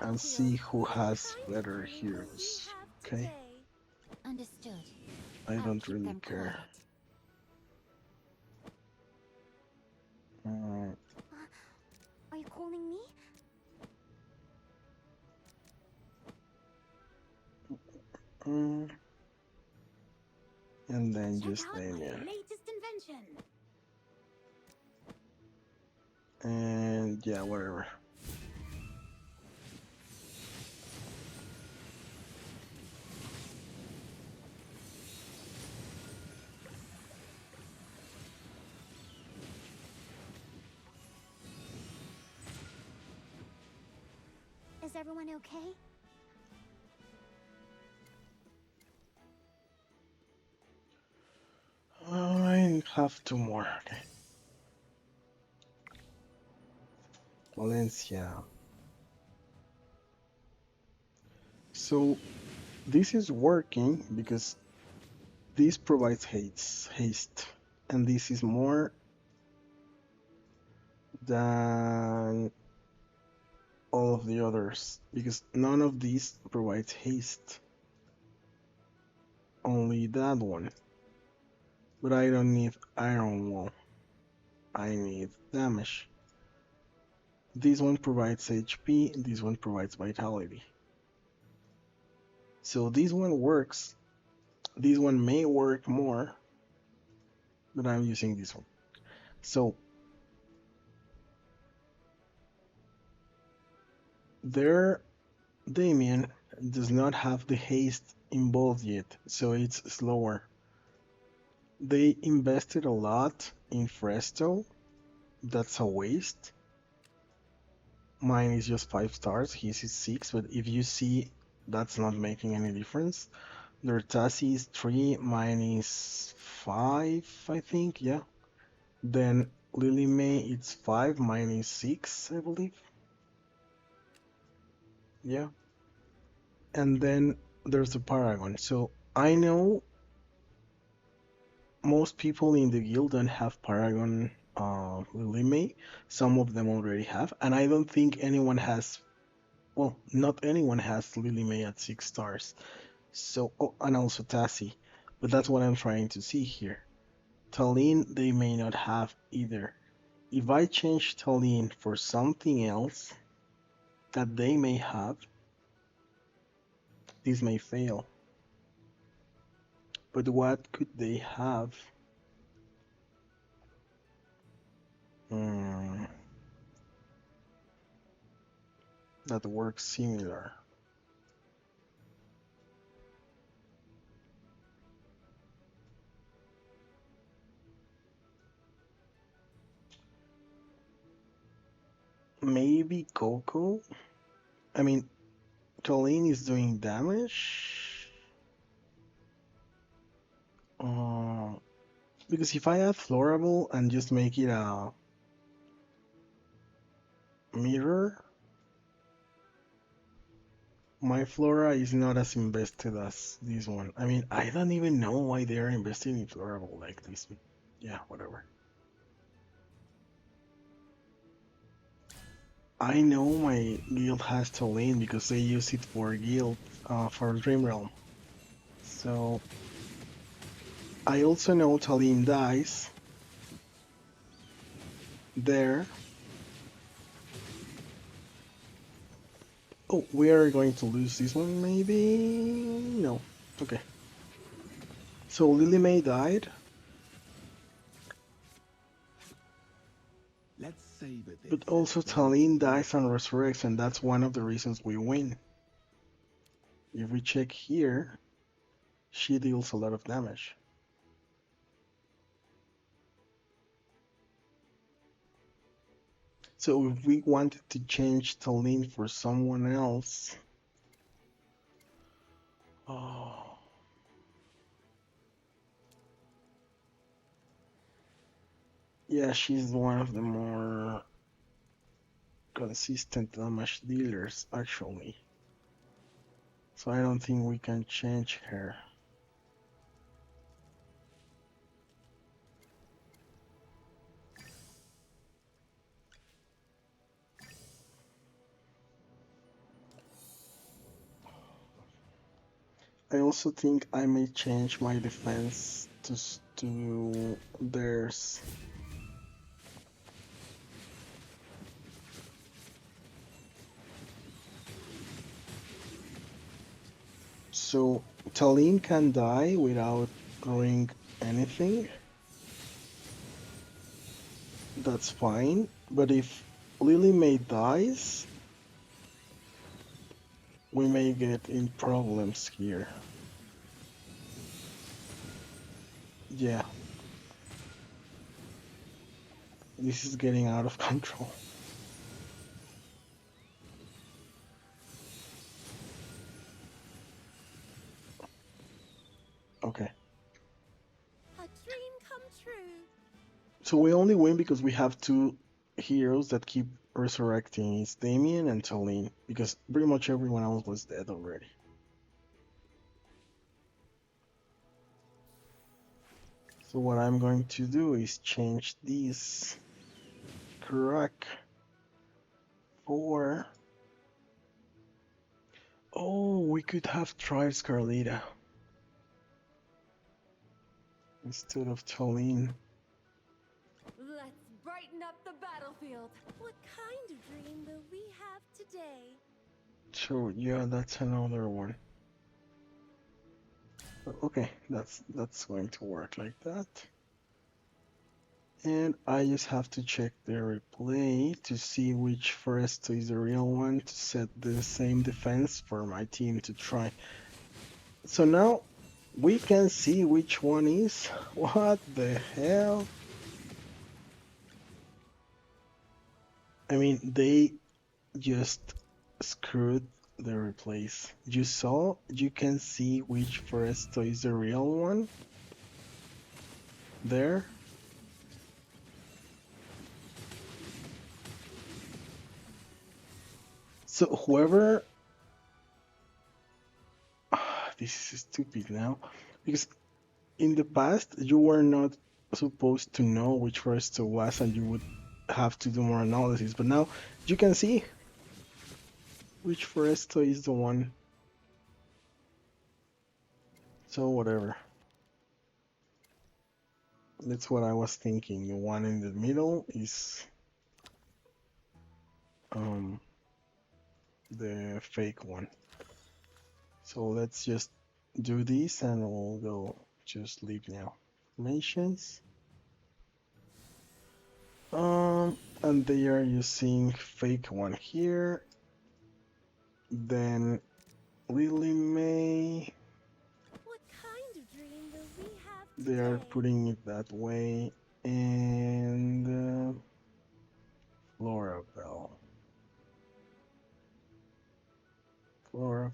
and see who has better heroes. Okay? Understood. I don't really care. Are you calling me? And then just Damien. Latest invention. And yeah, whatever. Is everyone okay? I have 2 more. Okay. Valencia. So this is working because this provides haste, and this is more than all of the others because none of these provides haste. Only that one. But I don't need iron wall. I need damage. This one provides HP, this one provides vitality. So this one works. This one may work more, but I'm using this one. So their Damien does not have the haste involved yet, so it's slower. They invested a lot in Fresto. That's a waste. Mine is just 5 stars, his is 6, but if you see, that's not making any difference. Their Tassi is 3, mine is 5, I think, yeah. Then Lilymay, it's 5, mine is 6, I believe. Yeah. And then there's the Paragon. So I know most people in the guild don't have Paragon Lily May. Some of them already have, and I don't think anyone has. Well, not anyone has Lily May at 6 stars. So, oh, and also Tassie. But that's what I'm trying to see here. Talene, they may not have either. If I change Talene for something else that they may have, this may fail. But what could they have? Hmm, that works similar. Maybe Coco? I mean, Talene is doing damage. Uh, because if I add Florable and just make it a mirror, my Flora is not as invested as this one. I mean, I don't even know why they are investing in Florable like this. Yeah, whatever. I know my guild has Talene because they use it for guild, for Dream Realm. So I also know Talene dies there. Oh, we are going to lose this one, maybe? No. Okay. So Lily May died. Let's savor this. But also Talene dies and resurrects, and that's one of the reasons we win. If we check here, she deals a lot of damage. So if we wanted to change Talene for someone else... Oh... Yeah, she's one of the more consistent damage dealers, actually. So I don't think we can change her. I also think I may change my defense to theirs. So Talene can die without doing anything. That's fine. But if Lily May dies, we may get in problems here. Yeah. This is getting out of control. Okay. A dream come true. So we only win because we have two heroes that keep resurrecting. It's Damien and Talene, because pretty much everyone else was dead already. So what I'm going to do is change this crack for... Oh, we could have tried Scarlita instead of Talene. Let's brighten up the battlefield. What kind of dream will we have today? So yeah, that's another one. Okay, that's going to work like that. And I just have to check the replay to see which Foresto is the real one to set the same defense for my team to try. So now we can see which one is. What the hell? I mean, they just screwed the replays. You can see which Foresto is the real one there. So whoever this is stupid now. Because in the past, you were not supposed to know which forest it was, and you would have to do more analysis. But now you can see which forest is the one. So whatever. That's what I was thinking. The one in the middle is the fake one. So let's just do this and we'll go just leave now. Formations. And they are using fake one here. Then Lily May. What kind of dream will we have They are today? putting it that way. And Flora Bell. Flora.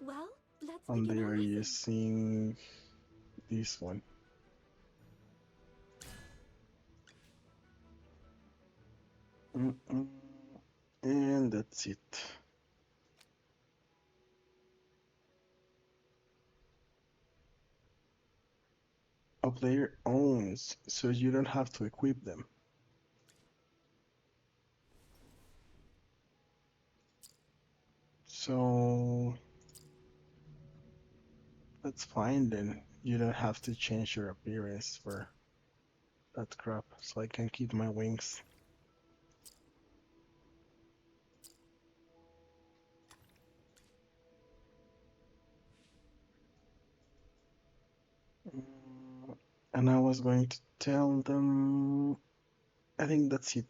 Well, let's And begin they our are lesson. using this one. And that's it. A player owns, so you don't have to equip them. So that's fine then. You don't have to change your appearance for that crap, so I can keep my wings. And I was going to tell them. I think that's it.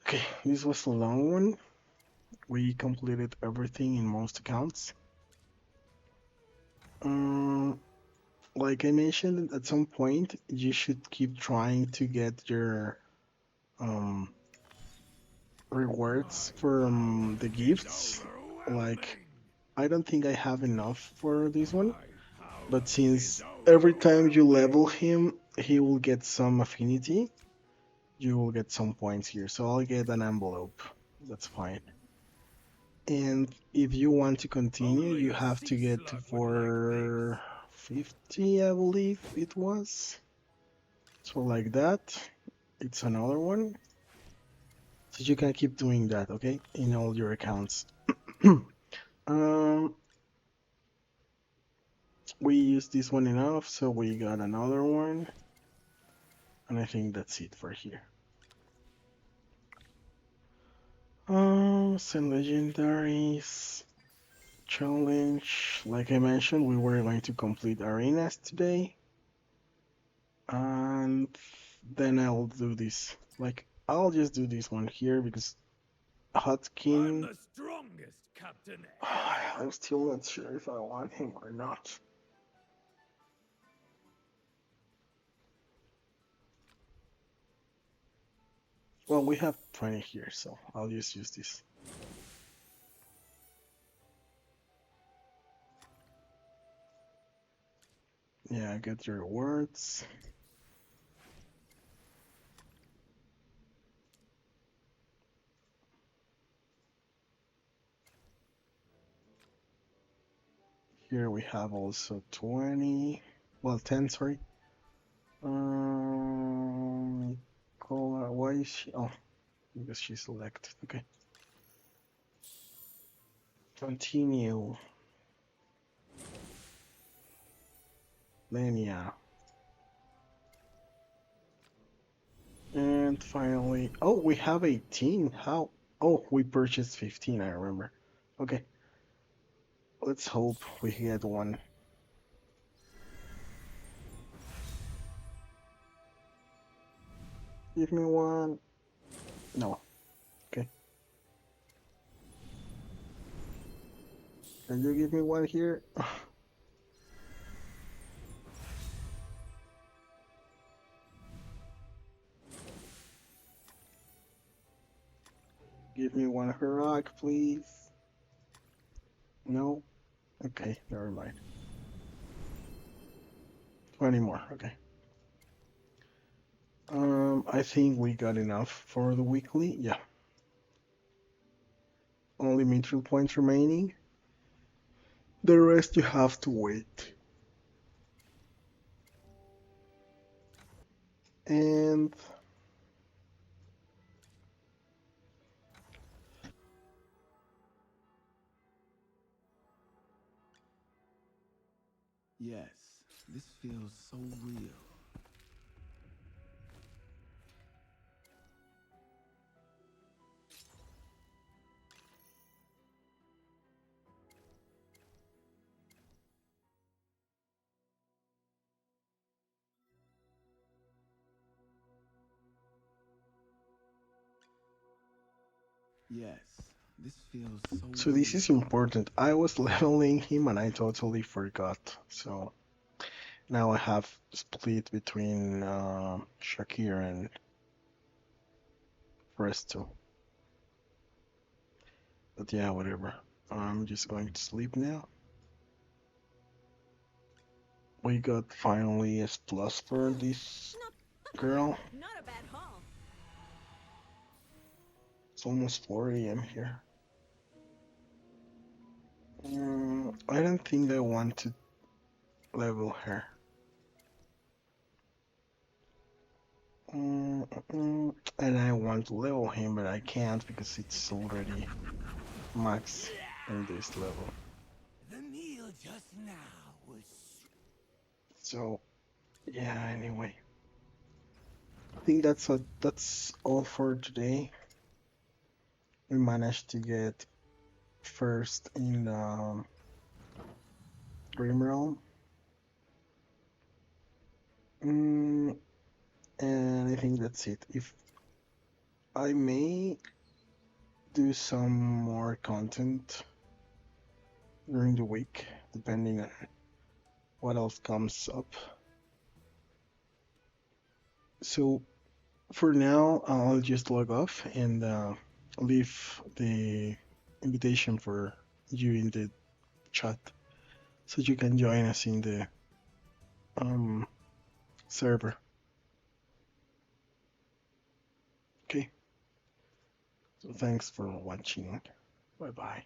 Okay, this was a long one. We completed everything in most accounts. Like I mentioned, at some point you should keep trying to get your rewards from the gifts. Like I don't think I have enough for this one, but since every time you level him, he will get some affinity, you will get some points here. So I'll get an envelope. That's fine. And if you want to continue, you have to get to 450, I believe it was. So like that, it's another one. So you can keep doing that, okay? In all your accounts. um, we used this one enough, so we got another one. And I think that's it for here. Some legendaries. Challenge. Like I mentioned, we were going to complete arenas today. And then I'll do this. Like, I'll just do this one here because Hotkin. I'm the strongest captain I'm still not sure if I want him or not. Well, we have 20 here, so I'll just use this. Yeah, get your rewards. Here we have also 20. Well, 10, sorry. Nicola, why is she? Oh, because she's selected. Okay. Continue. Mania. And finally, oh, we have 18. How? Oh, we purchased 15, I remember. Okay. Let's hope we get one. Give me one. No. Okay. Can you give me one here? Give me one heroic, please. No? Okay, never mind. 20 more, okay. I think we got enough for the weekly. Yeah. Only mithril points remaining. The rest you have to wait. And Yes, this feels so real. Yes, this feels so so this is real. important. I was leveling him and I totally forgot. So now I have split between Shakir and Presto. But yeah, whatever. I'm just going to sleep now. We got finally a plus for this girl. Not a bad haul. It's almost 4 a.m. here. I don't think I want to level her. And I want to level him, but I can't because it's already max in this level. The meal just now was. So yeah, anyway. I think that's all for today. We managed to get first in the Dream Realm. And I think that's it. If I may do some more content during the week, depending on what else comes up. So for now, I'll just log off and leave the invitation for you in the chat so you can join us in the um, server. Okay. So thanks for watching. Bye bye.